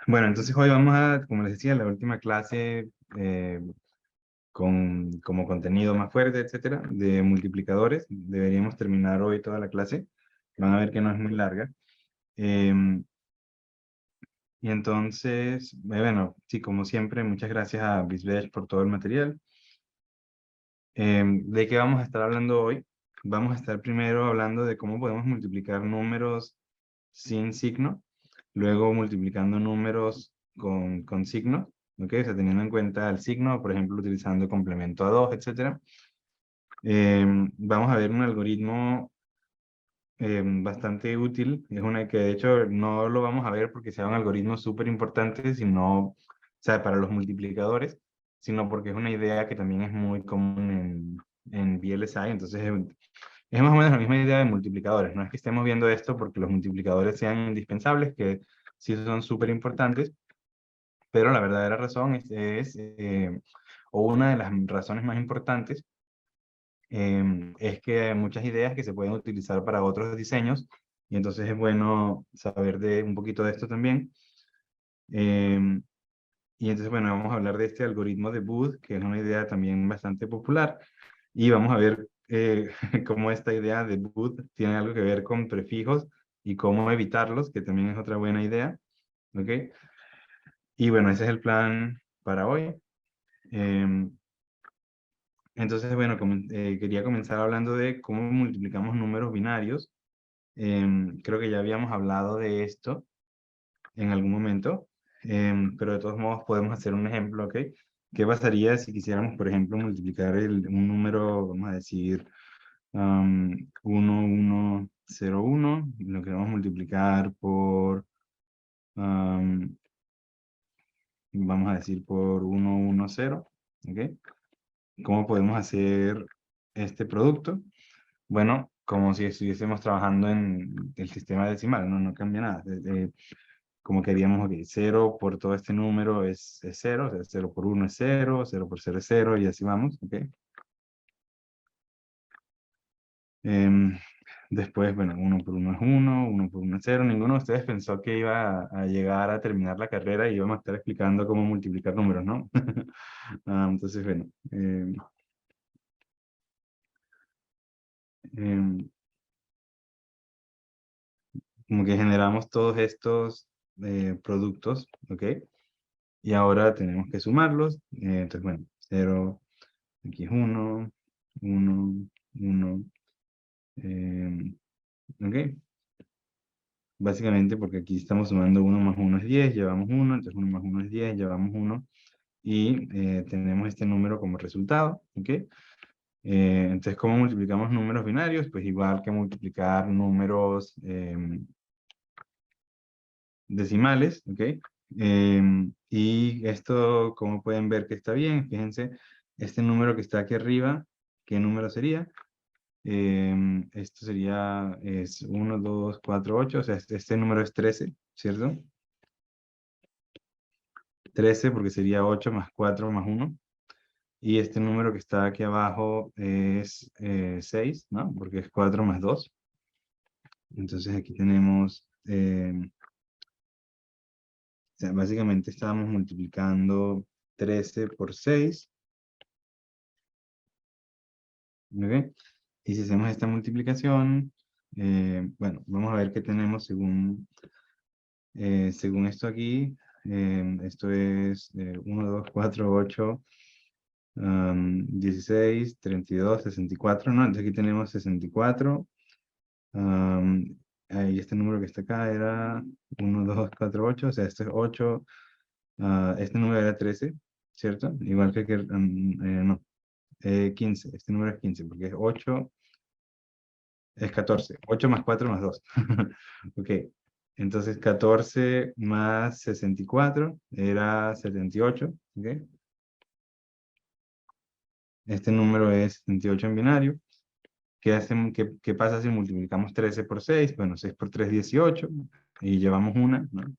Bueno, entonces hoy vamos a, como les decía, la última clase como contenido más fuerte, etcétera, de multiplicadores. Deberíamos terminar hoy toda la clase. Van a ver que no es muy larga. Y entonces, bueno, sí, como siempre, muchas gracias a BizBash por todo el material. ¿De qué vamos a estar hablando hoy? Vamos a estar primero hablando de cómo podemos multiplicar números sin signo, luego multiplicando números con signo, ¿ok? O sea, teniendo en cuenta el signo, por ejemplo, utilizando complemento a 2, etcétera. Vamos a ver un algoritmo bastante útil. Es una que de hecho no lo vamos a ver porque sea un algoritmo súper importante, sino, o sea, para los multiplicadores, sino porque es una idea que también es muy común en VLSI. Entonces, es más o menos la misma idea de multiplicadores. No es que estemos viendo esto porque los multiplicadores sean indispensables, que sí son súper importantes, pero la verdadera razón o una de las razones más importantes, es que hay muchas ideas que se pueden utilizar para otros diseños, y entonces es bueno saber de un poquito de esto también. Em, y entonces, bueno, vamos a hablar de este algoritmo de Booth, que es una idea también bastante popular, y vamos a ver cómo esta idea de Booth tiene algo que ver con prefijos y cómo evitarlos, que también es otra buena idea, ¿ok? Y bueno, ese es el plan para hoy. Em, entonces, bueno, quería comenzar hablando de cómo multiplicamos números binarios. Creo que ya habíamos hablado de esto en algún momento, pero de todos modos podemos hacer un ejemplo, ¿ok? ¿Qué pasaría si quisiéramos, por ejemplo, multiplicar un número, vamos a decir, 1101, y lo queremos multiplicar por, vamos a decir, por 110, ¿ok? ¿Cómo podemos hacer este producto? Bueno, como si estuviésemos trabajando en el sistema decimal, no cambia nada. Como que haríamos, ok, 0 por todo este número es 0, o sea, 0 por 1 es 0, 0 por 0 es 0, y así vamos, ok. Em, Después, bueno, 1 por 1 es 1, 1 por 1 es 0. Ninguno de ustedes pensó que iba a llegar a terminar la carrera y íbamos a estar explicando cómo multiplicar números, ¿no? Entonces, bueno, em, como que generamos todos estos productos, ¿ok? Y ahora tenemos que sumarlos. Entonces, bueno, 0, aquí es 1, 1, 1, ¿ok? Básicamente porque aquí estamos sumando 1 más 1 es 10, llevamos 1, entonces 1 más 1 es 10, llevamos 1, y tenemos este número como resultado, ¿ok? Entonces, ¿cómo multiplicamos números binarios? Pues igual que multiplicar números decimales, ¿ok? Y esto, como pueden ver que está bien, fíjense, este número que está aquí arriba, ¿qué número sería? Esto sería, es 1, 2, 4, 8, o sea, este número es 13, ¿cierto? 13 porque sería 8 más 4 más 1. Y este número que está aquí abajo es 6, ¿no? Porque es 4 más 2. Entonces aquí tenemos, o sea, básicamente estamos multiplicando 13 por 6, ¿ok? Y si hacemos esta multiplicación, bueno, vamos a ver qué tenemos según esto aquí. Esto es 1, 2, 4, 8, 16, 32, 64, ¿no? Entonces aquí tenemos 64. Ahí este número que está acá era 1, 2, 4, 8, o sea, esto es 8. Este número era 13, ¿cierto? Igual no, 15, este número es 15, porque es 8, es 14, 8 más 4 más 2. Ok, entonces 14 más 64 era 78, ¿ok? Este número es 78 en binario. ¿Qué pasa si multiplicamos 13 por 6? Bueno, 6 por 3, 18, y llevamos una, ¿no?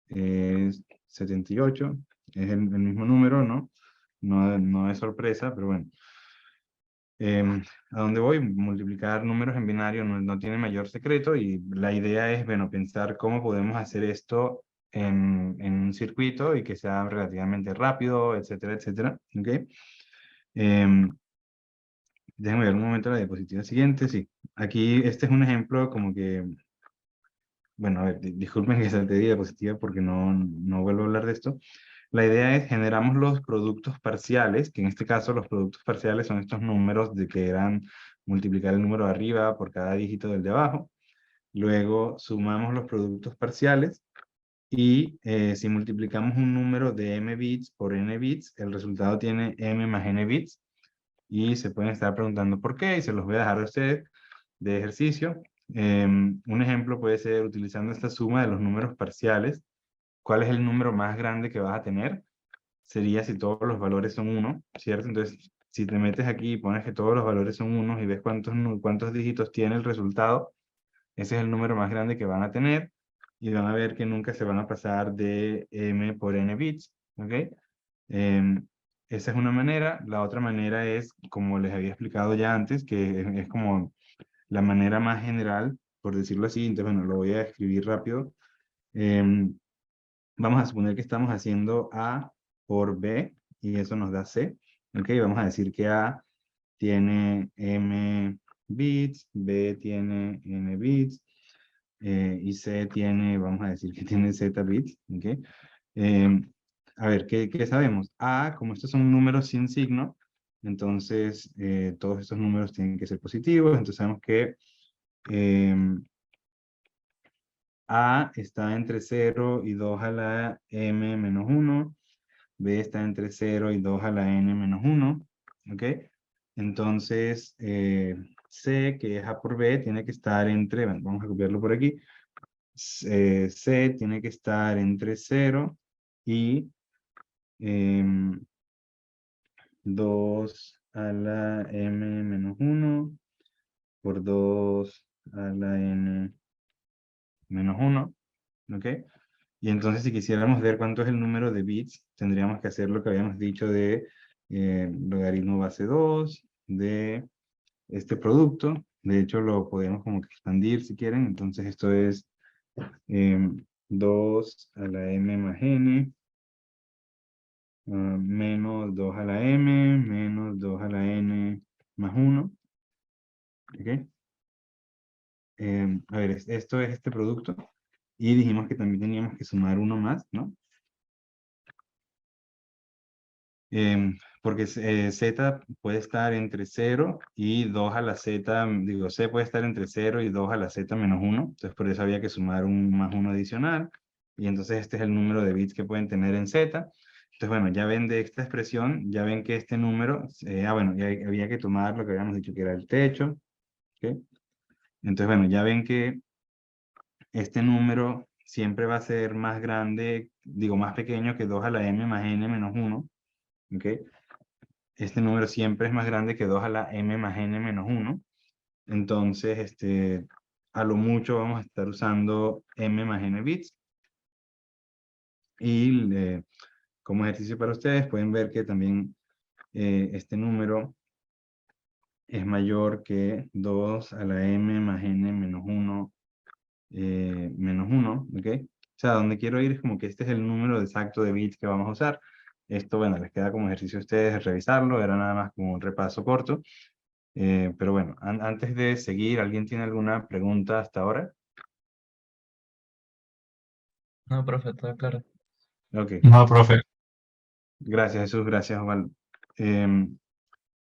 Es 78, es el mismo número, ¿no? No es sorpresa, pero bueno. ¿A dónde voy? Multiplicar números en binario no tiene mayor secreto, y la idea es, bueno, pensar cómo podemos hacer esto en un circuito y que sea relativamente rápido, etcétera, etcétera. ¿Ok? Déjenme ver un momento la diapositiva siguiente. Sí, aquí este es un ejemplo como que, bueno, a ver, disculpen que salte de diapositiva porque no vuelvo a hablar de esto. La idea es generamos los productos parciales, que en este caso los productos parciales son estos números de que eran multiplicar el número de arriba por cada dígito del de abajo. Luego sumamos los productos parciales y si multiplicamos un número de m bits por n bits, el resultado tiene m más n bits. Y se pueden estar preguntando por qué, y se los voy a dejar a ustedes de ejercicio. Un ejemplo puede ser utilizando esta suma de los números parciales. ¿Cuál es el número más grande que vas a tener? Sería si todos los valores son 1, ¿cierto? Entonces, si te metes aquí y pones que todos los valores son 1 y ves cuántos dígitos tiene el resultado, ese es el número más grande que van a tener y van a ver que nunca se van a pasar de m por n bits, ¿ok? Esa es una manera. La otra manera es, como les había explicado ya antes, que es como la manera más general, por decirlo así. Entonces, bueno, lo voy a escribir rápido. Vamos a suponer que estamos haciendo A por B y eso nos da C. ¿Ok? Vamos a decir que A tiene m bits, B tiene n bits, y C tiene, vamos a decir que tiene z bits. ¿Ok? A ver, ¿qué sabemos? A, como estos son números sin signo, entonces todos estos números tienen que ser positivos, entonces sabemos que A está entre 0 y 2 a la m menos 1, B está entre 0 y 2 a la n menos 1, ¿ok? Entonces, C, que es A por B, tiene que estar entre, bueno, vamos a copiarlo por aquí, C tiene que estar entre 0 y 2 a la m menos 1 por 2 a la n menos 1, ¿ok? Y entonces si quisiéramos ver cuánto es el número de bits, tendríamos que hacer lo que habíamos dicho de logaritmo base 2 de este producto. De hecho, lo podemos como que expandir si quieren. Entonces esto es 2 a la m más n menos 2 a la m menos 2 a la n más 1. ¿Ok? A ver, esto es este producto. Y dijimos que también teníamos que sumar uno más, ¿no? Porque z puede estar entre 0 y 2 a la z, digo, c puede estar entre 0 y 2 a la z menos 1. Entonces por eso había que sumar un más 1 adicional. Y entonces este es el número de bits que pueden tener en z. Entonces, bueno, ya ven de esta expresión, ya ven que este número, bueno, ya había que tomar lo que habíamos dicho que era el techo. ¿Ok? Entonces, bueno, ya ven que este número siempre va a ser más grande, digo, más pequeño que 2 a la m más n menos 1. ¿Ok? Este número siempre es más grande que 2 a la m más n menos 1. Entonces, a lo mucho vamos a estar usando m más n bits. Y como ejercicio para ustedes, pueden ver que también este número es mayor que 2 a la m más n menos 1 menos 1, ¿ok? O sea, donde quiero ir es como que este es el número exacto de bits que vamos a usar. Esto, bueno, les queda como ejercicio a ustedes revisarlo, era nada más como un repaso corto. Pero bueno, antes de seguir, ¿alguien tiene alguna pregunta hasta ahora? No, profe, todo claro. Ok, No, profe. gracias Jesús, gracias Osvaldo. Em,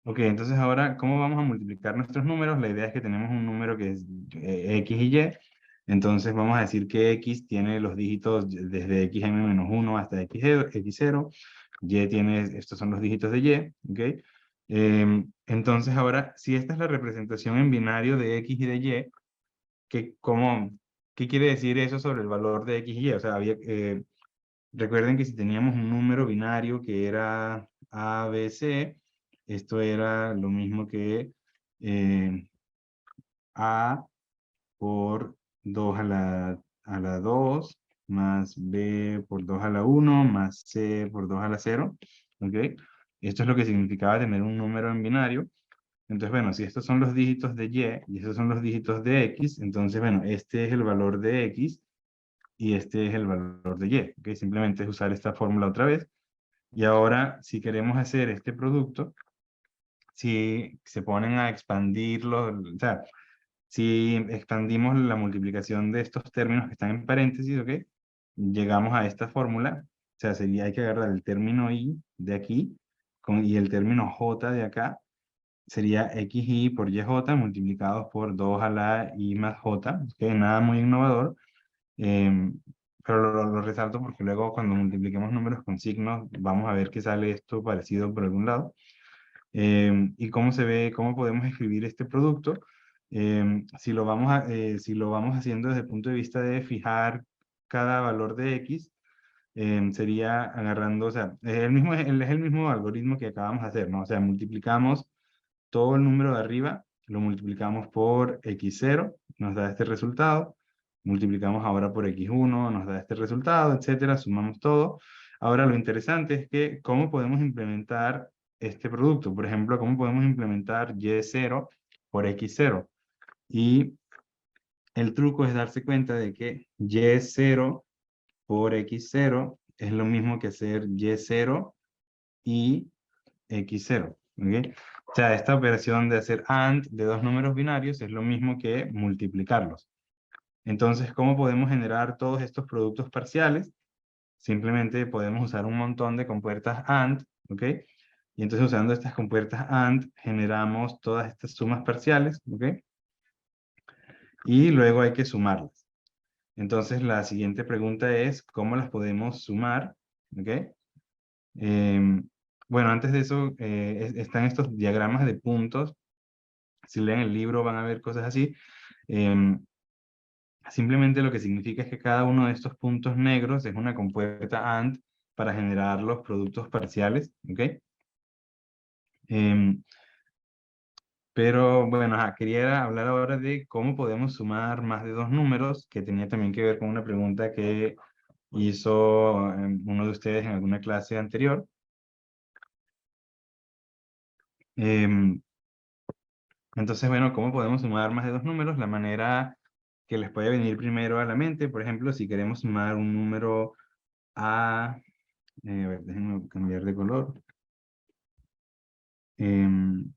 ok, entonces ahora, ¿cómo vamos a multiplicar nuestros números? La idea es que tenemos un número que es x y y, entonces vamos a decir que x tiene los dígitos desde xm-1 hasta x0, y tiene, estos son los dígitos de y, ¿ok? Entonces ahora, si esta es la representación en binario de x y de y, ¿qué quiere decir eso sobre el valor de x y y? O sea, recuerden que si teníamos un número binario que era A, B, C, esto era lo mismo que A por 2 a la 2 más B por 2 a la 1 más C por 2 a la 0. ¿Ok? Esto es lo que significaba tener un número en binario. Entonces, bueno, si estos son los dígitos de y estos son los dígitos de x, entonces, bueno, este es el valor de x y este es el valor de y. ¿Ok? Simplemente es usar esta fórmula otra vez. Y ahora, si queremos hacer este producto, si se ponen a expandirlo, o sea, si expandimos la multiplicación de estos términos que están en paréntesis, ¿ok? Llegamos a esta fórmula, o sea, sería, hay que agarrar el término y de aquí y el término j de acá, sería xy por yj multiplicados por 2 a la i más j, que nada muy innovador, pero lo resalto porque luego cuando multipliquemos números con signos, vamos a ver que sale esto parecido por algún lado. Y cómo se ve, cómo podemos escribir este producto. Si lo vamos haciendo desde el punto de vista de fijar cada valor de x, sería agarrando, o sea, es el mismo algoritmo que acabamos de hacer, ¿no? O sea, multiplicamos todo el número de arriba, lo multiplicamos por x0, nos da este resultado, multiplicamos ahora por x1, nos da este resultado, etcétera, sumamos todo. Ahora lo interesante es que cómo podemos implementar este producto. Por ejemplo, cómo podemos implementar y0 por x0. Y el truco es darse cuenta de que y0 por x0 es lo mismo que hacer y0 y x0. ¿Ok? O sea, esta operación de hacer AND de dos números binarios es lo mismo que multiplicarlos. Entonces, ¿cómo podemos generar todos estos productos parciales? Simplemente podemos usar un montón de compuertas AND, ¿ok? Y entonces usando estas compuertas AND generamos todas estas sumas parciales, ¿ok? Y luego hay que sumarlas. Entonces la siguiente pregunta es, ¿cómo las podemos sumar? ¿Ok? Bueno, antes de eso están estos diagramas de puntos. Si leen el libro van a ver cosas así. Em, Simplemente lo que significa es que cada uno de estos puntos negros es una compuerta AND para generar los productos parciales, ¿ok? Em, pero bueno, quería hablar ahora de cómo podemos sumar más de dos números, que tenía también que ver con una pregunta que hizo uno de ustedes en alguna clase anterior. Em, entonces, bueno, ¿cómo podemos sumar más de dos números? La manera que les puede venir primero a la mente, por ejemplo, si queremos sumar un número a, a ver, déjenme cambiar de color. Em,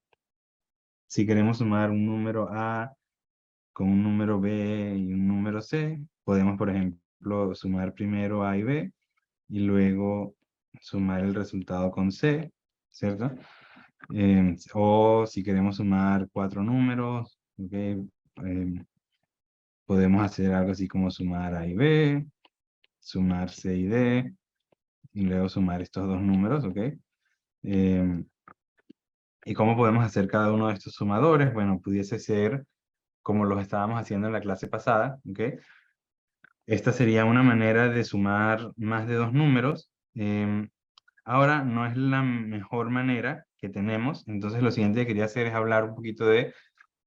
si queremos sumar un número A con un número B y un número C, podemos, por ejemplo, sumar primero A y B y luego sumar el resultado con C, ¿cierto? O si queremos sumar cuatro números, ¿ok? Podemos hacer algo así como sumar A y B, sumar C y D, y luego sumar estos dos números, ¿ok? ¿Y cómo podemos hacer cada uno de estos sumadores? Bueno, pudiese ser como los estábamos haciendo en la clase pasada, ¿ok? Esta sería una manera de sumar más de dos números. Ahora, no es la mejor manera que tenemos, entonces lo siguiente que quería hacer es hablar un poquito de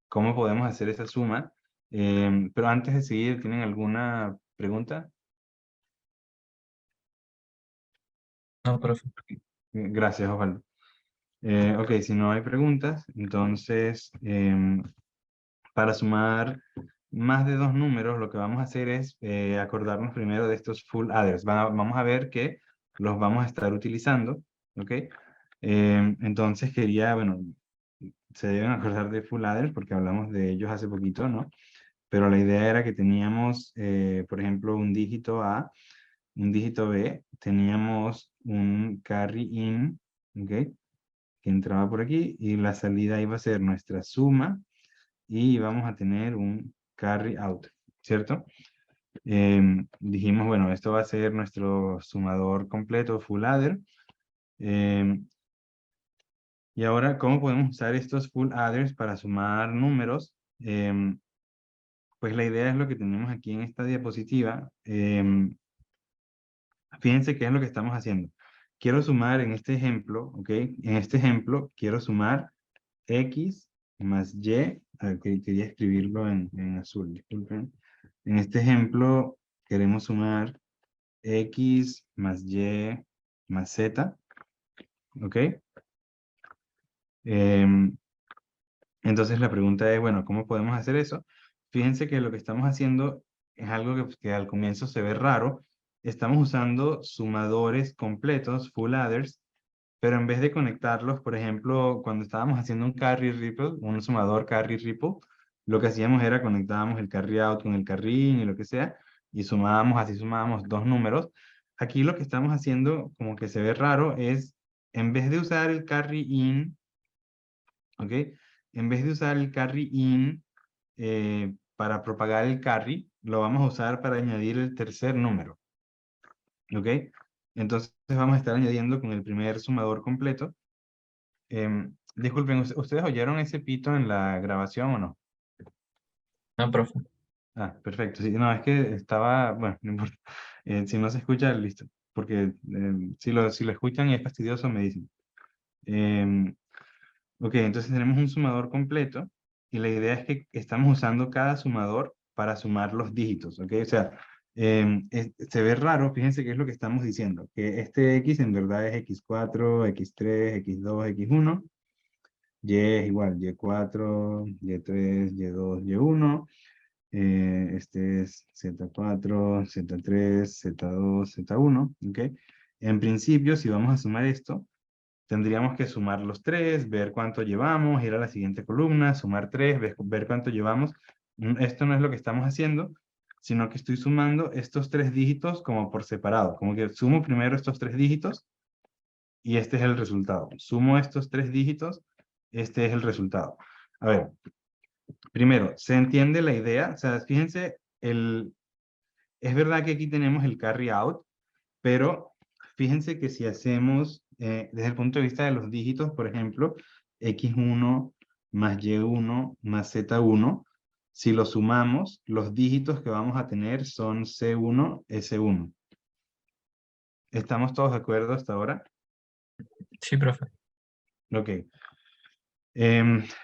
cómo podemos hacer esa suma. Pero antes de seguir, ¿tienen alguna pregunta? No, profe. Gracias, Osvaldo. Ok, si no hay preguntas, entonces para sumar más de dos números, lo que vamos a hacer es acordarnos primero de estos full adders. Vamos a ver que los vamos a estar utilizando, ¿ok? Entonces quería, bueno, se deben acordar de full adders porque hablamos de ellos hace poquito, ¿no? Pero la idea era que teníamos, por ejemplo, un dígito A, un dígito B, teníamos un carry in, ¿ok? Que entraba por aquí y la salida iba a ser nuestra suma y vamos a tener un carry out, ¿cierto? Dijimos, bueno, esto va a ser nuestro sumador completo, full adder. Y ahora, ¿cómo podemos usar estos full adders para sumar números? Pues la idea es lo que tenemos aquí en esta diapositiva. Fíjense qué es lo que estamos haciendo. Quiero sumar en este ejemplo, ¿ok? En este ejemplo, quiero sumar x más y, quería escribirlo en azul, disculpen. En este ejemplo, queremos sumar x más y más z, ¿ok? Em, entonces la pregunta es, bueno, ¿cómo podemos hacer eso? Fíjense que lo que estamos haciendo es algo que al comienzo se ve raro. Estamos usando sumadores completos, full adders, pero en vez de conectarlos, por ejemplo, cuando estábamos haciendo un carry ripple, un sumador carry ripple, lo que hacíamos era conectábamos el carry out con el carry in y lo que sea, y sumábamos, así sumábamos dos números. Aquí lo que estamos haciendo, como que se ve raro, es en vez de usar el carry in, ¿ok? En vez de usar el carry in para propagar el carry, lo vamos a usar para añadir el tercer número, ¿ok? Entonces vamos a estar añadiendo con el primer sumador completo. Disculpen, ¿ustedes oyeron ese pito en la grabación o no? No, profe. Ah, perfecto. Sí, no, es que estaba, bueno, no importa. Si no se escucha, listo. Porque si lo escuchan y es fastidioso, me dicen. Em, ok, entonces tenemos un sumador completo y la idea es que estamos usando cada sumador para sumar los dígitos, ¿ok? O sea, se ve raro, fíjense qué es lo que estamos diciendo, que este X en verdad es X4, X3, X2, X1, Y es igual, Y4, Y3, Y2, Y1, este es Z4, Z3, Z2, Z1, ¿ok? En principio, si vamos a sumar esto, tendríamos que sumar los tres, ver cuánto llevamos, ir a la siguiente columna, sumar tres, ver cuánto llevamos. Esto no es lo que estamos haciendo, sino que estoy sumando estos tres dígitos como por separado. Como que sumo primero estos tres dígitos y este es el resultado. Sumo estos tres dígitos, este es el resultado. A ver, primero, ¿se entiende la idea? O sea, fíjense, es verdad que aquí tenemos el carry out, pero fíjense que si hacemos, desde el punto de vista de los dígitos, por ejemplo, X1 más Y1 más Z1, si lo sumamos, los dígitos que vamos a tener son C1, S1. ¿Estamos todos de acuerdo hasta ahora? Sí, profe. Ok.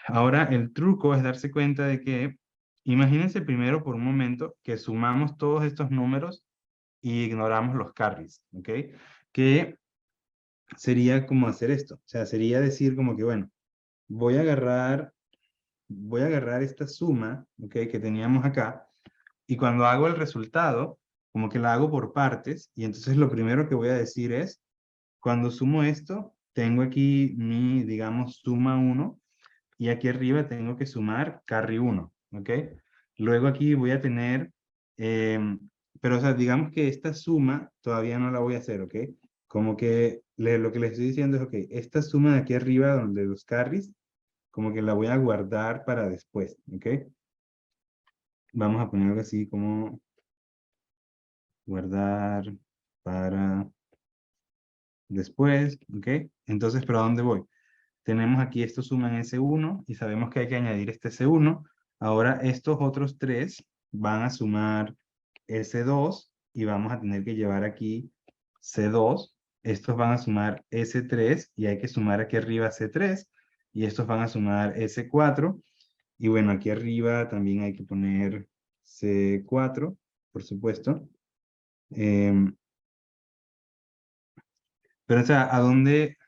Ahora el truco es darse cuenta de que, imagínense primero por un momento que sumamos todos estos números y ignoramos los carries, ¿ok? Que sería como hacer esto, o sea, sería decir como que, bueno, voy a agarrar, voy a agarrar esta suma, ¿ok? Que teníamos acá, y cuando hago el resultado, como que la hago por partes, y entonces lo primero que voy a decir es, cuando sumo esto, tengo aquí mi, digamos, suma 1, y aquí arriba tengo que sumar carry 1, ¿ok? Luego aquí voy a tener, pero o sea, digamos que esta suma todavía no la voy a hacer, ¿ok? Como que lo que les estoy diciendo es, ok, esta suma de aquí arriba, donde los carries, como que la voy a guardar para después, ¿ok? Vamos a poner algo así como guardar para después, ¿ok? Entonces, ¿pero a dónde voy? Tenemos aquí esto suma en S1 y sabemos que hay que añadir este S1. Ahora estos otros tres van a sumar S2 y vamos a tener que llevar aquí C2. Estos van a sumar S3 y hay que sumar aquí arriba C3 y estos van a sumar S4. Y bueno, aquí arriba también hay que poner C4, por supuesto. Pero o sea, ¿a dónde?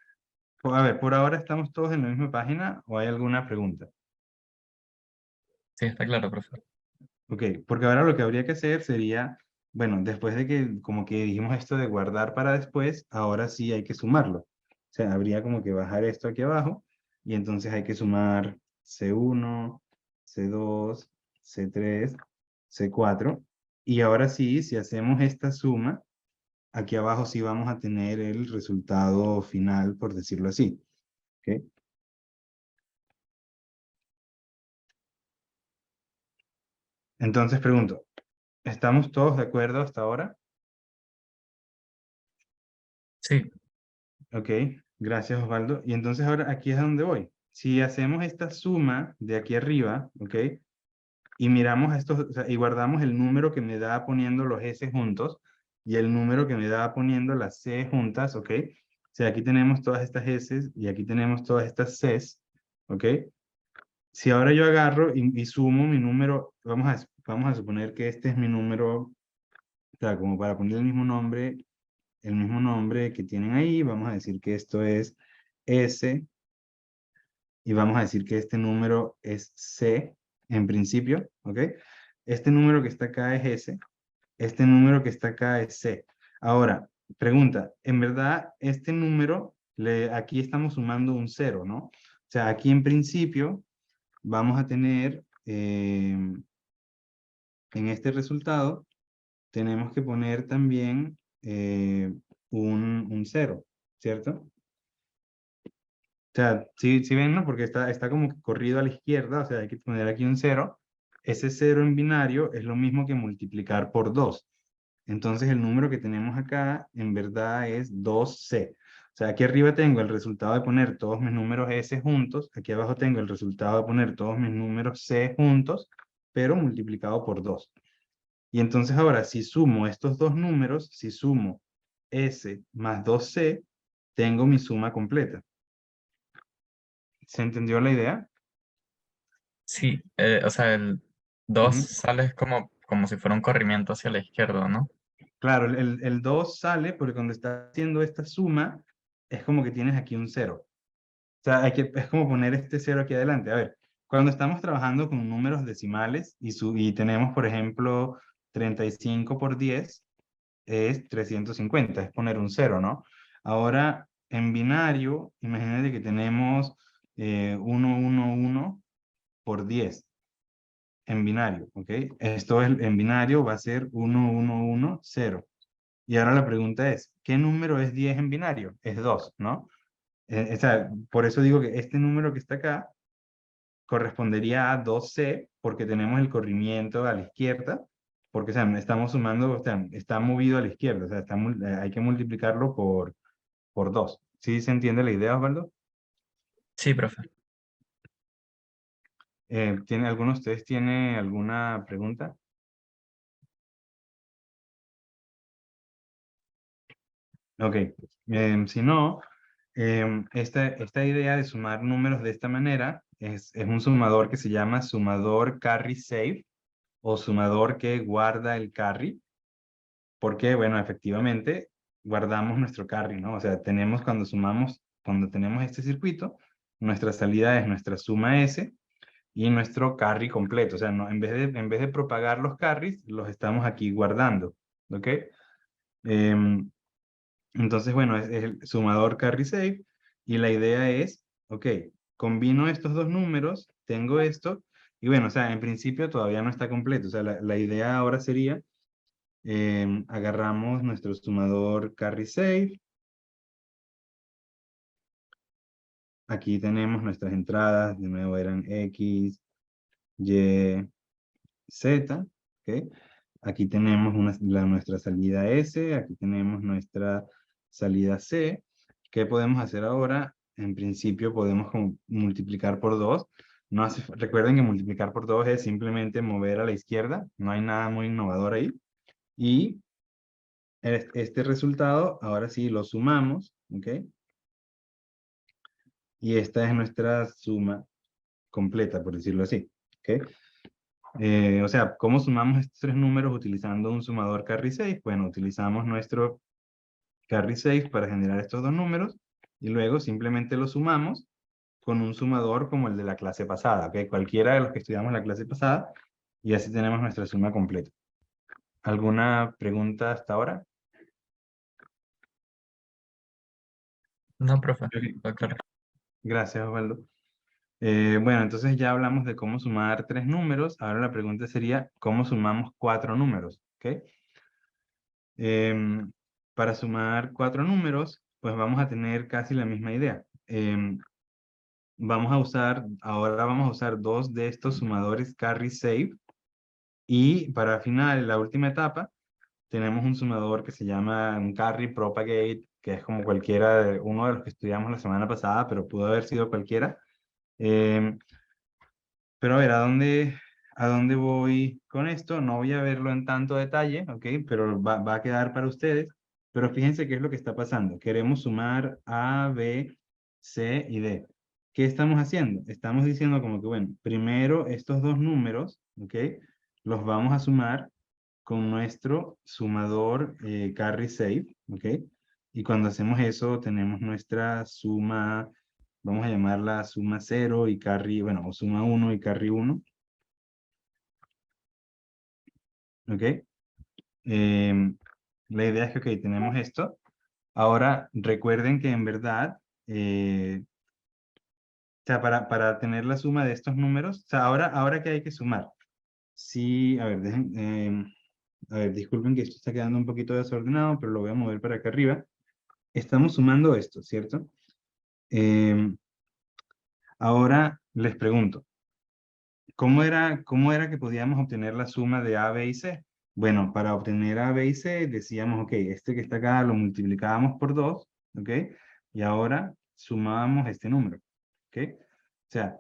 A ver, ¿por ahora estamos todos en la misma página o hay alguna pregunta? Sí, está claro, profe. Ok, porque ahora lo que habría que hacer sería, bueno, después de que como que dijimos esto de guardar para después, ahora sí hay que sumarlo. O sea, habría como que bajar esto aquí abajo y entonces hay que sumar C1, C2, C3, C4. Y ahora sí, si hacemos esta suma, aquí abajo sí vamos a tener el resultado final, por decirlo así. ¿Ok? Entonces pregunto, ¿estamos todos de acuerdo hasta ahora? Sí, Ok, gracias Osvaldo. Y entonces ahora aquí es a donde voy. Si hacemos esta suma de aquí arriba, ok, y miramos estos, o sea, y guardamos el número que me da poniendo los S juntos y el número que me da poniendo las C juntas, ok. O sea, aquí tenemos todas estas S y aquí tenemos todas estas Cs, ok. Si ahora yo agarro y sumo mi número, vamos a suponer que este es mi número, o sea, como para poner el mismo nombre que tienen ahí, vamos a decir que esto es S y vamos a decir que este número es C en principio, ¿ok? Este número que está acá es S. Este número que está acá es C. Ahora, pregunta, en verdad, este número, aquí estamos sumando un 0, ¿no? O sea, aquí en principio vamos a tener, en este resultado, tenemos que poner también un 0, ¿cierto? O sea, sí ven, ¿no? Porque está como que corrido a la izquierda, o sea, hay que poner aquí un 0. Ese 0 en binario es lo mismo que multiplicar por 2. Entonces el número que tenemos acá en verdad es 2C. O sea, aquí arriba tengo el resultado de poner todos mis números S juntos, aquí abajo tengo el resultado de poner todos mis números C juntos, pero multiplicado por 2. Y entonces ahora, si sumo estos dos números, si sumo S más 2C, tengo mi suma completa. ¿Se entendió la idea? Sí, o sea, el 2 Ujú. sale como si fuera un corrimiento hacia la izquierda, ¿no? Claro, el 2 sale porque cuando estás haciendo esta suma, es como que tienes aquí un 0. O sea, es como poner este 0 aquí adelante. A ver, cuando estamos trabajando con números decimales y tenemos, por ejemplo, 35 por 10, es 350, es poner un 0, ¿no? Ahora, en binario, imagínate que tenemos 1 por 10 en binario, ¿ok? Esto en binario va a ser 1 0. Y ahora la pregunta es, ¿qué número es 10 en binario? Es 2, ¿no? O sea, por eso digo que este número que está acá correspondería a 2C porque tenemos el corrimiento a la izquierda, porque o sea, estamos sumando, o sea, está movido a la izquierda, o sea, hay que multiplicarlo por 2. ¿Sí se entiende la idea, Osvaldo? Sí, profe. ¿Alguno de ustedes tiene alguna pregunta? Ok, si no, esta idea de sumar números de esta manera es un sumador que se llama sumador carry save o sumador que guarda el carry, porque, bueno, efectivamente guardamos nuestro carry, ¿no? O sea, cuando sumamos, cuando tenemos este circuito, nuestra salida es nuestra suma S y nuestro carry completo. O sea, no, en vez de propagar los carries, los estamos aquí guardando, ¿ok? Em, entonces, bueno, es el sumador carry save y la idea es, ok, combino estos dos números, tengo esto, y bueno, o sea, en principio todavía no está completo. O sea, la idea ahora sería, agarramos nuestro sumador carry save, aquí tenemos nuestras entradas, de nuevo eran X, Y, Z, ¿ok? Aquí tenemos nuestra salida S, aquí tenemos nuestra salida C. ¿Qué podemos hacer ahora? En principio podemos multiplicar por 2. Recuerden que multiplicar por 2 es simplemente mover a la izquierda, no hay nada muy innovador ahí. Y este resultado, ahora sí lo sumamos, ¿ok? Y esta es nuestra suma completa, por decirlo así, ¿ok? O sea, ¿cómo sumamos estos tres números utilizando un sumador carry 6? Bueno, utilizamos nuestro carry 6 para generar estos dos números y luego simplemente los sumamos con un sumador como el de la clase pasada, ¿ok? Cualquiera de los que estudiamos la clase pasada y así tenemos nuestra suma completa. ¿Alguna pregunta hasta ahora? No, profe. Ok. Está claro. Gracias, Osvaldo. Bueno, entonces ya hablamos de cómo sumar tres números. Ahora la pregunta sería, ¿cómo sumamos cuatro números? ¿Ok? Para sumar cuatro números, pues vamos a tener casi la misma idea. Ahora vamos a usar dos de estos sumadores carry save y para final, la última etapa, tenemos un sumador que se llama un carry propagate, que es como uno de los que estudiamos la semana pasada, pero pudo haber sido cualquiera. Em, Pero a ver, ¿a dónde voy con esto? No voy a verlo en tanto detalle, ¿ok? Pero va a quedar para ustedes. Pero fíjense qué es lo que está pasando. Queremos sumar A, B, C y D. ¿Qué estamos haciendo? Estamos diciendo como que, bueno, primero estos dos números, ¿ok? Los vamos a sumar con nuestro sumador carry save, ¿ok? Y cuando hacemos eso, tenemos nuestra suma, vamos a llamarla suma 0 y carry, bueno, o suma 1 y carry 1. ¿ok? Em, la idea es que, ok, tenemos esto. Ahora, recuerden que en verdad, o sea, para tener la suma de estos números, o sea, ahora que hay que sumar. Sí, a ver, a ver, disculpen que esto está quedando un poquito desordenado, pero lo voy a mover para acá arriba. Estamos sumando esto, ¿cierto? Em, ahora les pregunto, ¿cómo era que podíamos obtener la suma de A, B y C? Bueno, para obtener A, B y C decíamos, ok, este que está acá lo multiplicábamos por 2, ¿ok? Y ahora sumábamos este número, ¿ok? O sea,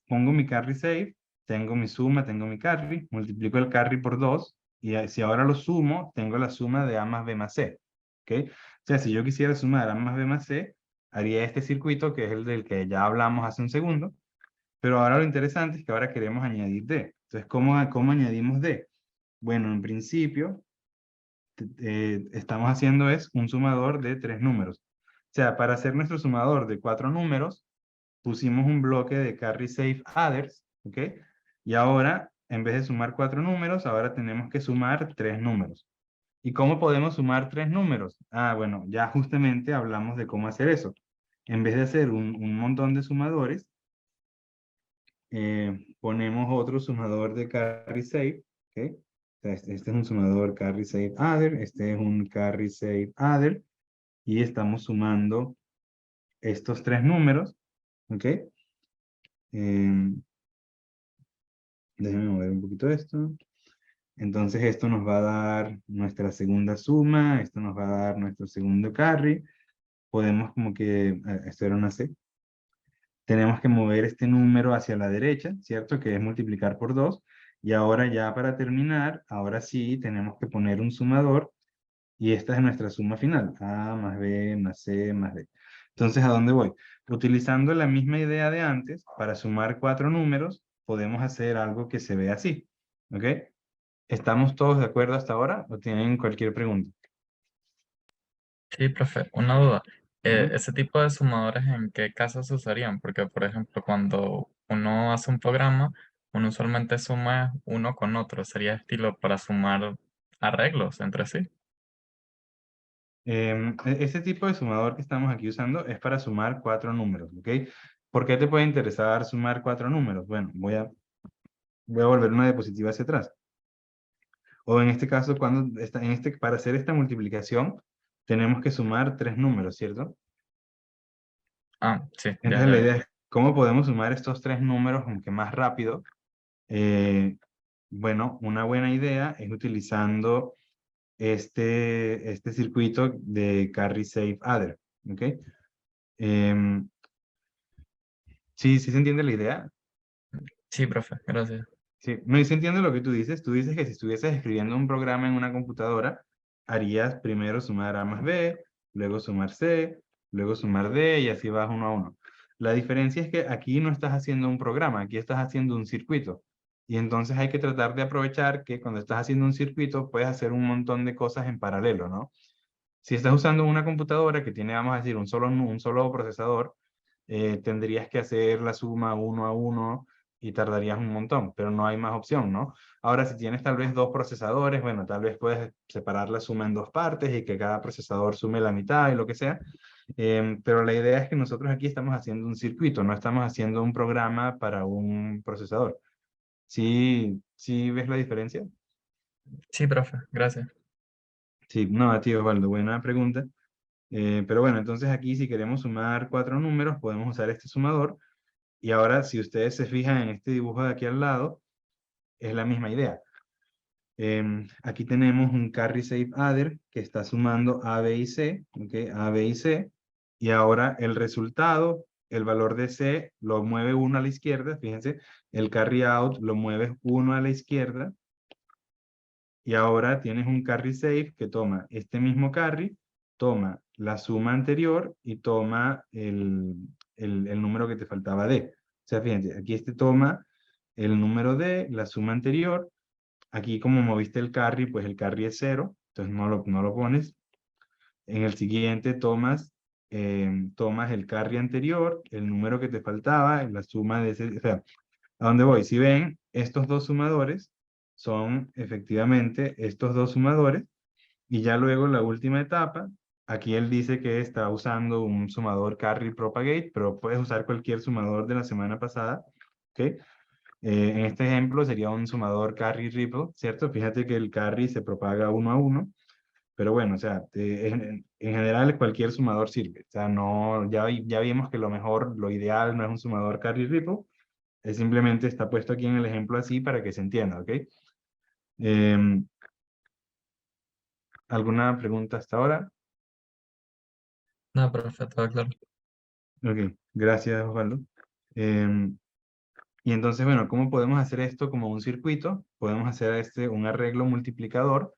pongo mi carry save, tengo mi suma, tengo mi carry, multiplico el carry por 2, y si ahora lo sumo, tengo la suma de A más B más C, ¿ok? O sea, si yo quisiera sumar A más B más C, haría este circuito, que es el del que ya hablamos hace un segundo, pero ahora lo interesante es que ahora queremos añadir D. Entonces, ¿cómo añadimos D? Bueno, en principio, estamos haciendo es un sumador de 3 números. O sea, para hacer nuestro sumador de 4 números, pusimos un bloque de carry save adders, ¿ok? Y ahora, en vez de sumar 4 números, ahora tenemos que sumar 3 números. ¿Y cómo podemos sumar 3 números? Ah, bueno, ya justamente hablamos de cómo hacer eso. En vez de hacer un montón de sumadores, ponemos otro sumador de carry save, ¿ok? Este es un sumador carry save adder, este es un carry save adder, y estamos sumando estos 3 números, ¿ok? Déjenme mover un poquito esto. Entonces esto nos va a dar nuestra segunda suma, esto nos va a dar nuestro segundo carry. Podemos como que, esto era una C. Tenemos que mover este número hacia la derecha, ¿cierto? Que es multiplicar por 2. Y ahora ya para terminar, ahora sí tenemos que poner un sumador. Y esta es nuestra suma final. A más B más C más D. Entonces, ¿a dónde voy? Utilizando la misma idea de antes, para sumar 4 números, podemos hacer algo que se ve así. ¿Ok? ¿Estamos todos de acuerdo hasta ahora o tienen cualquier pregunta? Sí, profe, una duda. Ujú. ¿Ese tipo de sumadores en qué casos se usarían? Porque, por ejemplo, cuando uno hace un programa, uno usualmente suma uno con otro. Sería estilo para sumar arreglos entre sí. Ese tipo de sumador que estamos aquí usando es para sumar 4 números, ¿ok? ¿Por qué te puede interesar sumar 4 números? Bueno, voy a volver una diapositiva hacia atrás. O en este caso, para hacer esta multiplicación, tenemos que sumar 3 números, ¿cierto? Ah, sí, ya, Entonces ya la vi. idea es, ¿cómo podemos sumar estos 3 números, aunque más rápido? Eh, bueno, una buena idea es utilizando este circuito de carry save adder, ¿ok? Em, sí, sí se entiende la idea. Sí, profe, gracias. Sí, no, y se entiende lo que tú dices. Tú dices que si estuvieses escribiendo un programa en una computadora, harías primero sumar A más B, luego sumar C, luego sumar D y así vas uno a uno. La diferencia es que aquí no estás haciendo un programa, aquí estás haciendo un circuito. Y entonces hay que tratar de aprovechar que cuando estás haciendo un circuito puedes hacer un montón de cosas en paralelo, ¿no? Si estás usando una computadora que tiene, vamos a decir, un solo procesador, tendrías que hacer la suma uno a uno y tardarías un montón, pero no hay más opción, ¿no? Ahora, si tienes tal vez dos procesadores, bueno, tal vez puedes separar la suma en dos partes y que cada procesador sume la mitad y lo que sea. Pero la idea es que nosotros aquí estamos haciendo un circuito, no estamos haciendo un programa para un procesador. ¿Sí, sí ves la diferencia? Sí, profe, gracias. Sí, no, a ti, Osvaldo, buena pregunta. Pero bueno, entonces aquí si queremos sumar 4 números, podemos usar este sumador. Y ahora, si ustedes se fijan en este dibujo de aquí al lado, es la misma idea. Aquí tenemos un carry save adder que está sumando A, B y C, ¿ok? A, B y C. Y ahora el resultado, el valor de C lo mueve uno a la izquierda, fíjense, el carry out lo mueve uno a la izquierda. Y ahora tienes un carry save que toma este mismo carry, toma la suma anterior y toma el número que te faltaba D. O sea, fíjense, aquí este toma el número D, la suma anterior. Aquí como moviste el carry, pues el carry es 0, entonces no lo pones. En el siguiente tomas el carry anterior, el número que te faltaba, la suma de ese. O sea, ¿a dónde voy? Si ven, estos dos sumadores son efectivamente estos dos sumadores. Y ya luego la última etapa, aquí él dice que está usando un sumador carry propagate, pero puedes usar cualquier sumador de la semana pasada, ¿ok? En este ejemplo sería un sumador carry ripple, ¿cierto? Fíjate que el carry se propaga uno a uno, pero bueno, o sea, en general cualquier sumador sirve. O sea, no, ya vimos que lo mejor, lo ideal no es un sumador carry ripple, es simplemente está puesto aquí en el ejemplo así para que se entienda, ¿ok? Em, ¿Alguna pregunta hasta ahora? No, perfecto, claro. Ok, gracias, Osvaldo. Em, y entonces, bueno, ¿cómo podemos hacer esto como un circuito? Podemos hacer un arreglo multiplicador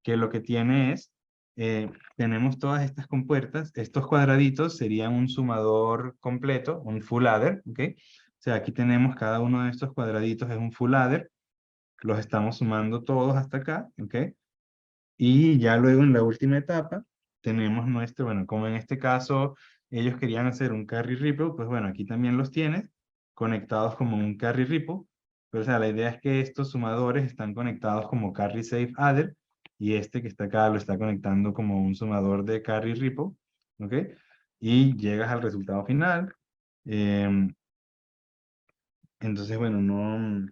que lo que tiene es, tenemos todas estas compuertas, estos cuadraditos serían un sumador completo, un full adder, ¿ok? O sea, aquí tenemos cada uno de estos cuadraditos es un full adder, los estamos sumando todos hasta acá, ¿ok? Y ya luego en la última etapa tenemos nuestro, bueno, como en este caso ellos querían hacer un carry ripple, pues bueno, aquí también los tienes conectados como un carry ripple. Pero o sea, la idea es que estos sumadores están conectados como carry safe adder y este que está acá lo está conectando como un sumador de carry ripple, ¿ok? Y llegas al resultado final. Em, entonces, bueno, no...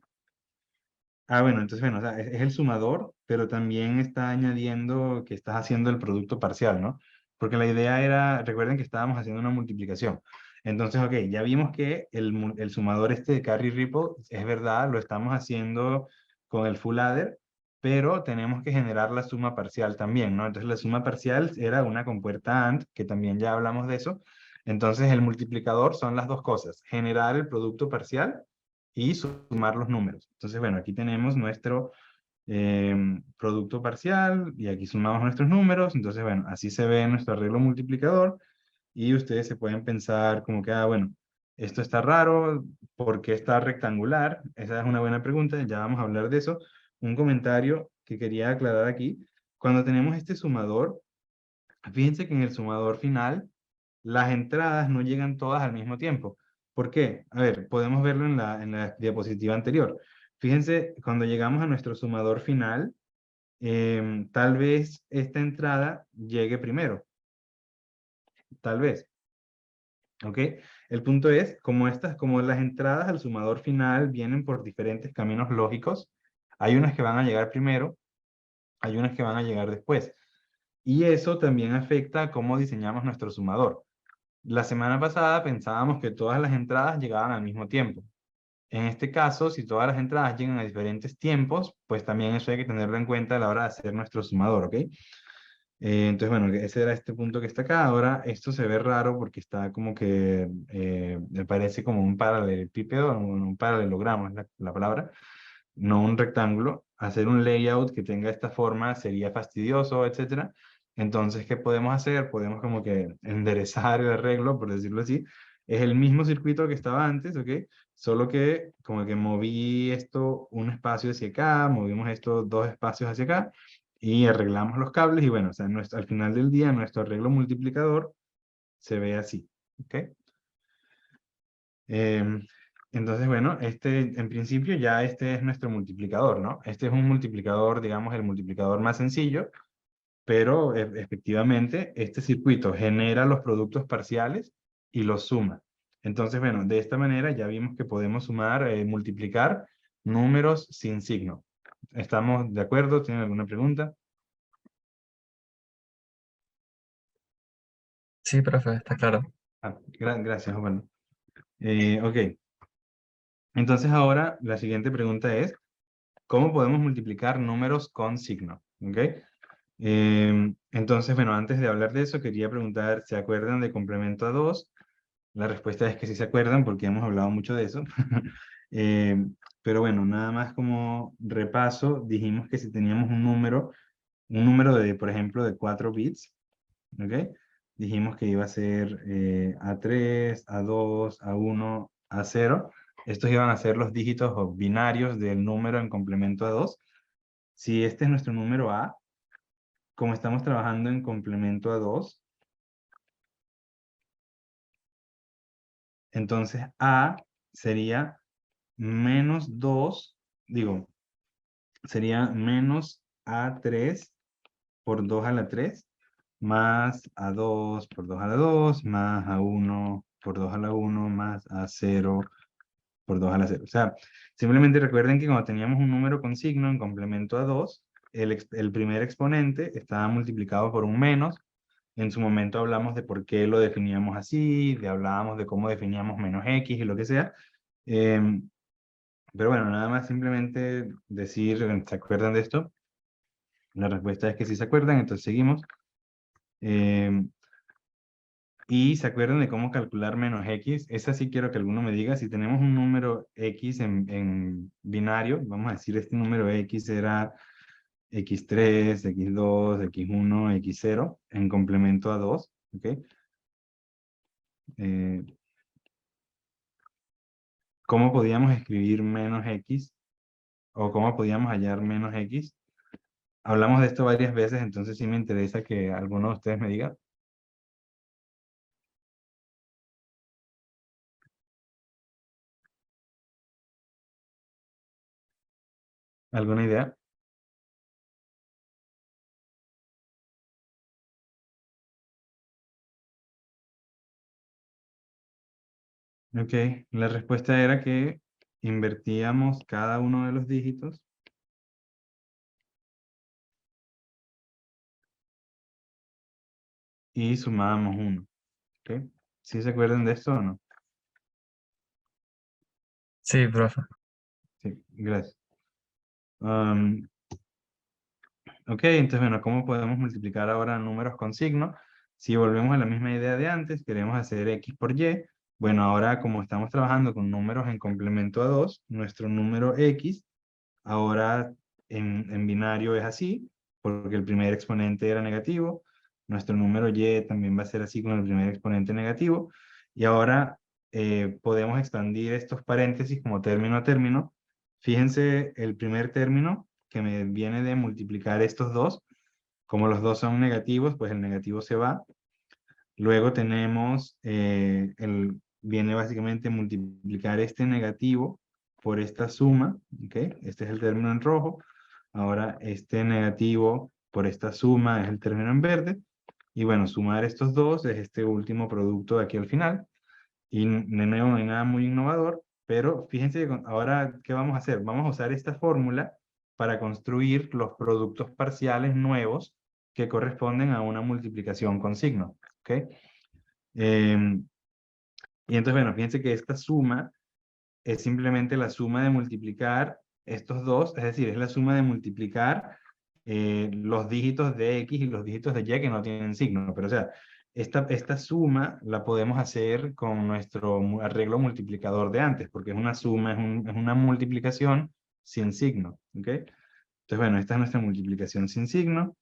Ah, bueno, entonces, bueno, o sea, es el sumador, pero también está añadiendo que estás haciendo el producto parcial, ¿no? Porque la idea era, recuerden que estábamos haciendo una multiplicación. Entonces, ok, ya vimos que el sumador este de carry ripple, es verdad, lo estamos haciendo con el full adder, pero tenemos que generar la suma parcial también, ¿no? Entonces, la suma parcial era una compuerta AND, que también ya hablamos de eso. Entonces, el multiplicador son las dos cosas, generar el producto parcial y sumar los números. Entonces, bueno, aquí tenemos nuestro producto parcial y aquí sumamos nuestros números. Entonces, bueno, así se ve nuestro arreglo multiplicador y ustedes se pueden pensar como que, ah, bueno, esto está raro, ¿por qué está rectangular? Esa es una buena pregunta, ya vamos a hablar de eso. Un comentario que quería aclarar aquí. Cuando tenemos este sumador, fíjense que en el sumador final las entradas no llegan todas al mismo tiempo. ¿Por qué? A ver, podemos verlo en la diapositiva anterior. Fíjense, cuando llegamos a nuestro sumador final, tal vez esta entrada llegue primero, tal vez, ¿ok? El punto es, como las entradas al sumador final vienen por diferentes caminos lógicos, hay unas que van a llegar primero, hay unas que van a llegar después. Y eso también afecta a cómo diseñamos nuestro sumador. La semana pasada pensábamos que todas las entradas llegaban al mismo tiempo. En este caso, si todas las entradas llegan a diferentes tiempos, pues también eso hay que tenerlo en cuenta a la hora de hacer nuestro sumador, ¿ok? Entonces, bueno, ese era este punto que está acá. Ahora, esto se ve raro porque está como que me parece como un paralelepípedo, un paralelogramo es la palabra, no un rectángulo. Hacer un layout que tenga esta forma sería fastidioso, etcétera. Entonces, ¿qué podemos hacer? Podemos como que enderezar el arreglo, por decirlo así. Es el mismo circuito que estaba antes, ¿ok? Solo que como que moví esto un espacio hacia acá, movimos esto dos espacios hacia acá y arreglamos los cables y bueno, o sea, al final del día nuestro arreglo multiplicador se ve así, ¿ok? Em, entonces, bueno, en principio ya este es nuestro multiplicador, ¿no? Este es un multiplicador, digamos, el multiplicador más sencillo, pero efectivamente este circuito genera los productos parciales y los suma. Entonces, bueno, de esta manera ya vimos que podemos sumar, multiplicar números sin signo. ¿Estamos de acuerdo? ¿Tienen alguna pregunta? Sí, profe, está claro. Ah, gracias, Juan. Ok, entonces ahora la siguiente pregunta es, ¿cómo podemos multiplicar números con signo? ¿Ok? Entonces, bueno, antes de hablar de eso, quería preguntar, ¿se acuerdan de complemento a 2? La respuesta es que sí se acuerdan porque hemos hablado mucho de eso. Pero bueno, nada más como repaso, dijimos que si teníamos un número de, por ejemplo, de 4 bits, ¿ok? Dijimos que iba a ser A3, A2, A1, A0. Estos iban a ser los dígitos o binarios del número en complemento a 2. Si este es nuestro número A, como estamos trabajando en complemento a 2, entonces A sería menos 2, digo, sería menos A3 por 2 a la 3, más A2 por 2 a la 2, más A1 por 2 a la 1, más A0 por 2 a la 0. O sea, simplemente recuerden que cuando teníamos un número con signo en complemento a 2, el primer exponente estaba multiplicado por un menos. En su momento hablamos de por qué lo definíamos así, hablábamos de cómo definíamos menos x y lo que sea. Pero bueno, nada más simplemente decir, ¿se acuerdan de esto? La respuesta es que sí se acuerdan, entonces seguimos. Y se acuerdan de cómo calcular menos x. Esa sí quiero que alguno me diga. Si tenemos un número x en binario, vamos a decir este número x era x3, x2, x1, x0 en complemento a 2. ¿Ok? Eh, ¿Cómo podíamos escribir menos x? ¿O cómo podíamos hallar menos x? Hablamos de esto varias veces, entonces sí me interesa que alguno de ustedes me diga. ¿Alguna idea? Ok, la respuesta era que invertíamos cada uno de los dígitos y sumábamos uno. ¿Ok? ¿Sí se acuerdan de esto o no? Sí, profe. Sí, gracias. Um, ok, entonces, bueno, ¿cómo podemos multiplicar ahora números con signo? Si volvemos a la misma idea de antes, queremos hacer x por y. Bueno, ahora como estamos trabajando con números en complemento a 2, nuestro número x ahora en binario es así, porque el primer exponente era negativo. Nuestro número y también va a ser así con el primer exponente negativo. Y ahora podemos expandir estos paréntesis como término a término. Fíjense el primer término que me viene de multiplicar estos dos. Como los dos son negativos, pues el negativo se va. Luego tenemos, viene básicamente multiplicar este negativo por esta suma, ¿ok? Este es el término en rojo. Ahora este negativo por esta suma es el término en verde. Y bueno, sumar estos dos es este último producto de aquí al final. Y de nuevo no hay nada muy innovador, pero fíjense que ahora, ¿qué vamos a hacer? Vamos a usar esta fórmula para construir los productos parciales nuevos que corresponden a una multiplicación con signo, ¿ok? Y entonces, bueno, fíjense que esta suma es simplemente la suma de multiplicar estos dos, es decir, es la suma de multiplicar los dígitos de x y los dígitos de y que no tienen signo. Pero o sea, esta suma la podemos hacer con nuestro arreglo multiplicador de antes, porque es una suma, es una multiplicación sin signo. ¿Ok? Entonces, bueno, esta es nuestra multiplicación sin signo.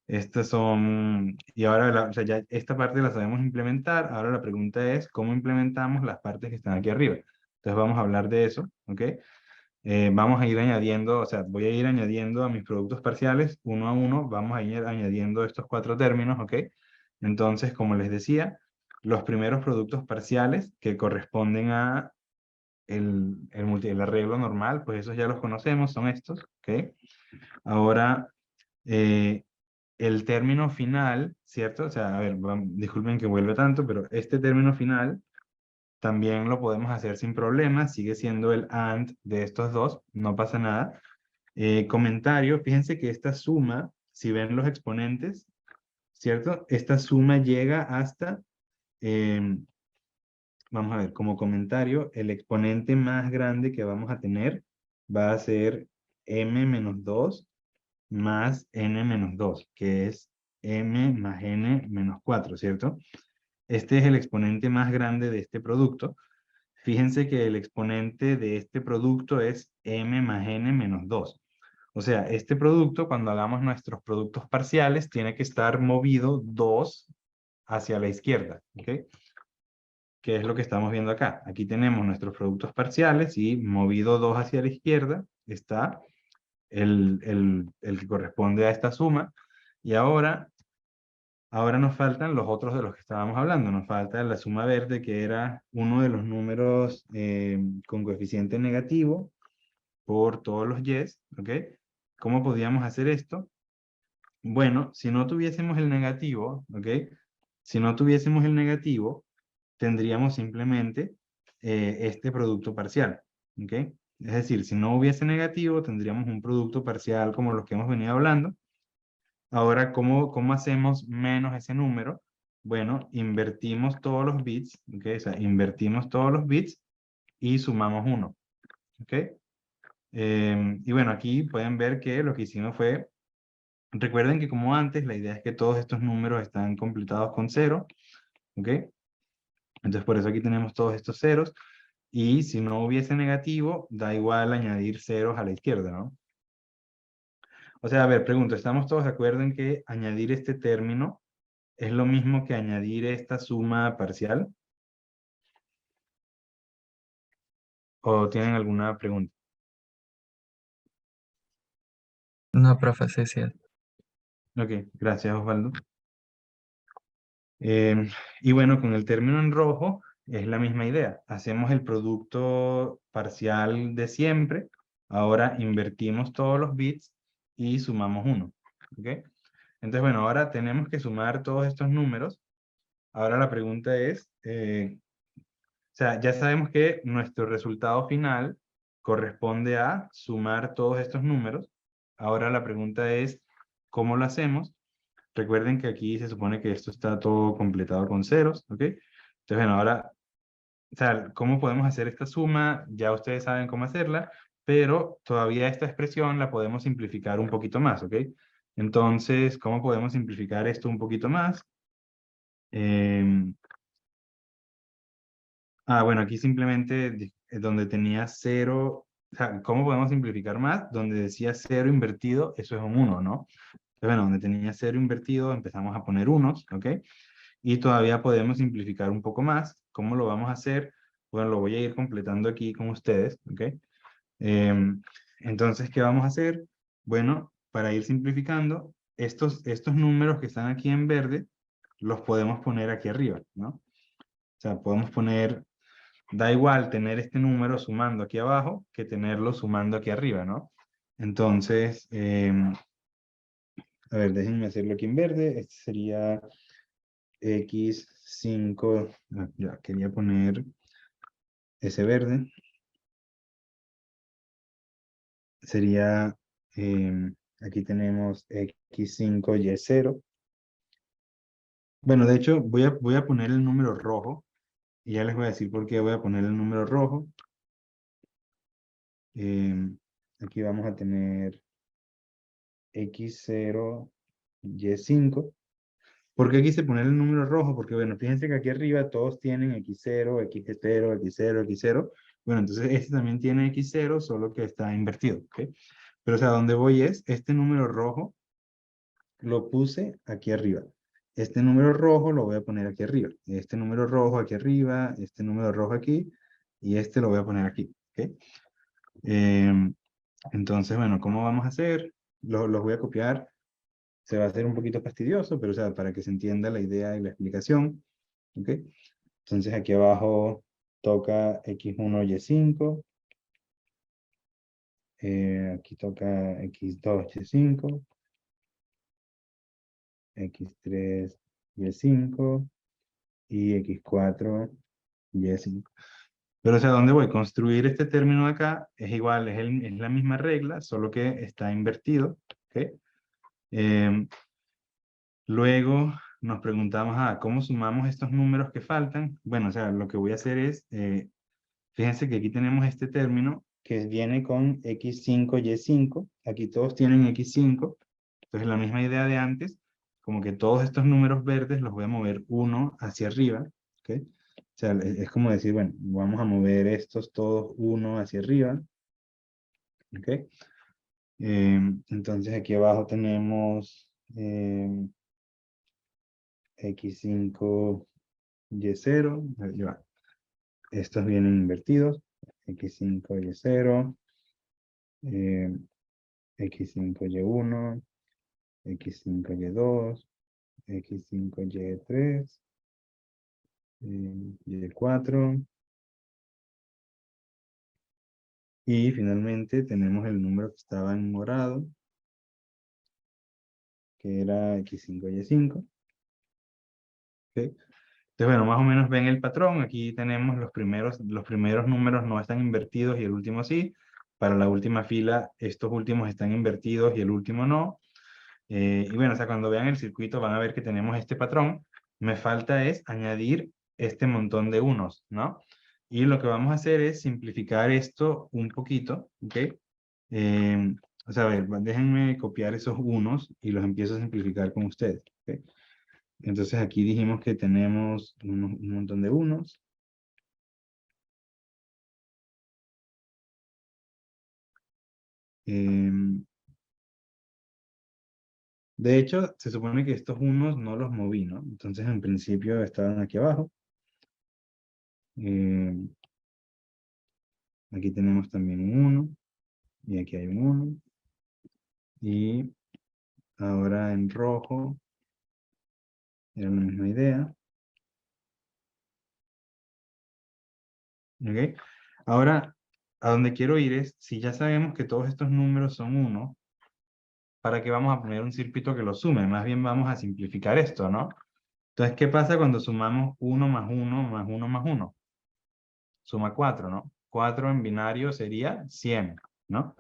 Estas son, y ahora, o sea, ya esta parte la sabemos implementar. Ahora la pregunta es, ¿cómo implementamos las partes que están aquí arriba? Entonces vamos a hablar de eso, ¿ok? Vamos a ir añadiendo, o sea, voy a ir añadiendo a mis productos parciales uno a uno, vamos a ir añadiendo estos cuatro términos, ¿ok? Entonces, como les decía, los primeros productos parciales que corresponden a el arreglo normal, pues esos ya los conocemos, son estos, ¿ok? Ahora, eh, el término final, ¿cierto? O sea, a ver, disculpen que vuelve tanto, pero este término final también lo podemos hacer sin problema, sigue siendo el AND de estos dos, no pasa nada. Comentario, fíjense que esta suma, si ven los exponentes, ¿cierto? Esta suma llega hasta, vamos a ver, como comentario, el exponente más grande que vamos a tener va a ser m-2 más n-2, que es m más n-4, ¿cierto? Este es el exponente más grande de este producto. Fíjense que el exponente de este producto es m más n-2. O sea, este producto, cuando hagamos nuestros productos parciales, tiene que estar movido 2 hacia la izquierda, ¿ok? Que es lo que estamos viendo acá. Aquí tenemos nuestros productos parciales y movido 2 hacia la izquierda está el que corresponde a esta suma. Y ahora nos faltan los otros de los que estábamos hablando. Nos falta la suma verde, que era uno de los números con coeficiente negativo por todos los y's, ¿ok? ¿cómo podríamos hacer esto? Bueno, si no tuviésemos el negativo, ¿ok? Si no tuviésemos el negativo, tendríamos simplemente este producto parcial, ¿ok? Es decir, si no hubiese negativo, tendríamos un producto parcial como los que hemos venido hablando. Ahora, ¿cómo hacemos menos ese número? Bueno, invertimos todos los bits, ¿ok? O sea, invertimos todos los bits y sumamos 1, ¿ok? Y bueno, aquí pueden ver que lo que hicimos fue, recuerden que como antes, la idea es que todos estos números están completados con 0, ¿ok? Entonces por eso aquí tenemos todos estos ceros, y si no hubiese negativo, da igual añadir ceros a la izquierda, ¿no? O sea, a ver, pregunto, ¿estamos todos de acuerdo en que añadir este término es lo mismo que añadir esta suma parcial? ¿O tienen alguna pregunta? No, profe, sí, sí. Ok, gracias Osvaldo. Y bueno, con el término en rojo es la misma idea. Hacemos el producto parcial de siempre. Ahora invertimos todos los bits y sumamos 1. ¿Ok? Entonces, bueno, ahora tenemos que sumar todos estos números. Ahora la pregunta es, o sea, ya sabemos que nuestro resultado final corresponde a sumar todos estos números. Ahora la pregunta es, ¿cómo lo hacemos? Recuerden que aquí se supone que esto está todo completado con ceros, ¿ok? Entonces, bueno, ahora, o sea, ¿cómo podemos hacer esta suma? Ya ustedes saben cómo hacerla, pero todavía esta expresión la podemos simplificar un poquito más, ¿ok? Entonces, ¿cómo podemos simplificar esto un poquito más? Em, bueno, aquí simplemente donde tenía 0, o sea, ¿cómo podemos simplificar más? Donde decía 0 invertido, eso es un 1, ¿no? Entonces, bueno, donde tenía 0 invertido, empezamos a poner unos, ¿ok? Y todavía podemos simplificar un poco más. ¿Cómo lo vamos a hacer? Bueno, lo voy a ir completando aquí con ustedes, ¿ok? Entonces, ¿qué vamos a hacer? Bueno, para ir simplificando, estos números que están aquí en verde, los podemos poner aquí arriba, ¿no? O sea, podemos poner, da igual tener este número sumando aquí abajo que tenerlo sumando aquí arriba, ¿no? Entonces, a ver, déjenme hacerlo aquí en verde. Este sería X5, ya quería poner ese verde, sería, aquí tenemos X5Y0. Bueno, de hecho, voy a poner el número rojo, y ya les voy a decir por qué voy a poner el número rojo. Aquí vamos a tener X0Y5. ¿Por qué quise poner el número rojo? Porque, bueno, fíjense que aquí arriba todos tienen X0, X0, X0, X0. Bueno, entonces este también tiene X0, solo que está invertido, ¿ok? Pero, o sea, donde voy es, este número rojo lo puse aquí arriba. Este número rojo lo voy a poner aquí arriba. Este número rojo aquí arriba, este número rojo aquí, y este lo voy a poner aquí, ¿ok? Entonces, bueno, ¿cómo vamos a hacer? Los voy a copiar. Se va a hacer un poquito fastidioso, pero o sea, para que se entienda la idea y la explicación, ¿ok? Entonces aquí abajo toca X1Y5, aquí toca X2Y5, X3Y5 y X4Y5. Pero o sea, ¿dónde voy? Construir este término de acá es igual, es la misma regla, solo que está invertido, ¿ok? Em, Luego nos preguntamos, ¿cómo sumamos estos números que faltan? Bueno, o sea, lo que voy a hacer es, fíjense que aquí tenemos este término que viene con X5Y5. Aquí todos tienen X5. Entonces, la misma idea de antes, como que todos estos números verdes los voy a mover uno hacia arriba. ¿Ok? O sea, es como decir, bueno, vamos a mover estos todos uno hacia arriba. ¿Ok? Entonces, aquí abajo tenemos X5Y0. Ya va. Estos vienen invertidos. X5Y0. X5Y1, X5Y2, X5Y3, Y4. Y finalmente tenemos el número que estaba en morado, que era x5, y5. ¿Ok? Entonces, bueno, más o menos ven el patrón. Aquí tenemos los primeros números no están invertidos y el último sí. Para la última fila, estos últimos están invertidos y el último no. Y bueno, o sea, cuando vean el circuito van a ver que tenemos este patrón. Me falta es añadir este montón de unos, ¿no? Y lo que vamos a hacer es simplificar esto un poquito, ¿ok? O sea, a ver, déjenme copiar esos unos y los empiezo a simplificar con ustedes, ¿ok? Entonces aquí dijimos que tenemos un montón de unos. Em, de hecho, se supone que estos unos no los moví, ¿no? Entonces en principio estaban aquí abajo. Em, Aquí tenemos también un 1 y aquí hay un 1. Y ahora en rojo era la misma idea. ¿Ok? Ahora, a donde quiero ir es, si ya sabemos que todos estos números son 1, ¿para qué vamos a poner un circuito que los sume? Más bien vamos a simplificar esto, ¿no? Entonces, ¿qué pasa cuando sumamos 1 más 1 más 1 más 1? Suma 4, ¿no? 4 en binario sería 100, ¿no?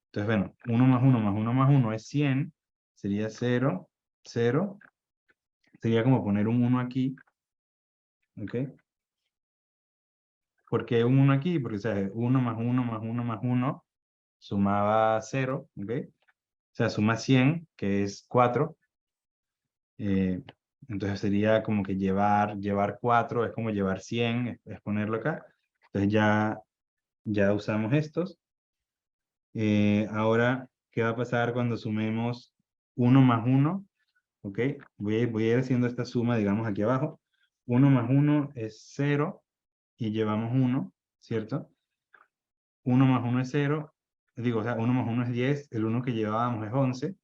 Entonces, bueno, 1 más 1 más 1 más 1 es 100, sería 0, 0. Sería como poner un 1 aquí, ¿ok? ¿Por qué un 1 aquí? Porque, o sea, 1 más 1 más 1 más 1 sumaba 0, ¿ok? O sea, suma 100, que es 4. eh, entonces sería como que llevar 4 es como llevar 100, es ponerlo acá. Entonces ya usamos estos. Ahora, ¿qué va a pasar cuando sumemos 1 más 1? ¿Ok? Voy a ir haciendo esta suma, digamos, aquí abajo. 1 más 1 es 0 y llevamos 1, ¿cierto? 1 más 1 es 0. Digo, o sea, 1 más 1 es 10. El 1 que llevábamos es 11.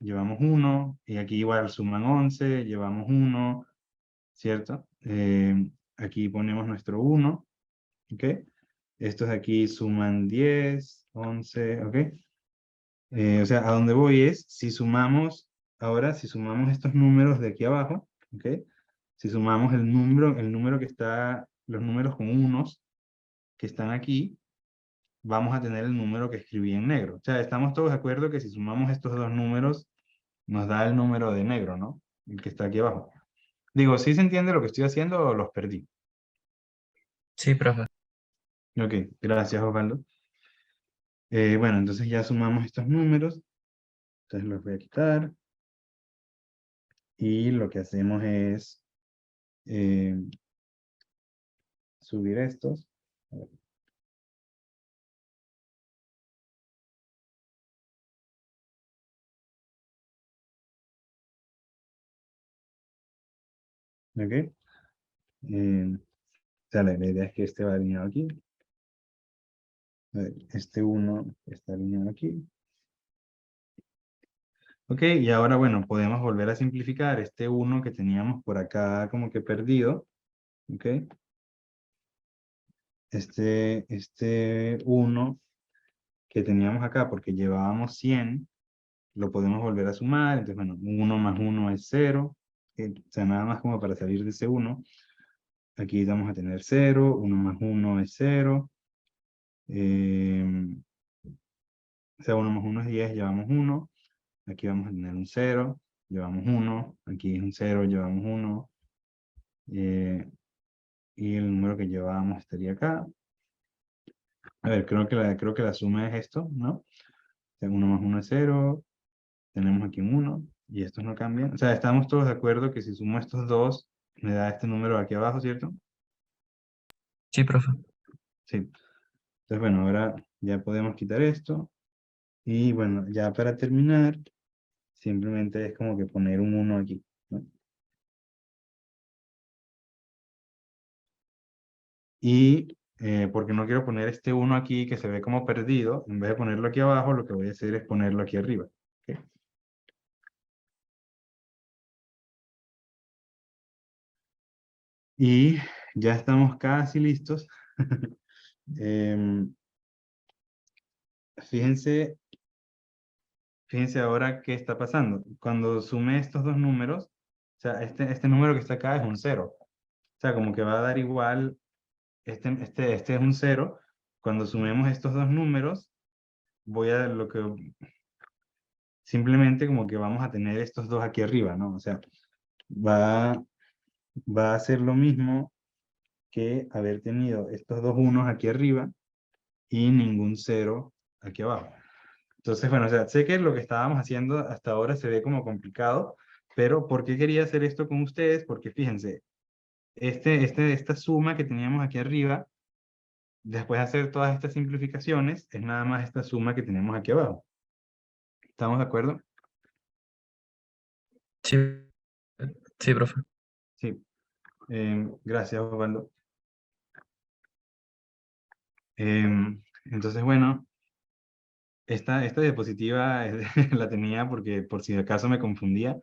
Llevamos 1 y aquí igual suman 11, llevamos 1, ¿cierto? Aquí ponemos nuestro 1, ¿ok? Estos de aquí suman 10, 11, ¿ok? O sea, a donde voy es, si sumamos, ahora, si sumamos estos números de aquí abajo, ¿ok? Si sumamos el número que está, los números con unos que están aquí, vamos a tener el número que escribí en negro. O sea, estamos todos de acuerdo que si sumamos estos dos números, nos da el número de negro, ¿no? El que está aquí abajo. Digo, ¿sí se entiende lo que estoy haciendo o los perdí? Sí, profe. Ok, gracias, Osvaldo. Bueno, entonces ya sumamos estos números. Entonces los voy a quitar. Y lo que hacemos es eh, subir estos. A ver, ok. O sea, la idea es que este va alineado aquí. A ver, este 1 está alineado aquí. Ok, y ahora, bueno, podemos volver a simplificar este 1 que teníamos por acá como que perdido. Ok. Este 1 que teníamos acá porque llevábamos 100, lo podemos volver a sumar. Entonces, bueno, 1 más 1 es 0. O sea, nada más como para salir de ese 1. Aquí vamos a tener 0, 1 más 1 es 0. O sea, 1 más 1 es 10, llevamos 1. Aquí vamos a tener un 0, llevamos 1. Aquí es un 0, llevamos 1. Y el número que llevábamos estaría acá. A ver, creo que la suma es esto, ¿no? O sea, 1 más 1 es 0. Tenemos aquí un 1. Y estos no cambian. O sea, estamos todos de acuerdo que si sumo estos dos, me da este número aquí abajo, ¿cierto? Sí, profe. Sí. Entonces, bueno, ahora ya podemos quitar esto. Y bueno, ya para terminar, simplemente es como que poner un 1 aquí, ¿no? Y porque no quiero poner este 1 aquí que se ve como perdido, en vez de ponerlo aquí abajo, lo que voy a hacer es ponerlo aquí arriba. ¿Ok? Y ya estamos casi listos. Em, fíjense, fíjense ahora qué está pasando. Cuando sume estos dos números, o sea, este número que está acá es un 0. O sea, como que va a dar igual, este es un 0. Cuando sumemos estos dos números, simplemente como que vamos a tener estos dos aquí arriba, ¿no? O sea, va, va a ser lo mismo que haber tenido estos dos unos aquí arriba y ningún 0 aquí abajo. Entonces, bueno, o sea, sé que lo que estábamos haciendo hasta ahora se ve como complicado, pero ¿por qué quería hacer esto con ustedes? Porque fíjense, esta suma que teníamos aquí arriba, después de hacer todas estas simplificaciones, es nada más esta suma que tenemos aquí abajo. ¿Estamos de acuerdo? Sí, sí, profe. Sí. Gracias, Osvaldo. Entonces, bueno, esta diapositiva la tenía porque por si acaso me confundía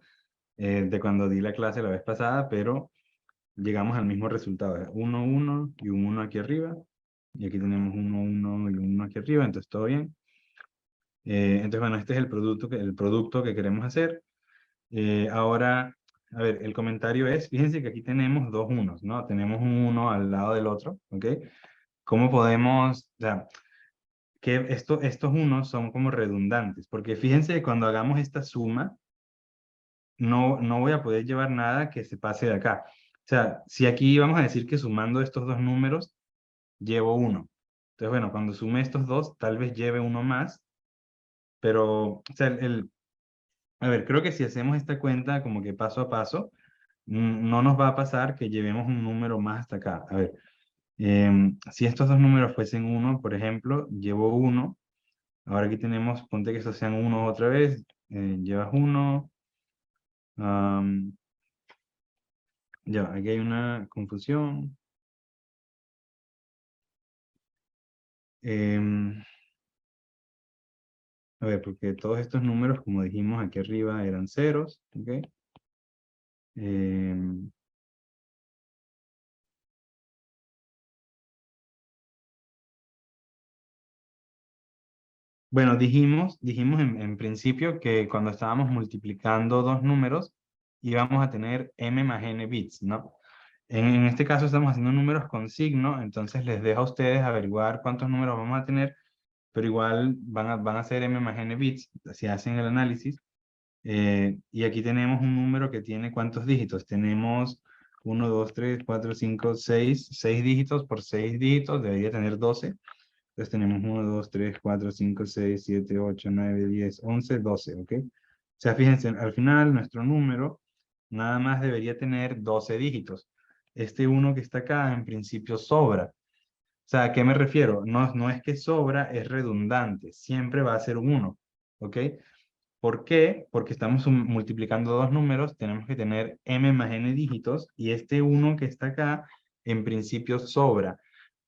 de cuando di la clase la vez pasada, pero llegamos al mismo resultado. 1, 1 y un 1 aquí arriba. Y aquí tenemos 1, 1 y un 1 aquí arriba, entonces todo bien. Entonces, bueno, este es el producto que queremos hacer. Ahora, a ver, el comentario es, fíjense que aquí tenemos dos unos, ¿no? Tenemos un 1 al lado del otro, ¿ok? ¿Cómo podemos, o sea, que estos unos son como redundantes? Porque fíjense que cuando hagamos esta suma, no voy a poder llevar nada que se pase de acá. O sea, si aquí vamos a decir que sumando estos dos números, llevo 1. Entonces, bueno, cuando sume estos dos, tal vez lleve uno más, pero, o sea, a ver, creo que si hacemos esta cuenta como que paso a paso, no nos va a pasar que llevemos un número más hasta acá. A ver, si estos dos números fuesen 1, por ejemplo, llevo 1. Ahora aquí tenemos, ponte que estos sean 1 otra vez, llevas 1. Ya, aquí hay una confusión. Em, a ver, porque todos estos números, como dijimos aquí arriba, eran ceros, ¿ok? Em, bueno, dijimos en principio que cuando estábamos multiplicando dos números, íbamos a tener m más n bits, ¿no? En este caso estamos haciendo números con signo, entonces les dejo a ustedes averiguar cuántos números vamos a tener, pero igual van a ser m más n bits, si hacen el análisis. Y aquí tenemos un número que tiene ¿cuántos dígitos? Tenemos 1, 2, 3, 4, 5, 6. 6 dígitos por 6 dígitos, debería tener 12. Entonces tenemos 1, 2, 3, 4, 5, 6, 7, 8, 9, 10, 11, 12, ¿ok? O sea, fíjense, al final nuestro número nada más debería tener 12 dígitos. Este uno que está acá en principio sobra. O sea, ¿a qué me refiero? No es que sobra, es redundante. Siempre va a ser un 1, ¿ok? ¿Por qué? Porque estamos multiplicando dos números, tenemos que tener m más n dígitos y este uno que está acá en principio sobra.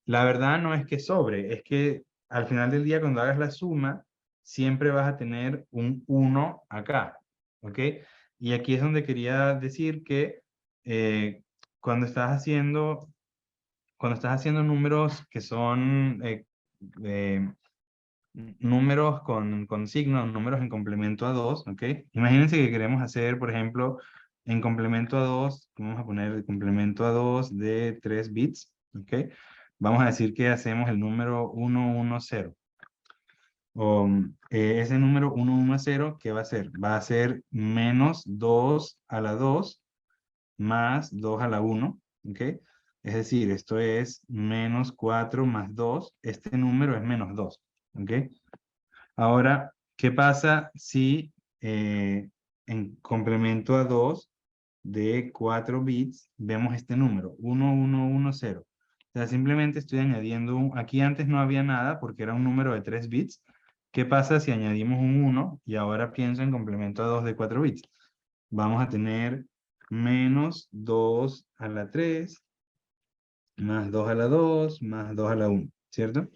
La verdad no es que sobre, es que al final del día cuando hagas la suma, siempre vas a tener un 1 acá, ¿ok? Y aquí es donde quería decir que eh, cuando estás haciendo, cuando estás haciendo números que son eh, números con signos, números en complemento a 2, ¿ok? Imagínense que queremos hacer, por ejemplo, en complemento a 2, vamos a poner el complemento a 2 de 3 bits, ¿ok? Vamos a decir que hacemos el número 110. O ese número 110, ¿qué va a ser? Va a ser menos 2 a la 2 más 2 a la 1, ¿ok? Es decir, esto es menos 4 más 2, este número es menos 2, ¿ok? Ahora, ¿qué pasa si en complemento a 2 de 4 bits vemos este número, 1110? O sea, simplemente estoy añadiendo aquí antes no había nada porque era un número de 3 bits. ¿Qué pasa si añadimos un 1 y ahora pienso en complemento a 2 de 4 bits? Vamos a tener menos 2 a la 3 más 2 a la 2 más 2 a la 1, ¿cierto?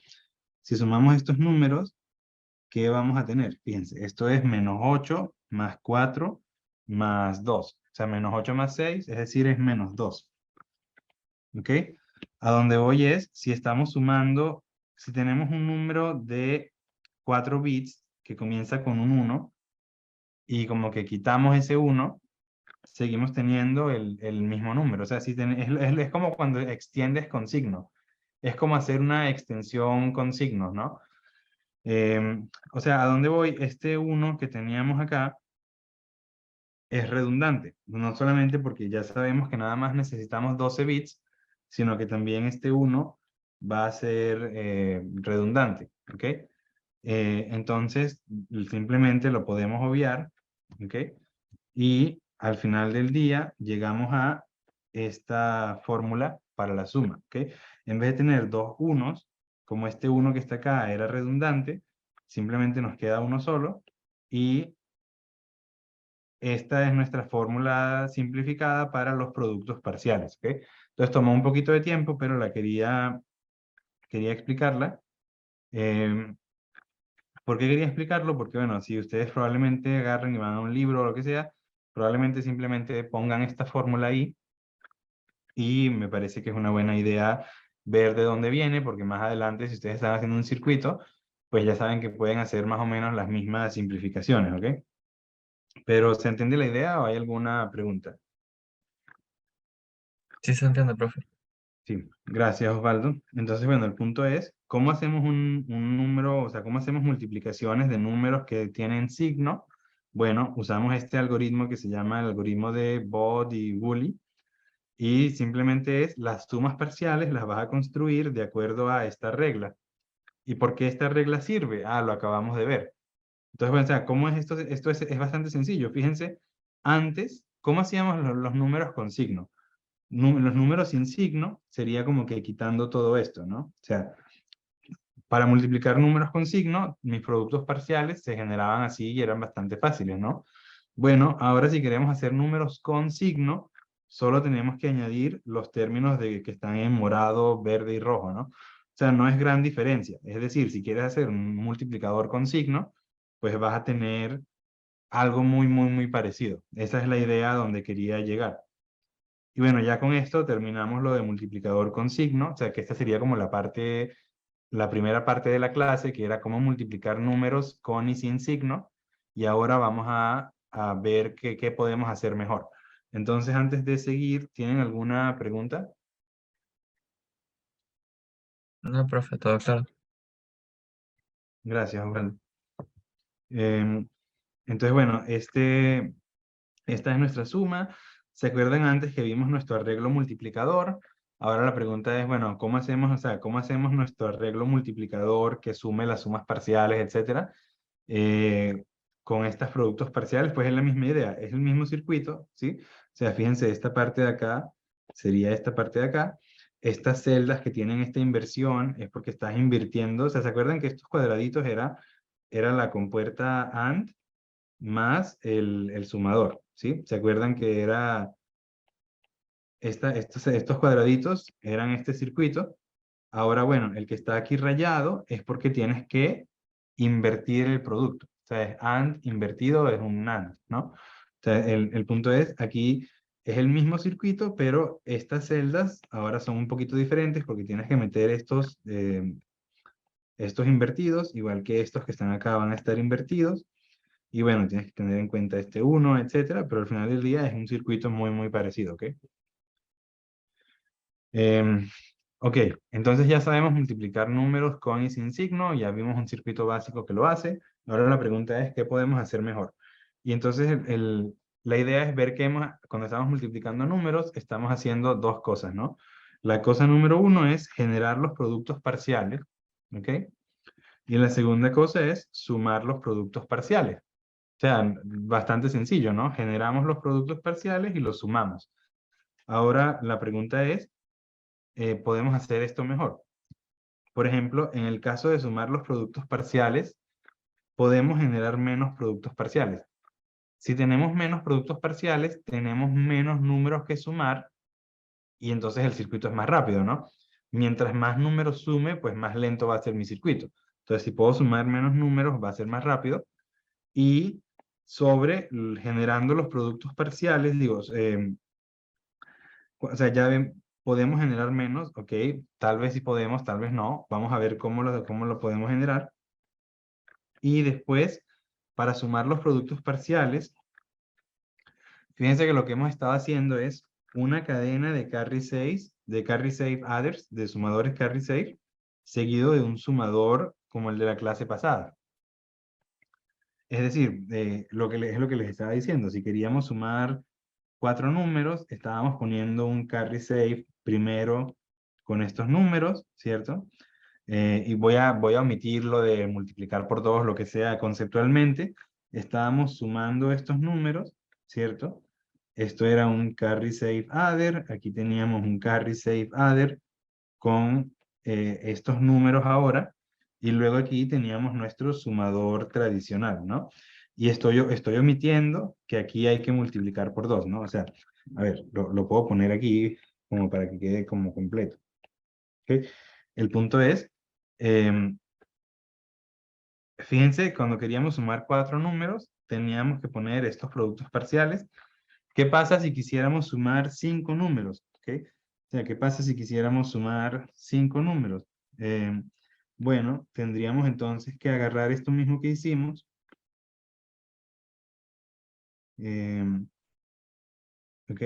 Si sumamos estos números, ¿qué vamos a tener? Fíjense, esto es menos 8 más 4 más 2. O sea, menos 8 más 6, es decir, es menos 2. ¿Ok? A donde voy es, si estamos sumando, si tenemos un número de 4 bits que comienza con un 1, y como que quitamos ese 1, seguimos teniendo el mismo número. O sea, si es como cuando extiendes con signo. Es como hacer una extensión con signos, ¿no? O sea, ¿a dónde voy? Este 1 que teníamos acá es redundante. No solamente porque ya sabemos que nada más necesitamos 12 bits, sino que también este 1 va a ser redundante, ¿ok? Entonces, simplemente lo podemos obviar, ¿ok? Y al final del día llegamos a esta fórmula para la suma, ¿ok? En vez de tener dos unos, como este uno que está acá era redundante, simplemente nos queda uno solo y esta es nuestra fórmula simplificada para los productos parciales, ¿ok? Entonces tomó un poquito de tiempo, pero quería explicarla. ¿Por qué quería explicarlo? Porque, bueno, si ustedes probablemente agarren y van a un libro o lo que sea, probablemente simplemente pongan esta fórmula ahí y me parece que es una buena idea ver de dónde viene, porque más adelante, si ustedes están haciendo un circuito, pues ya saben que pueden hacer más o menos las mismas simplificaciones, ¿ok? Pero, ¿se entiende la idea o hay alguna pregunta? Sí se entiende, profe. Sí, gracias Osvaldo. Entonces, bueno, el punto es, ¿cómo hacemos un número, o sea, cómo hacemos multiplicaciones de números que tienen signo? Bueno, usamos este algoritmo que se llama el algoritmo de Bode y Woolley, y simplemente es las sumas parciales las vas a construir de acuerdo a esta regla. ¿Y por qué esta regla sirve? Ah, lo acabamos de ver. Entonces, bueno, o sea, ¿cómo es esto? Esto es bastante sencillo. Fíjense, antes, ¿cómo hacíamos los números con signo? Los números sin signo sería como que quitando todo esto, ¿no? O sea, para multiplicar números con signo, mis productos parciales se generaban así y eran bastante fáciles, ¿no? Bueno, ahora si queremos hacer números con signo, solo tenemos que añadir los términos de que están en morado, verde y rojo, ¿no? O sea, no es gran diferencia. Es decir, si quieres hacer un multiplicador con signo, pues vas a tener algo muy parecido. Esa es la idea a donde quería llegar. Y bueno, ya con esto terminamos lo de multiplicador con signo, o sea que esta sería como la primera parte de la clase, que era cómo multiplicar números con y sin signo, y ahora vamos a ver qué podemos hacer mejor. Entonces, antes de seguir, ¿tienen alguna pregunta? No, profe, todo claro. Gracias, Osvaldo. Em, entonces, bueno, esta es nuestra suma. ¿Se acuerdan antes que vimos nuestro arreglo multiplicador? Ahora la pregunta es, bueno, ¿cómo hacemos, o sea, cómo hacemos nuestro arreglo multiplicador que sume las sumas parciales, etcétera? Eh, con estos productos parciales, pues es la misma idea, es el mismo circuito, ¿sí? O sea, fíjense, esta parte de acá sería esta parte de acá. Estas celdas que tienen esta inversión es porque estás invirtiendo, o sea, ¿se acuerdan que estos cuadraditos era la compuerta AND más el sumador, ¿sí? ¿Se acuerdan que era estos cuadraditos eran este circuito? Ahora, bueno, el que está aquí rayado es porque tienes que invertir el producto. O sea, es AND invertido, es un NAND, ¿no? O sea, el punto es, aquí es el mismo circuito, pero estas celdas ahora son un poquito diferentes porque tienes que meter estos invertidos, igual que estos que están acá van a estar invertidos. Y bueno, tienes que tener en cuenta este uno, etcétera, pero al final del día es un circuito muy parecido, ¿ok? Em, ok, entonces ya sabemos multiplicar números con y sin signo, ya vimos un circuito básico que lo hace. Ahora la pregunta es, ¿qué podemos hacer mejor? Y entonces la idea es ver que cuando estamos multiplicando números, estamos haciendo dos cosas, ¿no? La cosa número uno es generar los productos parciales, ¿ok? Y la segunda cosa es sumar los productos parciales. O sea, bastante sencillo, ¿no? Generamos los productos parciales y los sumamos. Ahora, la pregunta es, ¿podemos hacer esto mejor? Por ejemplo, en el caso de sumar los productos parciales, podemos generar menos productos parciales. Si tenemos menos productos parciales, tenemos menos números que sumar y entonces el circuito es más rápido, ¿no? Mientras más números sume, pues más lento va a ser mi circuito. Entonces, si puedo sumar menos números, va a ser más rápido. Y generando los productos parciales, digo, o sea, ya ven, podemos generar menos, ok, tal vez sí podemos, tal vez no, vamos a ver cómo lo podemos generar. Y después para sumar los productos parciales, fíjense que lo que hemos estado haciendo es una cadena de carry saves, de carry save adders, de sumadores carry save, seguido de un sumador como el de la clase pasada. Es decir, es lo que les estaba diciendo, si queríamos sumar 4 números, estábamos poniendo un carry save primero con estos números, ¿cierto? Y voy a omitir lo de multiplicar por 2, lo que sea conceptualmente. Estábamos sumando estos números, ¿cierto? Esto era un carry save adder, aquí teníamos un carry save adder con estos números ahora, y luego aquí teníamos nuestro sumador tradicional, ¿no? Y estoy omitiendo que aquí hay que multiplicar por 2, ¿no? O sea, a ver, lo puedo poner aquí como para que quede como completo. ¿Ok? El punto es, em, fíjense, cuando queríamos sumar 4 números, teníamos que poner estos productos parciales. ¿Qué pasa si quisiéramos sumar 5 números? ¿Ok? O sea, ¿qué pasa si quisiéramos sumar 5 números? Bueno, tendríamos entonces que agarrar esto mismo que hicimos. ¿Ok?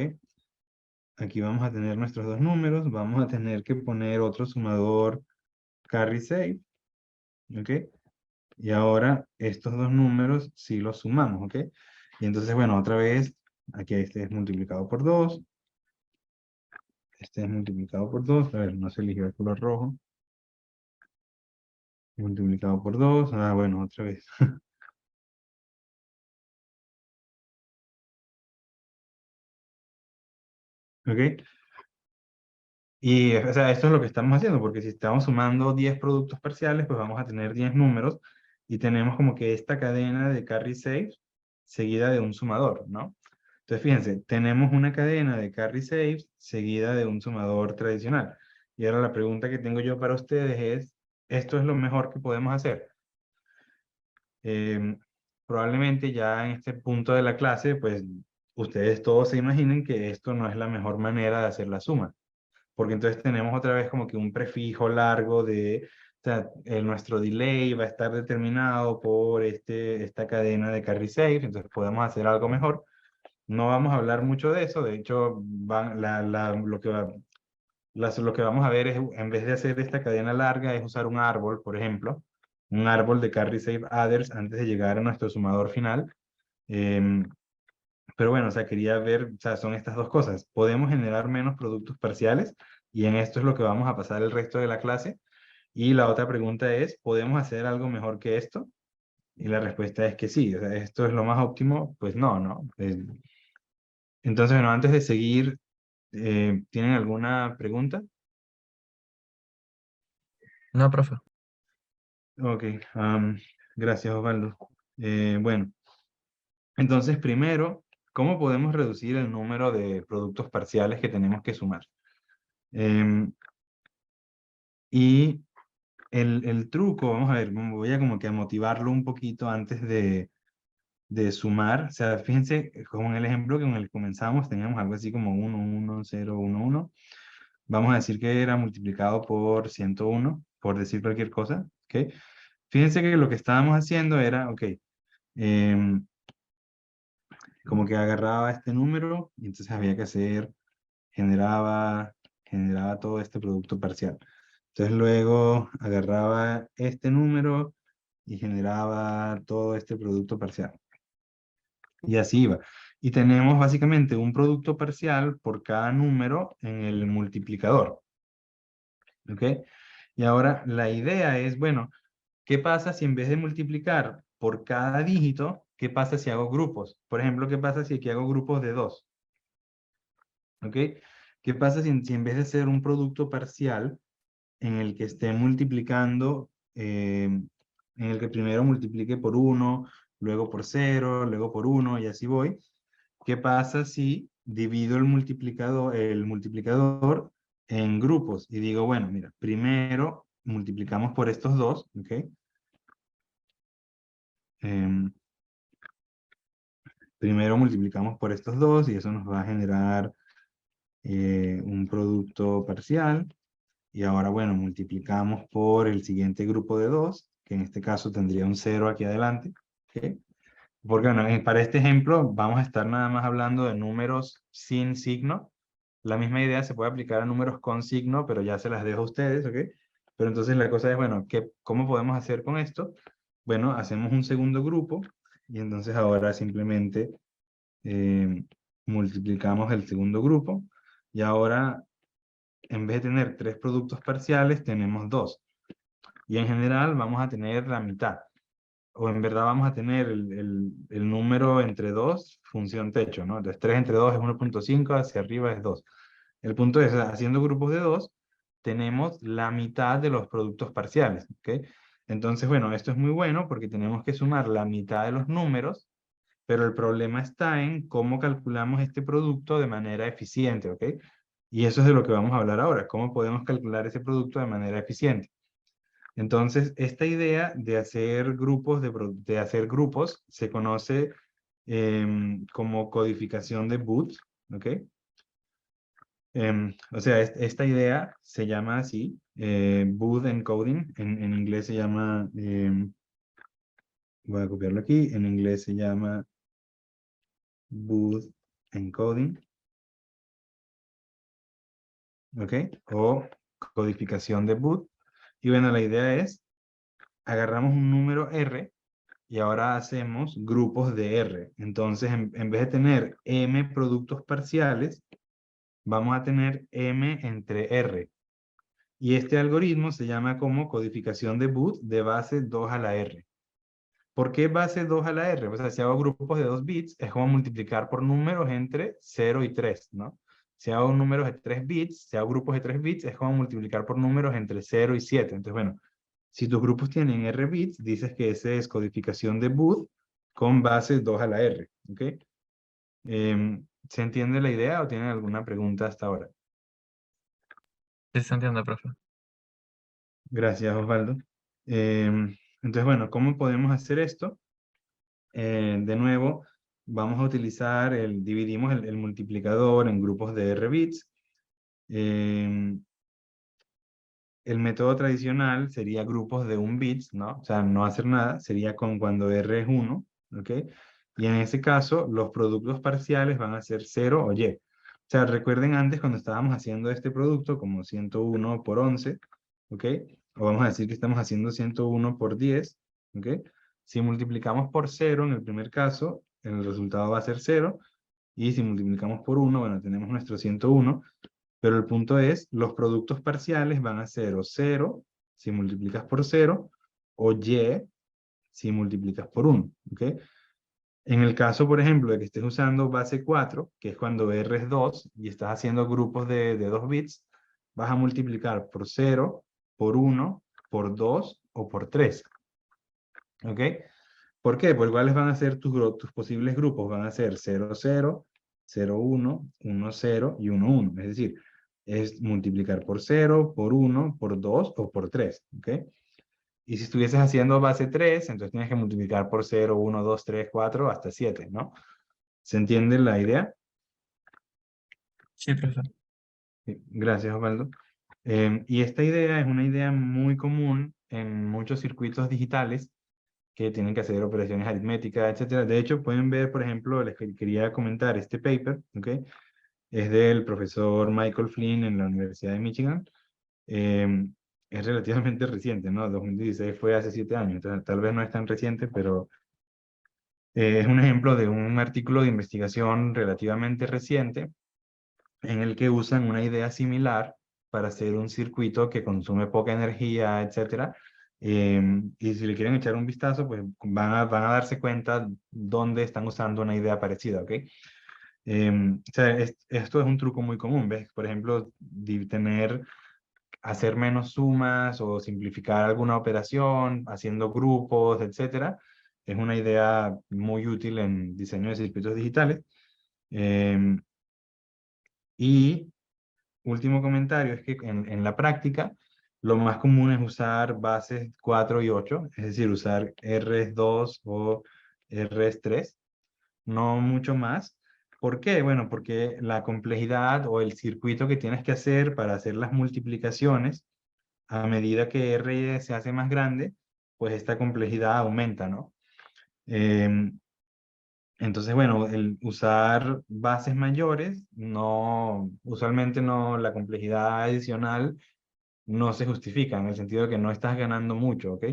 Aquí vamos a tener nuestros dos números. Vamos a tener que poner otro sumador carry save. ¿Ok? Y ahora estos dos números sí los sumamos. ¿Ok? Y entonces, bueno, otra vez, aquí este es multiplicado por 2. Este es multiplicado por 2. A ver, no se eligió el color rojo. Multiplicado por 2. Ah, bueno, otra vez. ¿Ok? Y, o sea, esto es lo que estamos haciendo, porque si estamos sumando 10 productos parciales, pues vamos a tener 10 números, y tenemos como que esta cadena de carry saves seguida de un sumador, ¿no? Entonces, fíjense, tenemos una cadena de carry saves seguida de un sumador tradicional. Y ahora la pregunta que tengo yo para ustedes es, ¿esto es lo mejor que podemos hacer? Probablemente ya en este punto de la clase, pues ustedes todos se imaginen que esto no es la mejor manera de hacer la suma, porque entonces tenemos otra vez como que un prefijo largo de, o sea, nuestro delay va a estar determinado por esta cadena de carry save, entonces podemos hacer algo mejor. No vamos a hablar mucho de eso, de hecho, lo que vamos a ver es, en vez de hacer esta cadena larga, es usar un árbol, por ejemplo, un árbol de carry save adders antes de llegar a nuestro sumador final. Em, pero bueno, o sea, quería ver, o sea, son estas dos cosas. Podemos generar menos productos parciales, y en esto es lo que vamos a pasar el resto de la clase. Y la otra pregunta es, ¿podemos hacer algo mejor que esto? Y la respuesta es que sí. O sea, ¿esto es lo más óptimo? Pues no, ¿no? Entonces, bueno, antes de seguir, ¿tienen alguna pregunta? No, profe. Ok, gracias, Osvaldo. Bueno, entonces primero, ¿cómo podemos reducir el número de productos parciales que tenemos que sumar? Em, y el truco, vamos a ver, voy a como que a motivarlo un poquito antes de sumar. O sea, fíjense, con el ejemplo que con el que comenzamos, teníamos algo así como 1, 1, 0, 1, 1. Vamos a decir que era multiplicado por 101, por decir cualquier cosa. ¿Ok? Fíjense que lo que estábamos haciendo era, ok, em, como que agarraba este número, y entonces había que hacer, generaba, generaba todo este producto parcial. Entonces luego agarraba este número y generaba todo este producto parcial. Y así iba. Y tenemos básicamente un producto parcial por cada número en el multiplicador. ¿Ok? Y ahora la idea es, bueno, ¿qué pasa si en vez de multiplicar por cada dígito, qué pasa si hago grupos? Por ejemplo, ¿qué pasa si aquí hago grupos de 2? ¿Ok? ¿Qué pasa si en vez de ser un producto parcial en el que esté multiplicando, en el que primero multiplique por 1, luego por 0, luego por 1 y así voy? ¿Qué pasa si divido el multiplicador en grupos y digo, bueno, mira, primero multiplicamos por estos dos, ¿ok? Em, Primero multiplicamos por estos dos y eso nos va a generar un producto parcial. Y ahora, bueno, multiplicamos por el siguiente grupo de 2, que en este caso tendría un 0 aquí adelante. ¿Ok? Porque bueno, para este ejemplo vamos a estar nada más hablando de números sin signo. La misma idea se puede aplicar a números con signo, pero ya se las dejo a ustedes, ¿ok? Pero entonces la cosa es, bueno, ¿cómo podemos hacer con esto? Bueno, hacemos un segundo grupo y entonces ahora simplemente eh, multiplicamos el segundo grupo y ahora en vez de tener tres productos parciales tenemos dos. Y en general vamos a tener la mitad. O en verdad vamos a tener el número entre 2 función techo, ¿no? Entonces 3 entre 2 es 1,5, hacia arriba es 2. El punto es, haciendo grupos de 2, tenemos la mitad de los productos parciales, ¿ok? Entonces, bueno, esto es muy bueno porque tenemos que sumar la mitad de los números, pero el problema está en cómo calculamos este producto de manera eficiente, ¿ok? Y eso es de lo que vamos a hablar ahora, cómo podemos calcular ese producto de manera eficiente. Entonces, esta idea de hacer grupos, de hacer grupos se conoce como codificación de Booth, ¿ok? O sea, esta idea se llama así, Booth encoding, en inglés se llama, voy a copiarlo aquí, en inglés se llama Booth encoding, ¿ok? O codificación de Booth. Y bueno, la idea es, agarramos un número R, y ahora hacemos grupos de R. Entonces, en vez de tener M productos parciales, vamos a tener M entre R. Y este algoritmo se llama como codificación de Booth de base 2 a la R. ¿Por qué base 2 a la R? O sea, si hago grupos de 2 bits, es como multiplicar por números entre 0 y 3, ¿no? Si hago números de 3 bits, si hago grupos de 3 bits, es como multiplicar por números entre 0 y 7. Entonces, bueno, si tus grupos tienen R bits, dices que esa es codificación de Booth con base 2 a la R, ¿ok? ¿Se entiende la idea o tienen alguna pregunta hasta ahora? Sí, se entiende, profe. Gracias, Osvaldo. Entonces, bueno, ¿cómo podemos hacer esto? De nuevo, vamos a utilizar dividimos el multiplicador en grupos de R bits. El método tradicional sería grupos de 1 bits, ¿no? O sea, no hacer nada, sería con cuando R es 1, ¿ok? Y en ese caso, los productos parciales van a ser 0 o Y. O sea, recuerden antes cuando estábamos haciendo este producto como 101 por 11, ¿ok? O vamos a decir que estamos haciendo 101 por 10, ¿ok? Si multiplicamos por 0 en el primer caso, el resultado va a ser 0. Y si multiplicamos por 1, bueno, tenemos nuestro 101. Pero el punto es, los productos parciales van a ser o 0 si multiplicas por 0, o Y si multiplicas por 1, ¿ok? En el caso, por ejemplo, de que estés usando base 4, que es cuando R es 2, y estás haciendo grupos de 2 bits, vas a multiplicar por 0, por 1, por 2 o por 3, ¿ok? ¿Por qué? Pues cuáles van a ser tus posibles grupos, van a ser 0, 0, 0, 1, 1, 0 y 1, 1. Es decir, es multiplicar por 0, por 1, por 2 o por 3. ¿Ok? Y si estuvieses haciendo base 3, entonces tienes que multiplicar por 0, 1, 2, 3, 4 hasta 7, ¿no? ¿Se entiende la idea? Sí, profe. Sí, gracias, Osvaldo. Y esta idea es una idea muy común en muchos circuitos digitales que tienen que hacer operaciones aritméticas, etcétera. De hecho, pueden ver, por ejemplo, les quería comentar este paper, ¿ok? Es del profesor Michael Flynn en la Universidad de Michigan. Eh, es relativamente reciente, ¿no? 2016 fue hace 7 años, entonces tal vez no es tan reciente, pero es un ejemplo de un artículo de investigación relativamente reciente en el que usan una idea similar para hacer un circuito que consume poca energía, etcétera. Y si le quieren echar un vistazo, pues van a darse cuenta dónde están usando una idea parecida, ¿ok? O sea, esto es un truco muy común, ¿ves? Por ejemplo, hacer menos sumas o simplificar alguna operación, haciendo grupos, etcétera. Es una idea muy útil en diseño de circuitos digitales. Em, y último comentario es que en la práctica lo más común es usar bases 4 y 8, es decir, usar RS2 o RS3, no mucho más. ¿Por qué? Bueno, porque la complejidad o el circuito que tienes que hacer para hacer las multiplicaciones, a medida que R se hace más grande, pues esta complejidad aumenta, ¿no? Entonces, bueno, el usar bases mayores, no, usualmente no, la complejidad adicional no se justifica en el sentido de que no estás ganando mucho, ¿ok?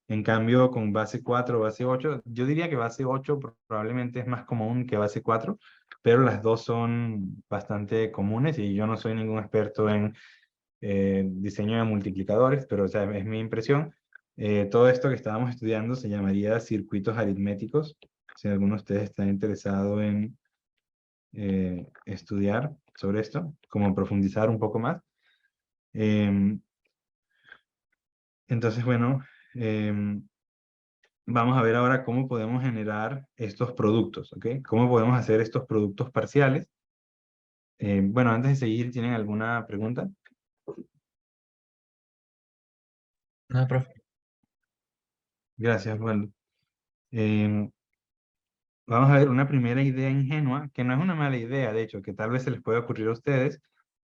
En cambio, con base 4 o base 8, yo diría que base 8 probablemente es más común que base 4, pero las dos son bastante comunes y yo no soy ningún experto en diseño de multiplicadores, pero o sea, es mi impresión. Todo esto que estábamos estudiando se llamaría circuitos aritméticos. Si alguno de ustedes está interesado en estudiar sobre esto, como profundizar un poco más. Em, entonces, bueno, em, vamos a ver ahora cómo podemos generar estos productos, ¿ok? ¿Cómo podemos hacer estos productos parciales? Bueno, antes de seguir, ¿tienen alguna pregunta? No, profe. Gracias, Waldo. Em, Vamos a ver una primera idea ingenua, que no es una mala idea, de hecho, que tal vez se les pueda ocurrir a ustedes,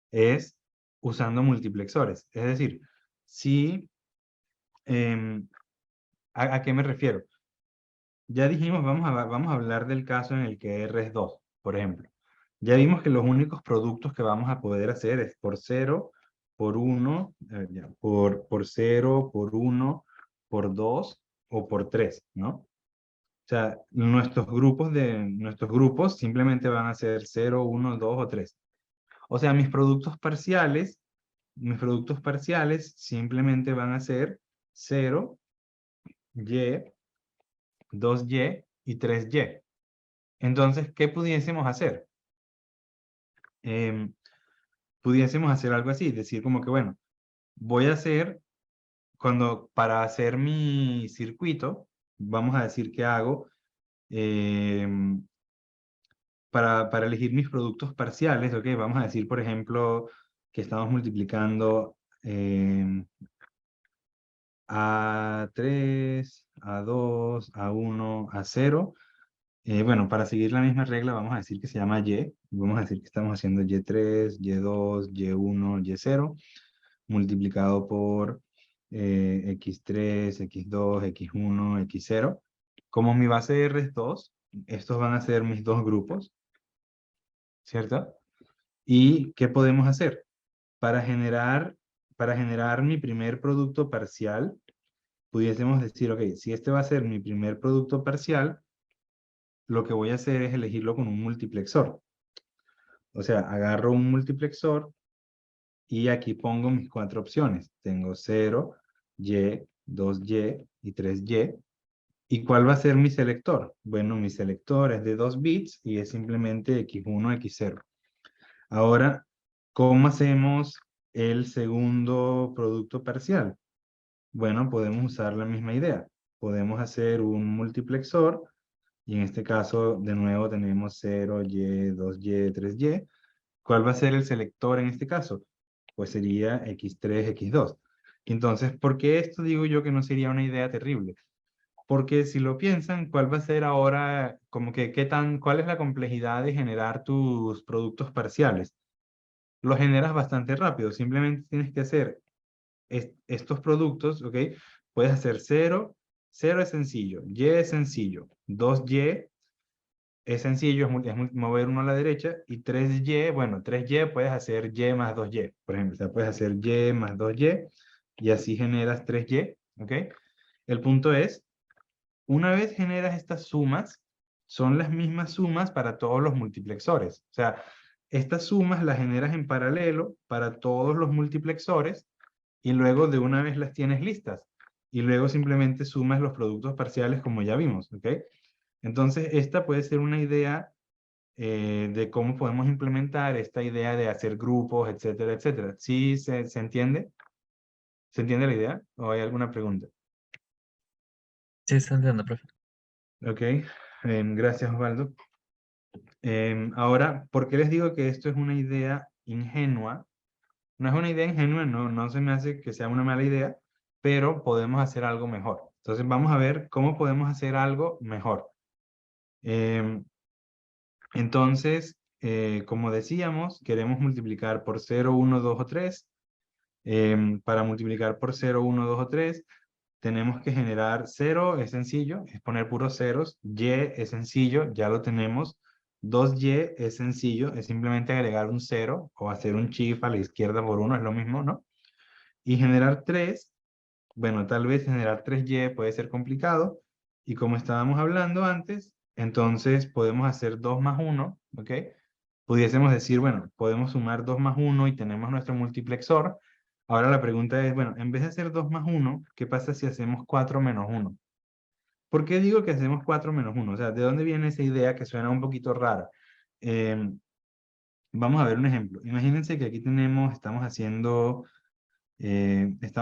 es usando multiplexores. Es decir, si, em, ¿a qué me refiero? Ya dijimos, vamos a hablar del caso en el que R es 2, por ejemplo. Ya vimos que los únicos productos que vamos a poder hacer es por 0, por 1, por 0, por 1, por 2 o por 3, ¿no? O sea, nuestros grupos simplemente van a ser 0, 1, 2 o 3. O sea, mis productos parciales simplemente van a ser 0, y, 2y y 3y. Entonces, ¿qué pudiésemos hacer? Em, Pudiésemos hacer algo así, decir como que, bueno, voy a hacer, para hacer mi circuito, vamos a decir que hago, em, para elegir mis productos parciales, ok, vamos a decir, por ejemplo, que estamos multiplicando A3, A2, A1, A0. Bueno, para seguir la misma regla, vamos a decir que se llama Y. Vamos a decir que estamos haciendo Y3, Y2, Y1, Y0, multiplicado por X3, X2, X1, X0. Como mi base R es 2, estos van a ser mis dos grupos, ¿cierto? ¿Y qué podemos hacer? Para generar, para generar mi primer producto parcial, pudiésemos decir, ok, si este va a ser mi primer producto parcial, lo que voy a hacer es elegirlo con un multiplexor. O sea, agarro un multiplexor y aquí pongo mis cuatro opciones. Tengo 0, Y, 2Y y 3Y. ¿Y cuál va a ser mi selector? Bueno, mi selector es de 2 bits y es simplemente X1, X0. Ahora, ¿cómo hacemos el segundo producto parcial? Bueno, podemos usar la misma idea. Podemos hacer un multiplexor y en este caso, de nuevo, tenemos 0Y, 2Y, 3Y. ¿Cuál va a ser el selector en este caso? Pues sería X3, X2. Entonces, ¿por qué esto digo yo que no sería una idea terrible? Porque si lo piensan, ¿cuál va a ser ahora, como que, cuál es la complejidad de generar tus productos parciales? Lo generas bastante rápido. Simplemente tienes que hacer estos productos, ¿ok? Puedes hacer 0, 0 es sencillo, Y es sencillo, 2Y es sencillo, mover uno a la derecha, y 3Y, bueno, 3Y puedes hacer Y más 2Y, por ejemplo, o sea, puedes hacer Y más 2Y, y así generas 3Y, ¿ok? El punto es, una vez generas estas sumas, son las mismas sumas para todos los multiplexores. O sea, estas sumas las generas en paralelo para todos los multiplexores y luego de una vez las tienes listas. Y luego simplemente sumas los productos parciales como ya vimos, ¿ok? Entonces, esta puede ser una idea de cómo podemos implementar esta idea de hacer grupos, etcétera, etcétera. ¿Sí se entiende? ¿Se entiende la idea? ¿O hay alguna pregunta? Sí, se entiende, profe. Ok, gracias Osvaldo. Ahora, ¿por qué les digo que esto es una idea ingenua? No es una idea ingenua, no se me hace que sea una mala idea, pero podemos hacer algo mejor. Entonces vamos a ver cómo podemos hacer algo mejor. Em, entonces, como decíamos, queremos multiplicar por 0, 1, 2 o 3. Para multiplicar por 0, 1, 2 o 3, tenemos que generar 0, es sencillo, es poner puros ceros. Y es sencillo, ya lo tenemos. 2y es sencillo, es simplemente agregar un 0 o hacer un shift a la izquierda por 1, es lo mismo, ¿no? Y generar 3, bueno, tal vez generar 3y puede ser complicado. Y como estábamos hablando antes, entonces podemos hacer 2 más 1, ¿ok? Pudiésemos decir, bueno, podemos sumar 2 más 1 y tenemos nuestro multiplexor. Ahora la pregunta es, bueno, en vez de hacer 2 más 1, ¿qué pasa si hacemos 4 menos 1? ¿Por qué digo que hacemos 4 menos 1? O sea, ¿de dónde viene esa idea que suena un poquito rara? Vamos a ver un ejemplo. Imagínense que aquí tenemos, estamos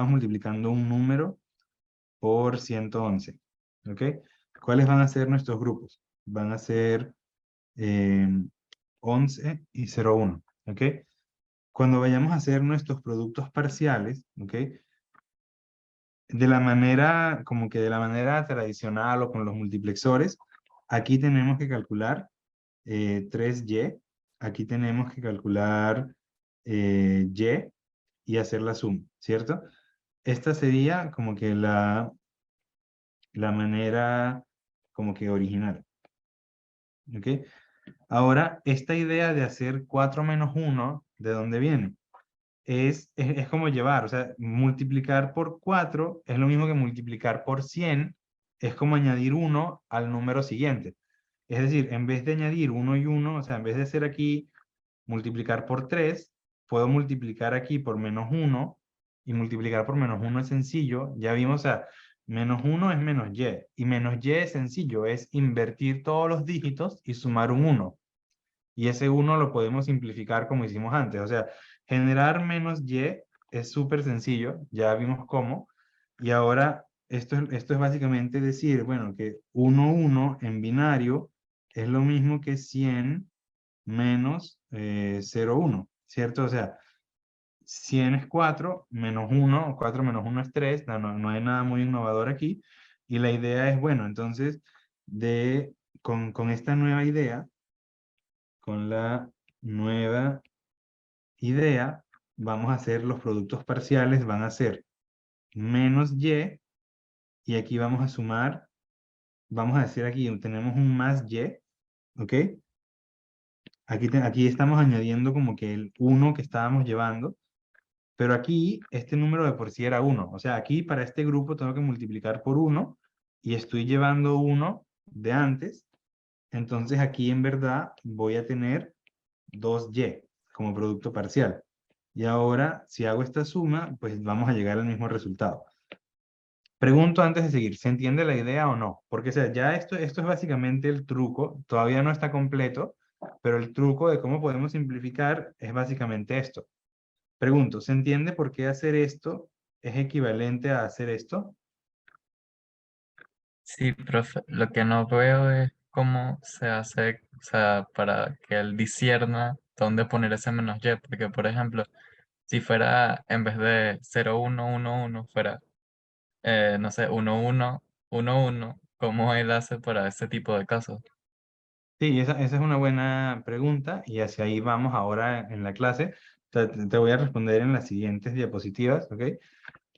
multiplicando un número por 111, ¿ok? ¿Cuáles van a ser nuestros grupos? Van a ser eh, 11 y 0,1, ¿ok? Cuando vayamos a hacer nuestros productos parciales, ¿ok? De la manera, como que de la manera tradicional o con los multiplexores, aquí tenemos que calcular 3y, aquí tenemos que calcular y y hacer la suma, ¿cierto? Esta sería como que la manera como que original, ¿ok? Ahora, esta idea de hacer 4 menos 1, ¿de dónde viene? Es como llevar, o sea, multiplicar por 4 es lo mismo que multiplicar por 100, es como añadir 1 al número siguiente. Es decir, en vez de añadir 1 y 1, o sea, en vez de hacer aquí multiplicar por 3, puedo multiplicar aquí por menos 1, y multiplicar por menos 1 es sencillo, ya vimos, o sea, menos 1 es menos y menos y es sencillo, es invertir todos los dígitos y sumar un 1. Y ese 1 lo podemos simplificar como hicimos antes. O sea, generar menos y es súper sencillo, ya vimos cómo. Y ahora esto es básicamente decir, bueno, que 1, 1 en binario es lo mismo que 100 menos 0, 1, ¿cierto? O sea, 100 es 4, menos 1, 4 menos 1 es 3, no hay nada muy innovador aquí. Y la idea es, bueno, entonces, con esta nueva idea, con la nueva idea, vamos a hacer los productos parciales, van a ser menos y aquí vamos a sumar, vamos a decir aquí, tenemos un más ¿ok? Aquí estamos añadiendo como que el 1 que estábamos llevando, pero aquí este número de por sí era 1, o sea, aquí para este grupo tengo que multiplicar por 1 y estoy llevando 1 de antes, entonces aquí en verdad voy a tener 2y como producto parcial. Y ahora, si hago esta suma, pues vamos a llegar al mismo resultado. Pregunto antes de seguir, ¿se entiende la idea o no? Porque, o sea, ya esto es básicamente el truco, todavía no está completo, pero el truco de cómo podemos simplificar es básicamente esto. Pregunto, ¿se entiende por qué hacer esto es equivalente a hacer esto? Sí, profe, lo que no veo es cómo se hace, o sea, para que él discierna dónde poner ese menos y, porque por ejemplo, si fuera en vez de 0, 1, 1, 1, fuera, no sé, 1, 1, 1, 1, ¿cómo él hace para ese tipo de casos? Sí, esa es una buena pregunta y hacia ahí vamos ahora en la clase. Te voy a responder en las siguientes diapositivas, ¿ok?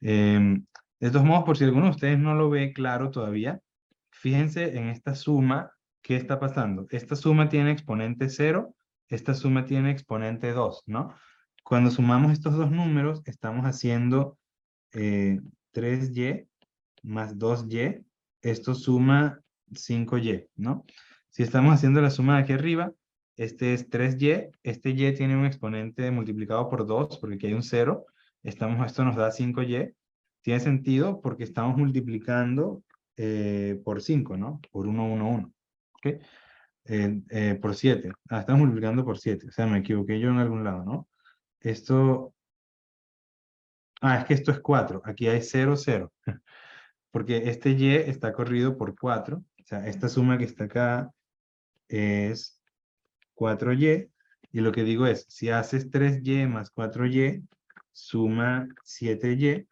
De todos modos, por si alguno de ustedes no lo ve claro todavía, fíjense en esta suma, ¿qué está pasando? Esta suma tiene exponente 0, esta suma tiene exponente 2, ¿no? Cuando sumamos estos dos números, estamos haciendo 3y más 2y, esto suma 5y, ¿no? Si estamos haciendo la suma de aquí arriba, este es 3y, este y tiene un exponente multiplicado por 2, porque aquí hay un 0, esto nos da 5y, tiene sentido porque estamos multiplicando por 5, ¿no? Por 1, 1, 1, ¿ok? Por 7, estamos multiplicando por 7, o sea, me equivoqué yo en algún lado, ¿no? Esto, es que esto es 4, aquí hay 0, 0, porque este y está corrido por 4, o sea, esta suma que está acá es 4y, y lo que digo es, si haces 3y más 4y, suma 7y,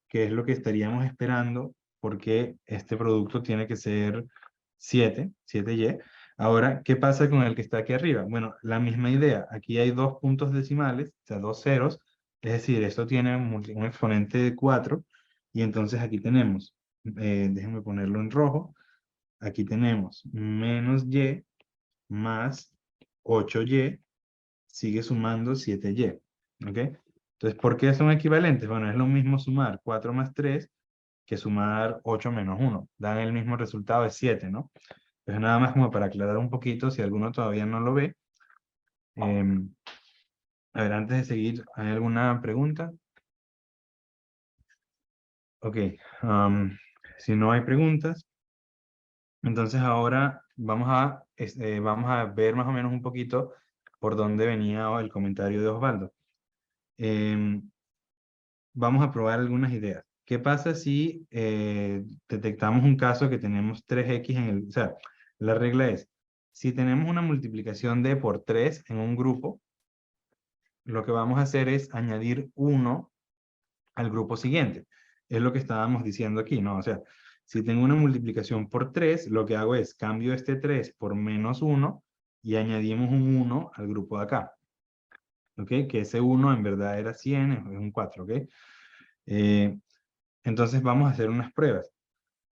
que es lo que estaríamos esperando, porque este producto tiene que ser 7y. Ahora, ¿qué pasa con el que está aquí arriba? Bueno, la misma idea, aquí hay dos puntos decimales, o sea, dos ceros, es decir, esto tiene un exponente de 4, Y entonces aquí tenemos, déjenme ponerlo en rojo, aquí tenemos menos y más 8y, sigue sumando 7y, ¿ok? Entonces, ¿por qué son equivalentes? Bueno, es lo mismo sumar 4 más 3 que sumar 8 menos 1. Dan el mismo resultado de 7, ¿no? Entonces, nada más como para aclarar un poquito, si alguno todavía no lo ve. A ver, antes de seguir, ¿hay alguna pregunta? Ok, si no hay preguntas, entonces ahora vamos a ver más o menos un poquito por dónde venía el comentario de Osvaldo. Em, Vamos a probar algunas ideas. ¿Qué pasa si detectamos un caso que tenemos 3x en el... O sea, la regla es, si tenemos una multiplicación de por 3 en un grupo, lo que vamos a hacer es añadir 1 al grupo siguiente. Es lo que estábamos diciendo aquí, ¿no? O sea, si tengo una multiplicación por 3, lo que hago es cambio este 3 por menos 1 y añadimos un 1 al grupo de acá. ¿Ok? Que ese 1 en verdad era 100, es un 4, ¿ok? Eh, entonces vamos a hacer unas pruebas.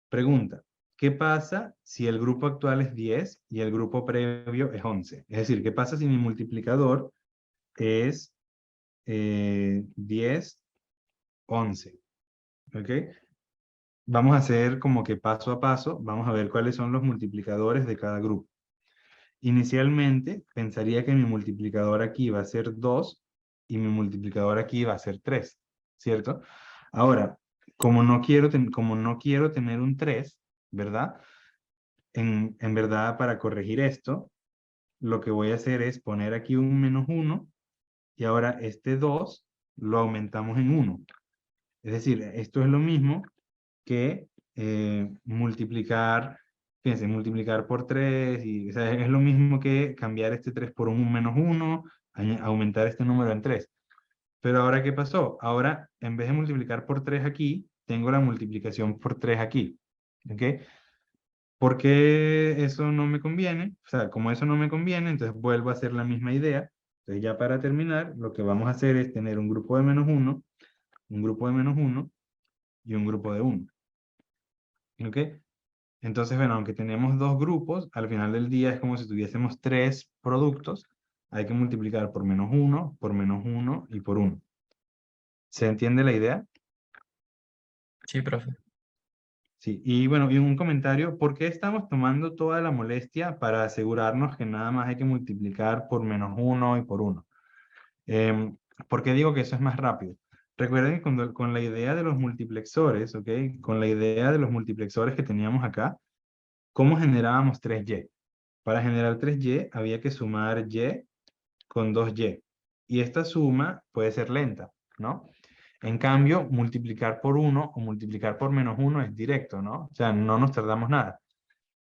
Pregunta, ¿qué pasa si el grupo actual es 10 y el grupo previo es 11? Es decir, ¿qué pasa si mi multiplicador es 10, 11? ¿Ok? Vamos a hacer como que paso a paso, vamos a ver cuáles son los multiplicadores de cada grupo. Inicialmente, pensaría que mi multiplicador aquí va a ser 2 y mi multiplicador aquí va a ser 3, ¿cierto? Ahora, como no quiero tener un 3, ¿verdad? En verdad, para corregir esto, lo que voy a hacer es poner aquí un menos 1 y ahora este 2 lo aumentamos en 1. Es decir, esto es lo mismo que multiplicar, fíjense, multiplicar por 3, y, o sea, es lo mismo que cambiar este 3 por un menos 1, aumentar este número en 3. Pero ahora, ¿qué pasó? Ahora, en vez de multiplicar por 3 aquí, tengo la multiplicación por 3 aquí. ¿Ok? ¿Por qué eso no me conviene? O sea, como eso no me conviene, entonces vuelvo a hacer la misma idea. Entonces ya para terminar, lo que vamos a hacer es tener un grupo de menos 1, un grupo de menos 1 y un grupo de 1. ¿Ok? Entonces, bueno, aunque tenemos dos grupos, al final del día es como si tuviésemos tres productos. Hay que multiplicar por menos uno y por 1. ¿Se entiende la idea? Sí, profe. Sí, y bueno, y un comentario, ¿por qué estamos tomando toda la molestia para asegurarnos que nada más hay que multiplicar por menos 1 y por 1? ¿Por qué digo que eso es más rápido? Recuerden que con la idea de los multiplexores, ¿ok? Con la idea de los multiplexores que teníamos acá, ¿cómo generábamos 3y? Para generar 3y había que sumar y con 2y. Y esta suma puede ser lenta, ¿no? En cambio, multiplicar por 1 o multiplicar por menos 1 es directo, ¿no? O sea, no nos tardamos nada.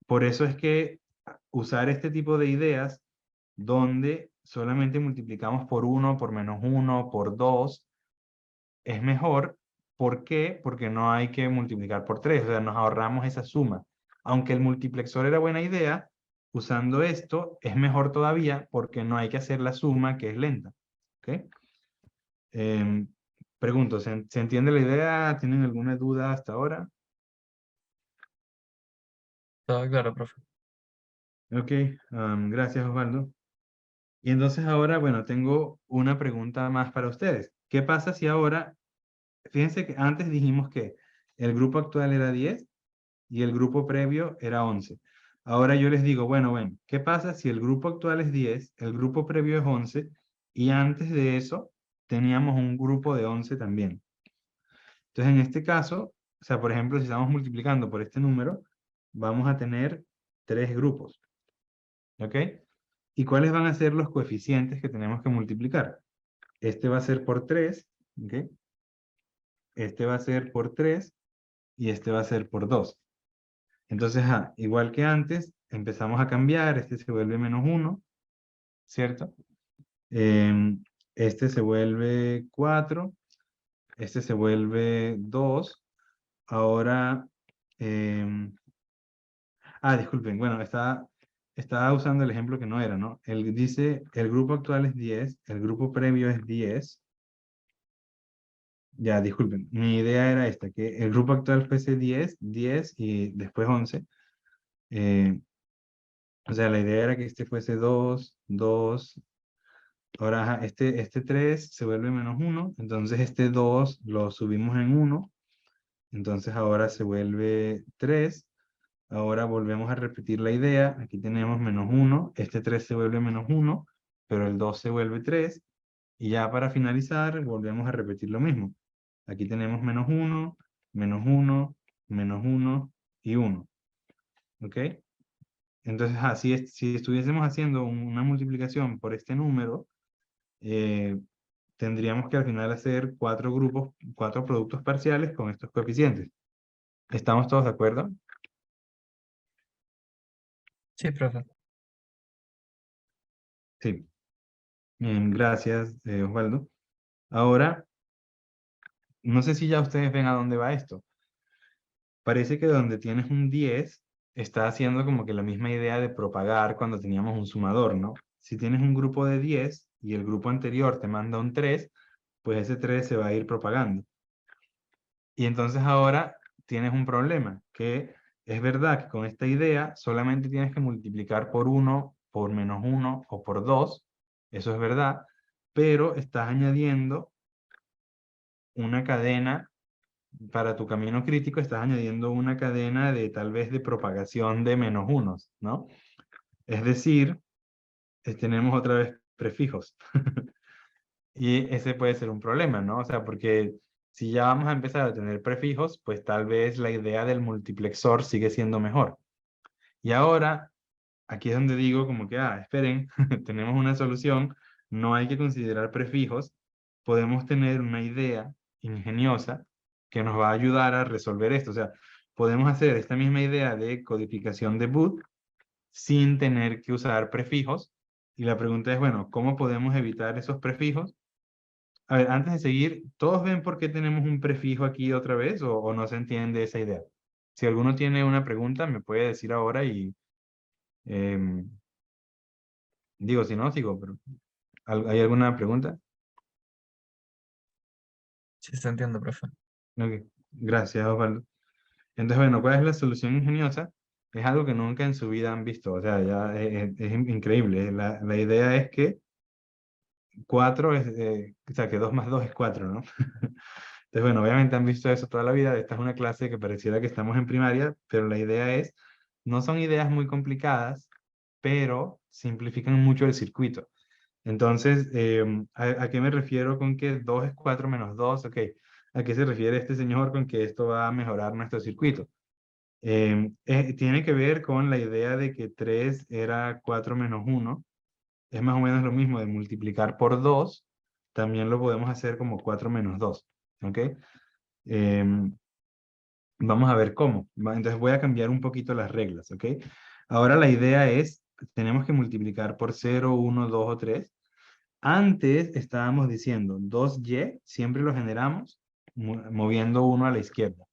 Por eso es que usar este tipo de ideas donde solamente multiplicamos por 1, por menos 1, por 2, es mejor. ¿Por qué? Porque no hay que multiplicar por 3, o sea, nos ahorramos esa suma. Aunque el multiplexor era buena idea, usando esto es mejor todavía porque no hay que hacer la suma que es lenta. ¿Ok? Em, Pregunto, ¿se entiende la idea? ¿Tienen alguna duda hasta ahora? Todo claro, profe. Ok, gracias Osvaldo. Y entonces ahora, bueno, tengo una pregunta más para ustedes. ¿Qué pasa si ahora, fíjense que antes dijimos que el grupo actual era 10 y el grupo previo era 11? Ahora yo les digo, bueno, ¿qué pasa si el grupo actual es 10, el grupo previo es 11 y antes de eso teníamos un grupo de 11 también? Entonces, en este caso, o sea, por ejemplo, si estamos multiplicando por este número, vamos a tener tres grupos. ¿Ok? ¿Y cuáles van a ser los coeficientes que tenemos que multiplicar? Este va a ser por 3, ¿ok? Este va a ser por 3 y este va a ser por 2. Entonces, igual que antes, empezamos a cambiar, este se vuelve menos 1, ¿cierto? Este se vuelve 4, este se vuelve 2. Ahora, em, disculpen, bueno, estaba usando el ejemplo que no era, ¿no? Él dice, el grupo actual es 10, el grupo previo es 10, Ya, disculpen, mi idea era esta, que el grupo actual fuese 10, 10 y después 11. Eh, o sea, la idea era que este fuese 2, 2. Ahora, ajá, este 3 se vuelve -1, entonces este 2 lo subimos en 1, entonces ahora se vuelve 3. Ahora volvemos a repetir la idea, aquí tenemos -1, este 3 se vuelve -1, pero el 2 se vuelve 3, y ya para finalizar volvemos a repetir lo mismo. Aquí tenemos -1, -1, -1 y 1, ¿ok? Entonces, así es, si estuviésemos haciendo una multiplicación por este número, eh, tendríamos que al final hacer 4 grupos, 4 productos parciales con estos coeficientes. ¿Estamos todos de acuerdo? Sí, profe. Sí. Bien, gracias, Osvaldo. Ahora, no sé si ya ustedes ven a dónde va esto. Parece que donde tienes un 10, está haciendo como que la misma idea de propagar cuando teníamos un sumador, ¿no? Si tienes un grupo de 10 y el grupo anterior te manda un 3, pues ese 3 se va a ir propagando. Y entonces ahora tienes un problema, que es verdad que con esta idea solamente tienes que multiplicar por 1, por -1 o por 2, eso es verdad, pero estás añadiendo una cadena, para tu camino crítico estás añadiendo una cadena de tal vez de propagación de -1, ¿no? Es decir, tenemos otra vez prefijos. Y ese puede ser un problema, ¿no? O sea, porque si ya vamos a empezar a tener prefijos, pues tal vez la idea del multiplexor sigue siendo mejor. Y ahora, aquí es donde digo como que, esperen, tenemos una solución, no hay que considerar prefijos, podemos tener una idea ingeniosa que nos va a ayudar a resolver esto. O sea, podemos hacer esta misma idea de codificación de Booth sin tener que usar prefijos. Y la pregunta es, bueno, ¿cómo podemos evitar esos prefijos? A ver, antes de seguir, ¿todos ven por qué tenemos un prefijo aquí otra vez o no se entiende esa idea? Si alguno tiene una pregunta, me puede decir ahora y em, digo, si no, sigo, pero ¿hay alguna pregunta? Sí se entiende, profe. Ok, gracias, Osvaldo. Entonces, bueno, ¿cuál es la solución ingeniosa? Es algo que nunca en su vida han visto, o sea, ya es increíble. La idea es que 4 es, o sea, que 2 más 2 es 4, ¿no? Entonces, bueno, obviamente han visto eso toda la vida. Esta es una clase que pareciera que estamos en primaria, pero la idea es, no son ideas muy complicadas, pero simplifican mucho el circuito. Entonces, ¿a qué me refiero con que 2 es 4 menos 2? Ok, ¿a qué se refiere este señor con que esto va a mejorar nuestro circuito? Tiene que ver con la idea de que 3 era 4 menos 1. Es más o menos lo mismo de multiplicar por 2. También lo podemos hacer como 4 menos 2. ¿Ok? Em, Vamos a ver cómo. Entonces voy a cambiar un poquito las reglas. ¿Ok? Ahora la idea es, tenemos que multiplicar por 0, 1, 2 o 3. Antes estábamos diciendo 2y, siempre lo generamos moviendo 1 a la izquierda.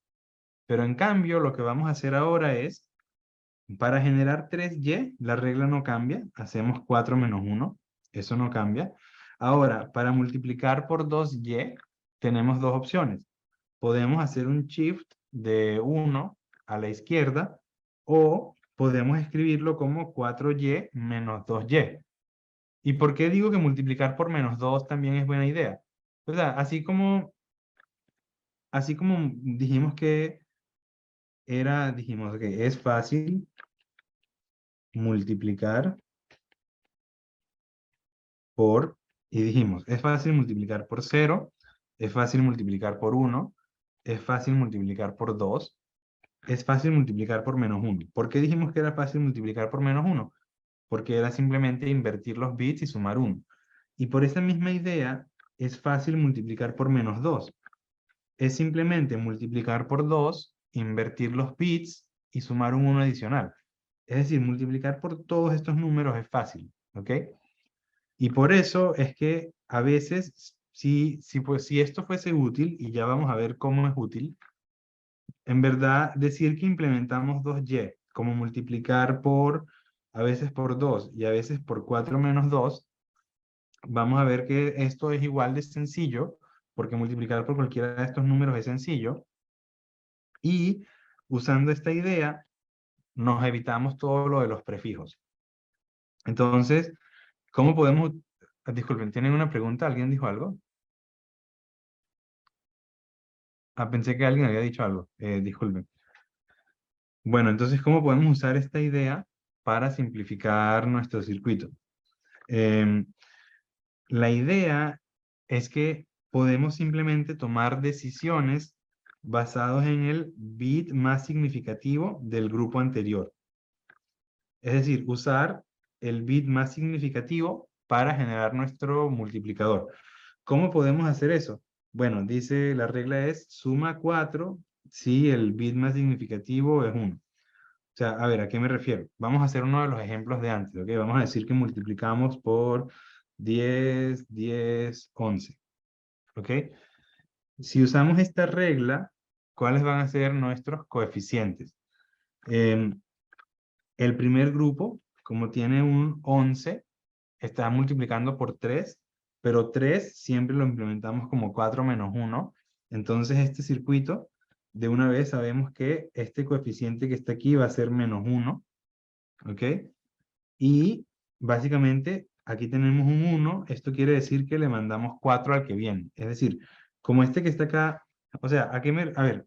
Pero en cambio, lo que vamos a hacer ahora es, para generar 3y, la regla no cambia, hacemos 4 menos 1, eso no cambia. Ahora, para multiplicar por 2y, tenemos dos opciones. Podemos hacer un shift de 1 a la izquierda o podemos escribirlo como 4y menos 2y. ¿Y por qué digo que multiplicar por -2 también es buena idea? O sea, así como dijimos que dijimos que es fácil multiplicar y dijimos, es fácil multiplicar por 0, es fácil multiplicar por 1, es fácil multiplicar por 2, es fácil multiplicar por -1. ¿Por qué dijimos que era fácil multiplicar por -1? Porque era simplemente invertir los bits y sumar 1. Y por esa misma idea, es fácil multiplicar por -2. Es simplemente multiplicar por 2, invertir los bits y sumar un 1 adicional. Es decir, multiplicar por todos estos números es fácil, ¿ok? Y por eso es que a veces, si esto fuese útil, y ya vamos a ver cómo es útil, en verdad decir que implementamos 2y, como multiplicar por, a veces por 2 y a veces por 4 menos 2, vamos a ver que esto es igual de sencillo, porque multiplicar por cualquiera de estos números es sencillo. Y usando esta idea, nos evitamos todo lo de los prefijos. Entonces, ¿cómo podemos...? Disculpen, ¿tienen una pregunta? ¿Alguien dijo algo? Ah, pensé que alguien había dicho algo. Disculpen. Bueno, entonces, ¿cómo podemos usar esta idea para simplificar nuestro circuito? Em, la idea es que podemos simplemente tomar decisiones basados en el bit más significativo del grupo anterior. Es decir, usar el bit más significativo para generar nuestro multiplicador. ¿Cómo podemos hacer eso? Bueno, dice la regla es suma 4 si el bit más significativo es 1. O sea, a ver, ¿a qué me refiero? Vamos a hacer uno de los ejemplos de antes, ¿ok? Vamos a decir que multiplicamos por 10, 10, 11, ¿ok? Si usamos esta regla, ¿cuáles van a ser nuestros coeficientes? Em, el primer grupo, como tiene un 11, está multiplicando por 3, pero 3 siempre lo implementamos como 4 menos 1. Entonces este circuito, de una vez sabemos que este coeficiente que está aquí va a ser menos 1, ¿ok? Y básicamente aquí tenemos un 1, esto quiere decir que le mandamos 4 al que viene. Es decir, como este que está acá, o sea, a ver,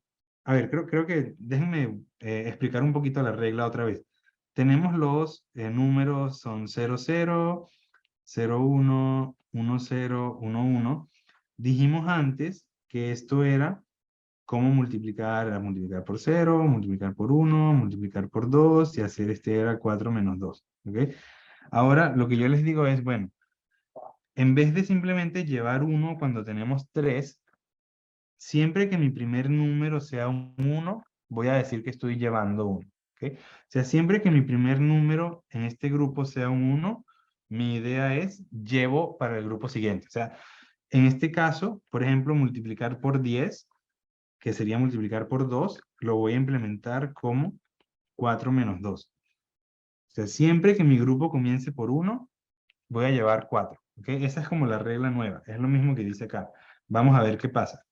creo que déjenme explicar un poquito la regla otra vez. Tenemos los números, son 0, 0, 0, 1, 1, 0, 1, 1. Dijimos antes que esto era cómo multiplicar, era multiplicar por 0, multiplicar por 1, multiplicar por 2 y hacer este era 4 menos 2, ¿ok? Ahora, lo que yo les digo es, bueno, en vez de simplemente llevar 1 cuando tenemos 3, siempre que mi primer número sea un 1, voy a decir que estoy llevando 1, ¿ok? O sea, siempre que mi primer número en este grupo sea un 1, mi idea es llevo para el grupo siguiente. O sea, en este caso, por ejemplo, multiplicar por 10, que sería multiplicar por 2, lo voy a implementar como 4 menos 2. O sea, siempre que mi grupo comience por 1, voy a llevar 4. ¿Ok? Esa es como la regla nueva. Es lo mismo que dice acá. Vamos a ver qué pasa.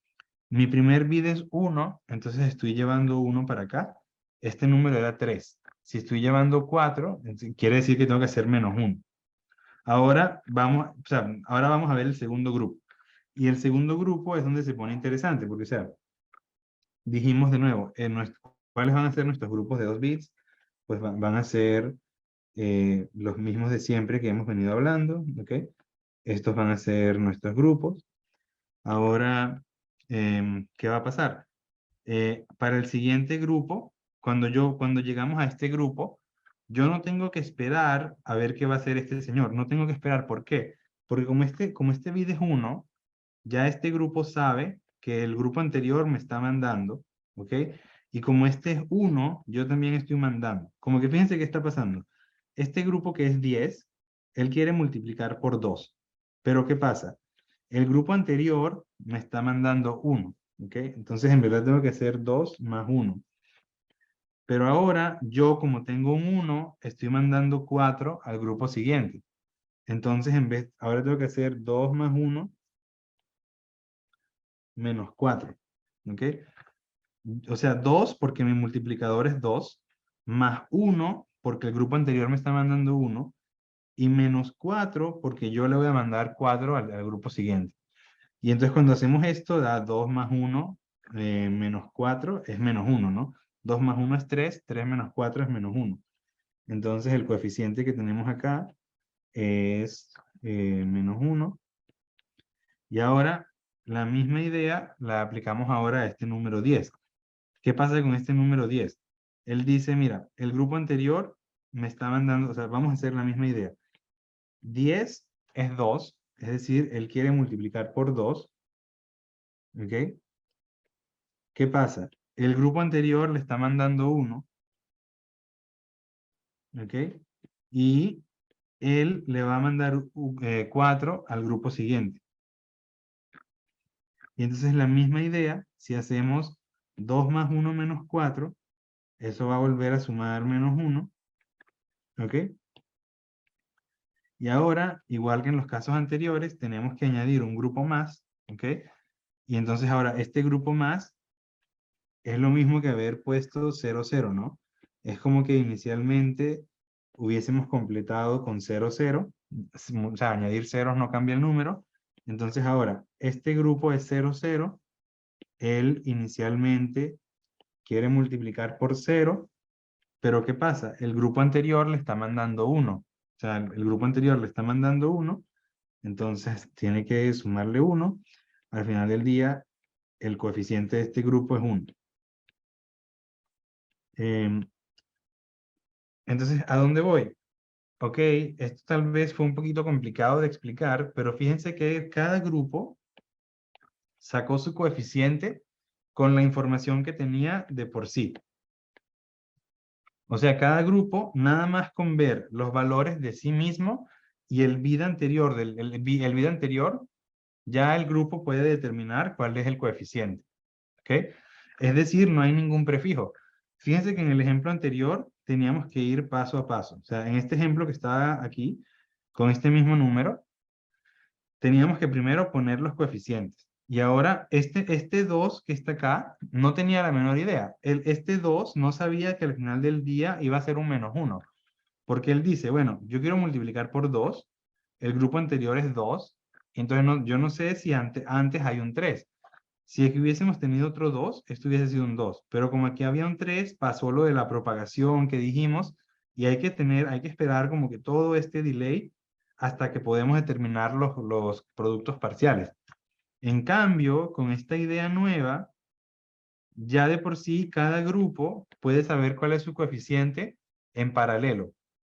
Mi primer bit es 1, entonces estoy llevando 1 para acá. Este número era 3. Si estoy llevando 4, quiere decir que tengo que hacer menos 1. Ahora vamos a ver el segundo grupo. Y el segundo grupo es donde se pone interesante, porque, o sea, dijimos de nuevo, ¿cuáles van a ser nuestros grupos de 2 bits? Pues van a ser los mismos de siempre que hemos venido hablando, ¿ok? Estos van a ser nuestros grupos. Ahora, ¿qué va a pasar? Para el siguiente grupo, cuando llegamos a este grupo, yo no tengo que esperar a ver qué va a hacer este señor. No tengo que esperar. ¿Por qué? Porque como este bit es 1, ya este grupo sabe que el grupo anterior me está mandando, ¿ok? Y como este es 1, yo también estoy mandando. Como que fíjense qué está pasando. Este grupo que es 10, él quiere multiplicar por 2. Pero ¿qué pasa? El grupo anterior me está mandando 1, ¿ok? Entonces en verdad tengo que hacer 2 más 1. Pero ahora yo como tengo un 1, estoy mandando 4 al grupo siguiente. Entonces ahora tengo que hacer 2 más 1 menos 4, ¿ok? O sea, 2 porque mi multiplicador es 2, más 1 porque el grupo anterior me está mandando 1, y menos 4 porque yo le voy a mandar 4 al grupo siguiente. Y entonces cuando hacemos esto, da 2 más 1 menos 4 es menos 1, ¿no? 2 más 1 es 3, 3 menos 4 es menos 1. Entonces el coeficiente que tenemos acá es menos 1. Y ahora la misma idea la aplicamos ahora a este número 10. ¿Qué pasa con este número 10? Él dice, mira, el grupo anterior me está mandando, o sea, vamos a hacer la misma idea. 10 es 2, es decir, él quiere multiplicar por 2, ¿ok? ¿Qué pasa? El grupo anterior le está mandando 1, ¿ok? Y él le va a mandar 4 al grupo siguiente. Y entonces la misma idea, si hacemos 2 más 1 menos 4, eso va a volver a sumar menos 1, ¿ok? Y ahora, igual que en los casos anteriores, tenemos que añadir un grupo más, ¿ok? Y entonces ahora este grupo más es lo mismo que haber puesto 0, 0, ¿no? Es como que inicialmente hubiésemos completado con 0, 0, o sea, añadir ceros no cambia el número. Entonces ahora, este grupo es 0, 0, él inicialmente quiere multiplicar por 0, pero ¿qué pasa? El grupo anterior le está mandando 1. O sea, el grupo anterior le está mandando 1, entonces tiene que sumarle 1. Al final del día, el coeficiente de este grupo es 1. Entonces, ¿a dónde voy? Ok, esto tal vez fue un poquito complicado de explicar, pero fíjense que cada grupo sacó su coeficiente con la información que tenía de por sí. O sea, cada grupo, nada más con ver los valores de sí mismo y el vida anterior, el vida anterior, ya el grupo puede determinar cuál es el coeficiente. ¿Ok? Es decir, no hay ningún prefijo. Fíjense que en el ejemplo anterior teníamos que ir paso a paso. O sea, en este ejemplo que está aquí, con este mismo número, teníamos que primero poner los coeficientes. Y ahora, este 2 que está acá, no tenía la menor idea. Este 2 no sabía que al final del día iba a ser un -1. Porque él dice, bueno, yo quiero multiplicar por 2, el grupo anterior es 2, entonces no, yo no sé si antes hay un 3. Si aquí hubiésemos tenido otro 2, esto hubiese sido un 2. Pero como aquí había un 3, pasó lo de la propagación que dijimos, y hay que esperar como que todo este delay hasta que podemos determinar los productos parciales. En cambio, con esta idea nueva, ya de por sí cada grupo puede saber cuál es su coeficiente en paralelo.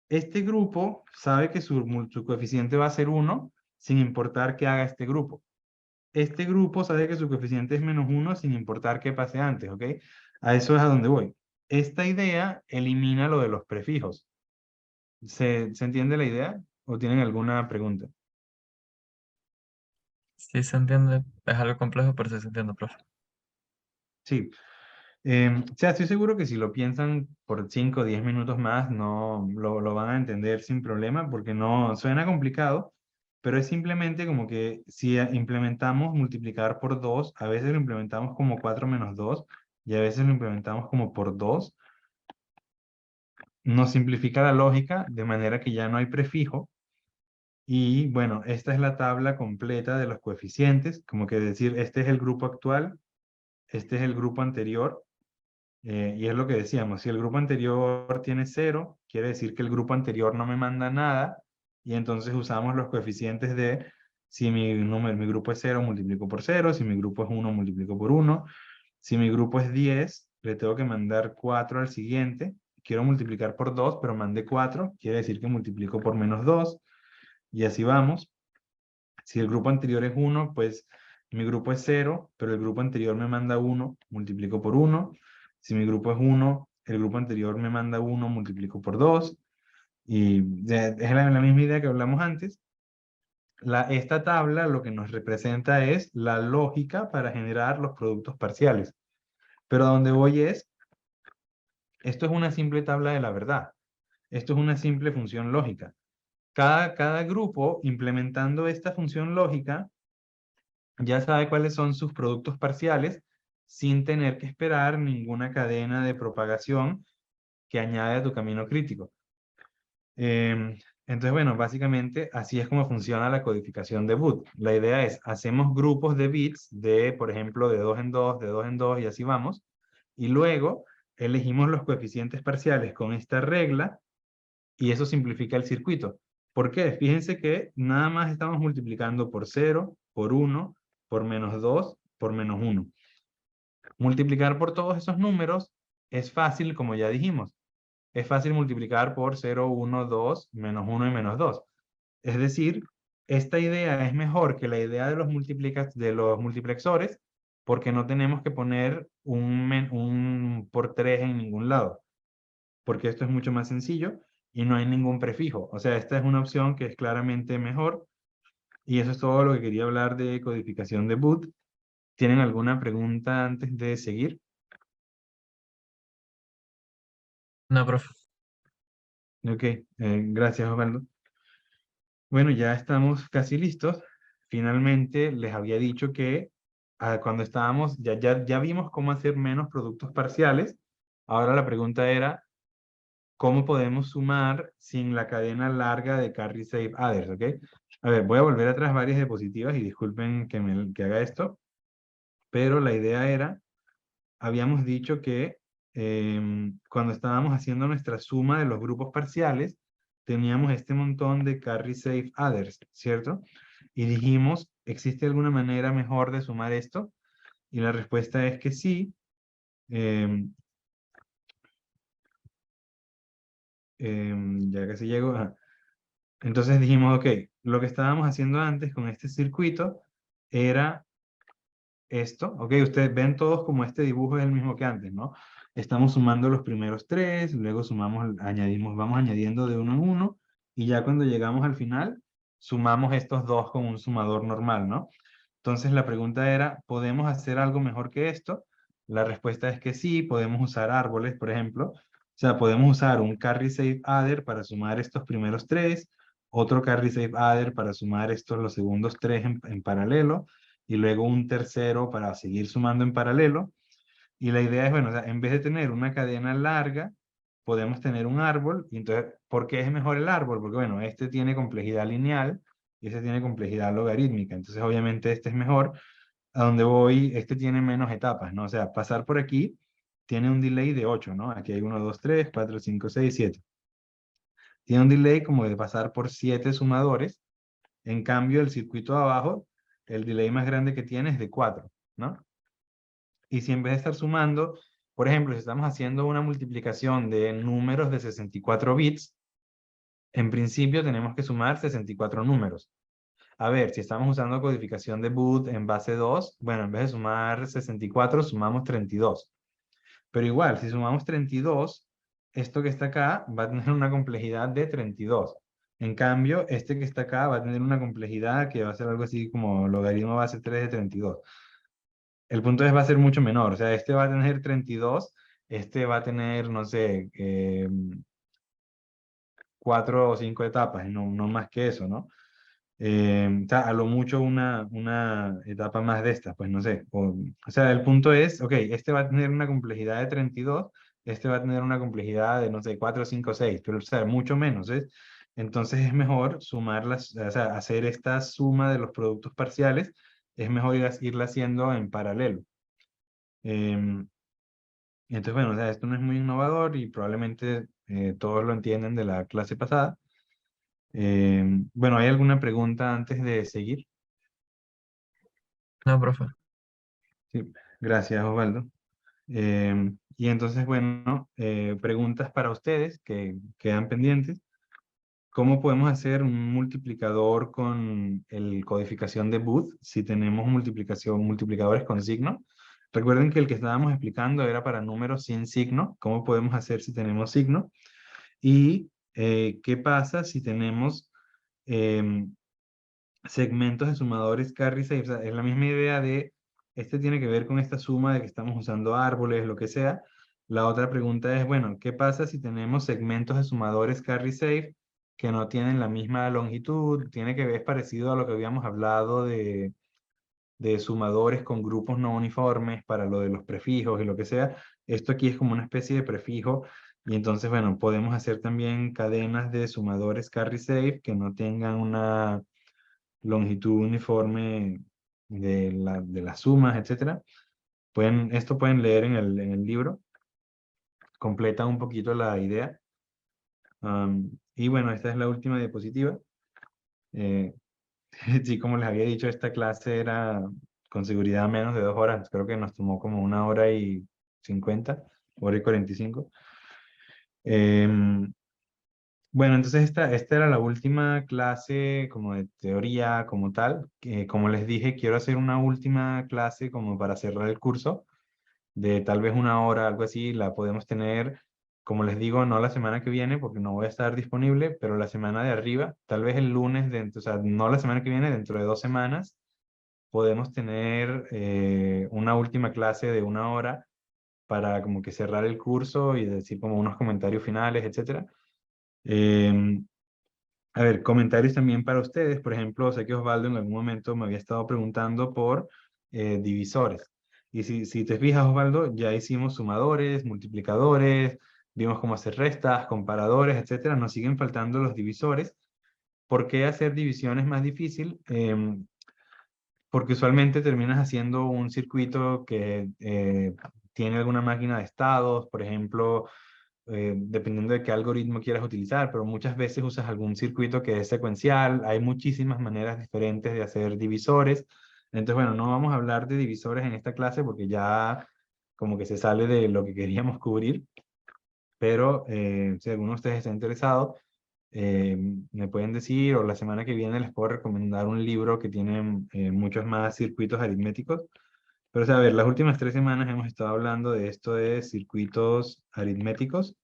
Este grupo sabe que su coeficiente va a ser 1 sin importar qué haga este grupo. Este grupo sabe que su coeficiente es -1 sin importar qué pase antes, ¿ok? A eso es a donde voy. Esta idea elimina lo de los prefijos. ¿Se entiende la idea? ¿O tienen alguna pregunta? Sí se entiende, es algo complejo, pero sí se entiende, profe. Sí. O sea, estoy seguro que si lo piensan por 5 o 10 minutos más, no lo van a entender sin problema, porque no suena complicado, pero es simplemente como que si implementamos multiplicar por 2, a veces lo implementamos como 4 menos 2, y a veces lo implementamos como por 2, nos simplifica la lógica de manera que ya no hay prefijo. Y bueno, esta es la tabla completa de los coeficientes, como que decir, este es el grupo actual, este es el grupo anterior. Y es lo que decíamos, si el grupo anterior tiene 0, quiere decir que el grupo anterior no me manda nada, y entonces usamos los coeficientes de, si mi grupo es 0, multiplico por 0, si mi grupo es 1, multiplico por 1, si mi grupo es 10, le tengo que mandar 4 al siguiente, quiero multiplicar por 2, pero mandé 4, quiere decir que multiplico por -2, y así vamos. Si el grupo anterior es 1, pues mi grupo es 0, pero el grupo anterior me manda 1, multiplico por 1. Si mi grupo es 1, el grupo anterior me manda 1, multiplico por 2. Y es la misma idea que hablamos antes. Esta tabla lo que nos representa es la lógica para generar los productos parciales. Pero a donde voy es, esto es una simple tabla de la verdad. Esto es una simple función lógica. Cada grupo implementando esta función lógica ya sabe cuáles son sus productos parciales sin tener que esperar ninguna cadena de propagación que añade a tu camino crítico. Entonces, bueno, básicamente así es como funciona la codificación de boot. La idea es, hacemos grupos de bits de, por ejemplo, de 2 en 2, de 2 en 2 y así vamos. Y luego elegimos los coeficientes parciales con esta regla y eso simplifica el circuito. ¿Por qué? Fíjense que nada más estamos multiplicando por 0, por 1, por -2, por -1. Multiplicar por todos esos números es fácil, como ya dijimos. Es fácil multiplicar por 0, 1, 2, -1 y -2. Es decir, esta idea es mejor que la idea de los multiplexores porque no tenemos que poner un por 3 en ningún lado, porque esto es mucho más sencillo y no hay ningún prefijo. O sea, esta es una opción que es claramente mejor y eso es todo lo que quería hablar de codificación de boot. ¿Tienen alguna pregunta antes de seguir? No, profe. Ok, gracias Osvaldo. Bueno, ya estamos casi listos. Finalmente les había dicho que cuando estábamos, ya vimos cómo hacer menos productos parciales. Ahora la pregunta era, ¿cómo podemos sumar sin la cadena larga de carry, save, others? ¿Ok? A ver, voy a volver atrás varias diapositivas y disculpen que haga esto, pero la idea era, habíamos dicho que cuando estábamos haciendo nuestra suma de los grupos parciales, teníamos este montón de carry, save, others, ¿cierto? Y dijimos, ¿existe alguna manera mejor de sumar esto? Y la respuesta es que sí. em, ya casi llego. Entonces dijimos, ok, lo que estábamos haciendo antes con este circuito era esto. Ok, ustedes ven todos como este dibujo es el mismo que antes, ¿no? Estamos sumando los primeros tres, luego sumamos, añadimos, vamos añadiendo de uno en uno, y ya cuando llegamos al final, sumamos estos dos con un sumador normal, ¿no? Entonces la pregunta era, ¿podemos hacer algo mejor que esto? La respuesta es que sí, podemos usar árboles, por ejemplo. O sea, podemos usar un carry save adder para sumar estos primeros tres, otro carry save adder para sumar los segundos tres en paralelo, y luego un tercero para seguir sumando en paralelo. Y la idea es, bueno, o sea, en vez de tener una cadena larga, podemos tener un árbol. Y entonces, ¿por qué es mejor el árbol? Porque, bueno, este tiene complejidad lineal y este tiene complejidad logarítmica. Entonces, obviamente, este es mejor. A donde voy, este tiene menos etapas, ¿no? O sea, pasar por aquí tiene un delay de 8, ¿no? Aquí hay 1, 2, 3, 4, 5, 6, 7. Tiene un delay como de pasar por 7 sumadores. En cambio, el circuito de abajo, el delay más grande que tiene es de 4, ¿no? Y si en vez de estar sumando, por ejemplo, si estamos haciendo una multiplicación de números de 64 bits, en principio tenemos que sumar 64 números. A ver, si estamos usando codificación de boot en base 2, bueno, en vez de sumar 64, sumamos 32. Pero igual, si sumamos 32, esto que está acá va a tener una complejidad de 32. En cambio, este que está acá va a tener una complejidad que va a ser algo así como logaritmo base 3 de 32. El punto es va a ser mucho menor. O sea, este va a tener 32, este va a tener, no sé, 4 o 5 etapas, no más que eso, ¿no? O sea, a lo mucho una etapa más de estas, pues no sé. O sea, el punto es, ok, este va a tener una complejidad de 32, este va a tener una complejidad de, no sé, 4, 5, 6, pero o sea, mucho menos, ¿eh? Entonces es mejor sumarlas, o sea, hacer esta suma de los productos parciales, es mejor irla haciendo en paralelo. Em, entonces, bueno, o sea, esto no es muy innovador y probablemente todos lo entienden de la clase pasada. Bueno, ¿hay alguna pregunta antes de seguir? No, profe. Sí, gracias, Osvaldo. Y entonces, bueno, preguntas para ustedes que quedan pendientes. ¿Cómo podemos hacer un multiplicador con el codificación de Booth si tenemos multiplicadores con signo? Recuerden que el que estábamos explicando era para números sin signo. ¿Cómo podemos hacer si tenemos signo? Y qué pasa si tenemos em, segmentos de sumadores carry save. O sea, es la misma idea de, este tiene que ver con esta suma de que estamos usando árboles, lo que sea. La otra pregunta es, bueno, ¿qué pasa si tenemos segmentos de sumadores carry save que no tienen la misma longitud? Tiene que ver, es parecido a lo que habíamos hablado de sumadores con grupos no uniformes para lo de los prefijos y lo que sea. Esto aquí es como una especie de prefijo. Y entonces, bueno, podemos hacer también cadenas de sumadores carry save que no tengan una longitud uniforme de las sumas, etcétera. Esto pueden leer en el libro, completa un poquito la idea. Y bueno, esta es la última diapositiva. Eh, sí, como les había dicho, esta clase era con seguridad menos de 2 horas. Creo que nos tomó como 1 hora y 50, 1 hora y 45. Bueno, entonces esta era la última clase como de teoría como tal. Como les dije, quiero hacer una última clase como para cerrar el curso de tal vez 1 hora, algo así. La podemos tener, como les digo, no la semana que viene porque no voy a estar disponible, pero la semana de arriba, tal vez el lunes, o sea, no la semana que viene, dentro de 2 semanas, podemos tener una última clase de 1 hora para como que cerrar el curso y decir como unos comentarios finales, etcétera. Em, a ver, comentarios también para ustedes. Por ejemplo, sé que Osvaldo en algún momento me había estado preguntando por divisores. Y si te fijas, Osvaldo, ya hicimos sumadores, multiplicadores, vimos cómo hacer restas, comparadores, etcétera. Nos siguen faltando los divisores. ¿Por qué hacer división es más difícil? Porque usualmente terminas haciendo un circuito que tiene alguna máquina de estados, por ejemplo, dependiendo de qué algoritmo quieras utilizar, pero muchas veces usas algún circuito que es secuencial. Hay muchísimas maneras diferentes de hacer divisores. Entonces, bueno, no vamos a hablar de divisores en esta clase porque ya como que se sale de lo que queríamos cubrir, pero si alguno de ustedes está interesado, me pueden decir, o la semana que viene les puedo recomendar un libro que tiene muchos más circuitos aritméticos. Pero, o sea, a ver, las últimas 3 semanas hemos estado hablando de esto de circuitos aritméticos.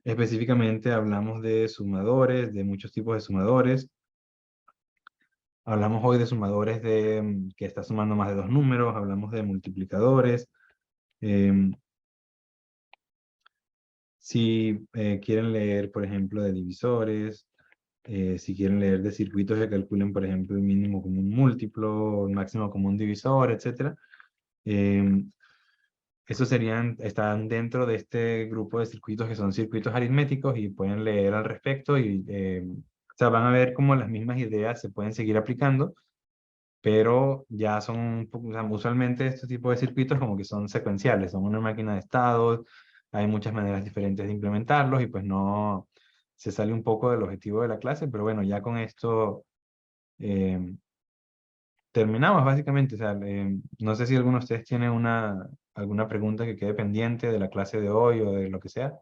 Específicamente hablamos de sumadores, de muchos tipos de sumadores. Hablamos hoy de sumadores de, que está sumando más de 2 números. Hablamos de multiplicadores. Em, si quieren leer, por ejemplo, de divisores, si quieren leer de circuitos que calculen, por ejemplo, el mínimo común múltiplo, el máximo común divisor, etc. Esos están dentro de este grupo de circuitos que son circuitos aritméticos y pueden leer al respecto y o sea, van a ver cómo las mismas ideas se pueden seguir aplicando, pero ya son, o sea, usualmente estos tipos de circuitos como que son secuenciales, son una máquina de estados, hay muchas maneras diferentes de implementarlos y pues no se sale un poco del objetivo de la clase, pero bueno, ya con esto eh, terminamos básicamente. O sea, no sé si alguno de ustedes tiene alguna pregunta que quede pendiente de la clase de hoy o de lo que sea.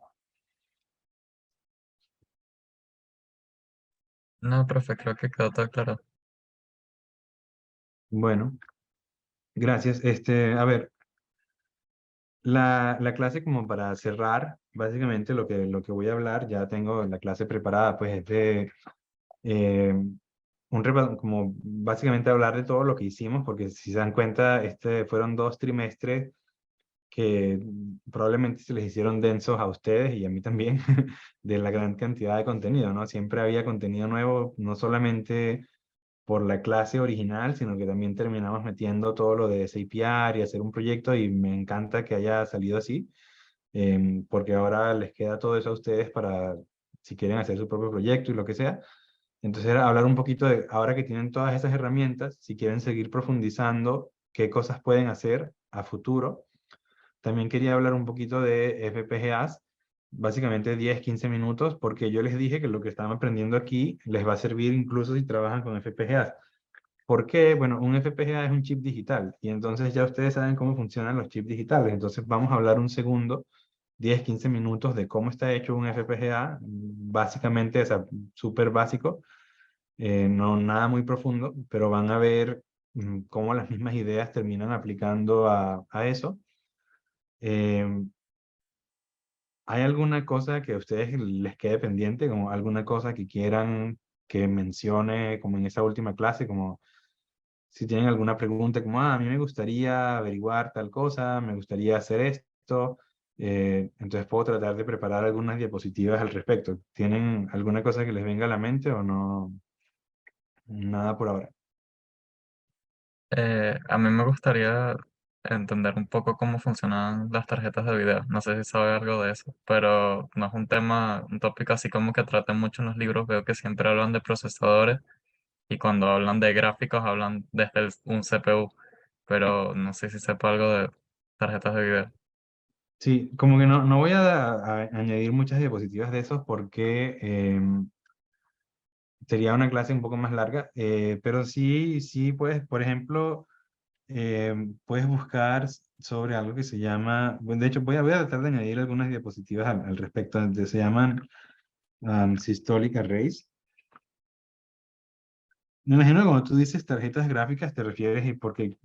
No, profe, creo que quedó todo claro. Bueno, gracias. A ver, la clase como para cerrar, básicamente lo que voy a hablar, ya tengo la clase preparada, pues es de eh, como básicamente hablar de todo lo que hicimos, porque si se dan cuenta, fueron 2 trimestres que probablemente se les hicieron densos a ustedes y a mí también, de la gran cantidad de contenido, ¿no? Siempre había contenido nuevo, no solamente por la clase original, sino que también terminamos metiendo todo lo de SAPR y hacer un proyecto y me encanta que haya salido así, porque ahora les queda todo eso a ustedes para si quieren hacer su propio proyecto y lo que sea. Entonces, era hablar un poquito de, ahora que tienen todas esas herramientas, si quieren seguir profundizando, qué cosas pueden hacer a futuro. También quería hablar un poquito de FPGAs, básicamente 10-15 minutos, porque yo les dije que lo que están aprendiendo aquí les va a servir incluso si trabajan con FPGAs. ¿Por qué? Bueno, un FPGA es un chip digital y entonces ya ustedes saben cómo funcionan los chips digitales. Entonces vamos a hablar un segundo, 10-15 minutos de cómo está hecho un FPGA, básicamente, o sea, súper básico, no nada muy profundo, pero van a ver cómo las mismas ideas terminan aplicando a eso. Eh, ¿Hay alguna cosa que a ustedes les quede pendiente, como alguna cosa que quieran que mencione como en esa última clase, como si tienen alguna pregunta como, a mí me gustaría averiguar tal cosa, me gustaría hacer esto, entonces puedo tratar de preparar algunas diapositivas al respecto. ¿Tienen alguna cosa que les venga a la mente o no? Nada por ahora. A mí me gustaría entender un poco cómo funcionan las tarjetas de video. No sé si sabe algo de eso, pero no es un tema, un tópico así como que traten mucho en los libros. Veo que siempre hablan de procesadores y cuando hablan de gráficos hablan desde un CPU, pero no sé si sepa algo de tarjetas de video. Sí, como que no voy a añadir muchas diapositivas de esos porque sería una clase un poco más larga, pero sí puedes, por ejemplo, puedes buscar sobre algo que se llama, bueno, de hecho voy a tratar de añadir algunas diapositivas al respecto, se llaman Systolic Arrays. Me imagino que cuando tú dices tarjetas gráficas te refieres y porque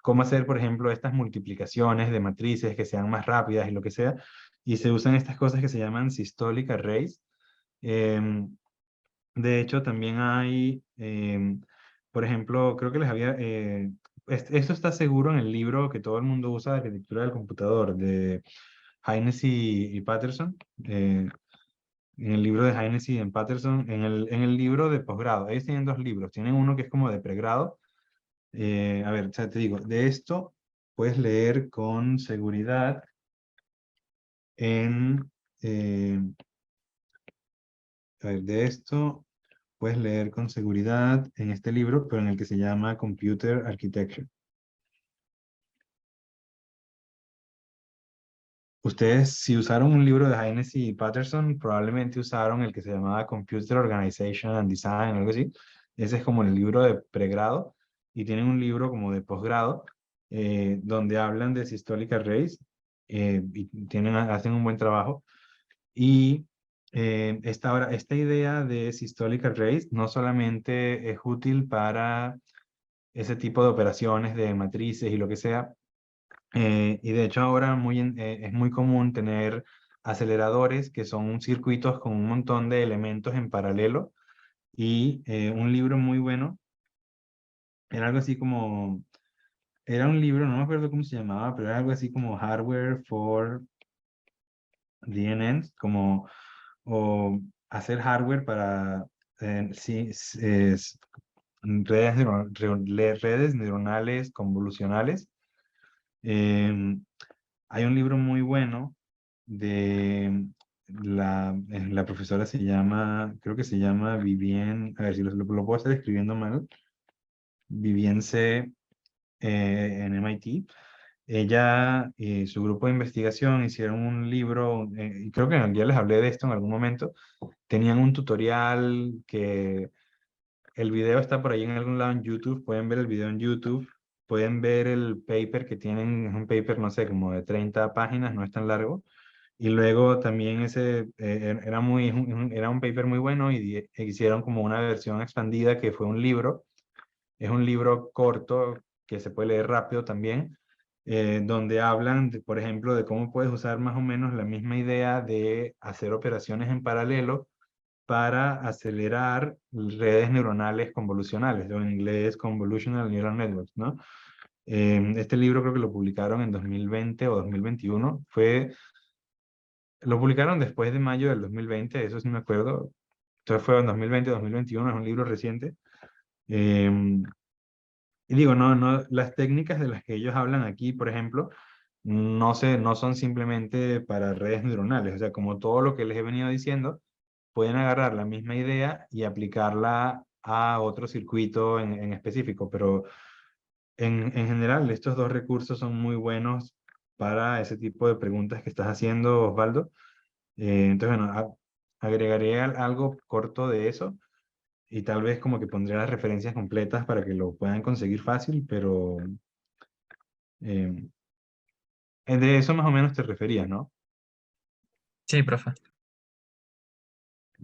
cómo hacer, por ejemplo, estas multiplicaciones de matrices que sean más rápidas y lo que sea, y se usan estas cosas que se llaman Systolic Arrays. Em, de hecho, también hay, por ejemplo, creo que les había, esto está seguro en el libro que todo el mundo usa de arquitectura del computador, de Haynes y Patterson, en el libro de Haynes y en Patterson, en el libro de posgrado. Ellos tienen 2 libros, tienen uno que es como de pregrado, A ver, o sea, te digo, de esto puedes leer con seguridad en, a ver, de esto puedes leer con seguridad en este libro, pero en el que se llama Computer Architecture. Ustedes, si usaron un libro de Haines y Patterson, probablemente usaron el que se llamaba Computer Organization and Design, algo así. Ese es como el libro de pregrado, y tienen un libro como de posgrado, donde hablan de Systolic Arrays, y hacen un buen trabajo. Y esta idea de Systolic Arrays no solamente es útil para ese tipo de operaciones de matrices y lo que sea, y de hecho ahora es muy común tener aceleradores que son circuitos con un montón de elementos en paralelo, y un libro muy bueno era algo así como, era un libro, no me acuerdo cómo se llamaba, pero era algo así como Hardware for DNNs, como, o hacer hardware para sí, redes neuronales convolucionales. Em, Hay un libro muy bueno de la profesora, se llama, creo que se llama Vivien, a ver si lo puedo estar escribiendo mal, Vivien C. En MIT. Ella y su grupo de investigación hicieron un libro, y creo que ya les hablé de esto en algún momento. Tenían un tutorial que el video está por ahí en algún lado en YouTube, pueden ver el video en YouTube, pueden ver el paper que tienen, es un paper, no sé, como de 30 páginas, no es tan largo. Y luego también era un paper muy bueno, y hicieron como una versión expandida que fue un libro. Es un libro corto que se puede leer rápido también, donde hablan, por ejemplo, de cómo puedes usar más o menos la misma idea de hacer operaciones en paralelo para acelerar redes neuronales convolucionales, o en inglés Convolutional Neural Networks, ¿no? Este libro creo que lo publicaron en 2020 o 2021. Lo publicaron después de mayo del 2020, eso sí me acuerdo. Entonces fue en 2020, 2021, es un libro reciente. Em, y digo, las técnicas de las que ellos hablan aquí, por ejemplo, no son simplemente para redes neuronales. O sea, como todo lo que les he venido diciendo, pueden agarrar la misma idea y aplicarla a otro circuito en específico, pero en general estos dos recursos son muy buenos para ese tipo de preguntas que estás haciendo, Osvaldo. Entonces, bueno, agregaré algo corto de eso, y tal vez como que pondré las referencias completas para que lo puedan conseguir fácil, pero eh, de eso más o menos te referías, ¿no? Sí, profe.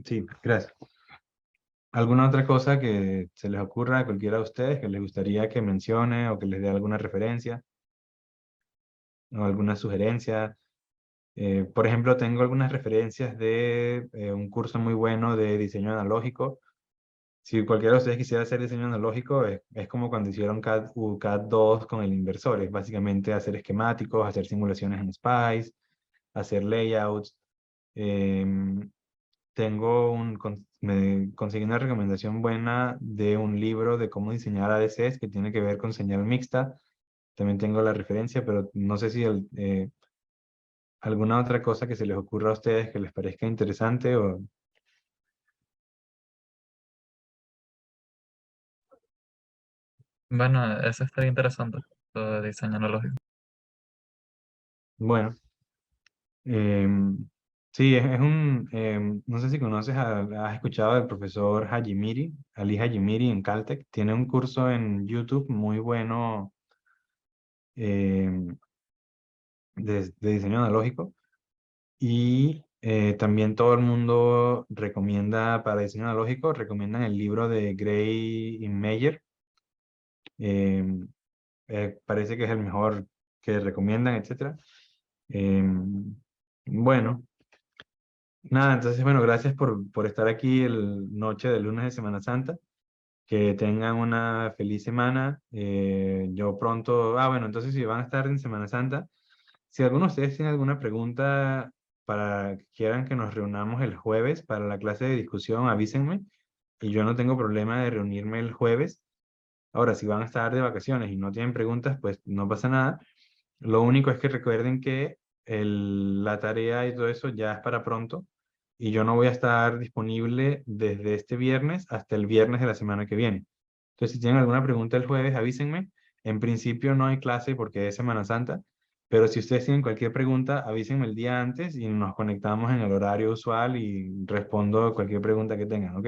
Sí, gracias. ¿Alguna otra cosa que se les ocurra a cualquiera de ustedes que les gustaría que mencione, o que les dé alguna referencia o alguna sugerencia? Por ejemplo, tengo algunas referencias de un curso muy bueno de diseño analógico. Si cualquiera de ustedes quisiera hacer diseño analógico, es como cuando hicieron CAD 2 con el inversor. Es básicamente hacer esquemáticos, hacer simulaciones en Spice, hacer layouts. Em, me conseguí una recomendación buena de un libro de cómo diseñar ADCs que tiene que ver con señal mixta. También tengo la referencia, pero no sé si alguna otra cosa que se les ocurra a ustedes que les parezca interesante o... Bueno, eso estaría interesante, lo de diseño analógico. Bueno, em, sí, no sé si conoces, has escuchado del profesor Hajimiri, Ali Hajimiri en Caltech. Tiene un curso en YouTube muy bueno, em, de diseño analógico. Y también todo el mundo recomienda, para diseño analógico, recomiendan el libro de Gray y Meyer. em, Parece que es el mejor que recomiendan, etcétera. Bueno, nada, entonces, bueno, gracias por estar aquí el noche del lunes de Semana Santa. Que tengan una feliz semana. Yo pronto, bueno, entonces si van a estar en Semana Santa, si alguno de ustedes tiene alguna pregunta para que quieran que nos reunamos el jueves para la clase de discusión, avísenme, y yo no tengo problema de reunirme el jueves. Ahora, si van a estar de vacaciones y no tienen preguntas, pues no pasa nada. Lo único es que recuerden que la tarea y todo eso ya es para pronto y yo no voy a estar disponible desde este viernes hasta el viernes de la semana que viene. Entonces, si tienen alguna pregunta el jueves, avísenme. En principio no hay clase porque es Semana Santa, pero si ustedes tienen cualquier pregunta, avísenme el día antes y nos conectamos en el horario usual y respondo cualquier pregunta que tengan, ¿ok?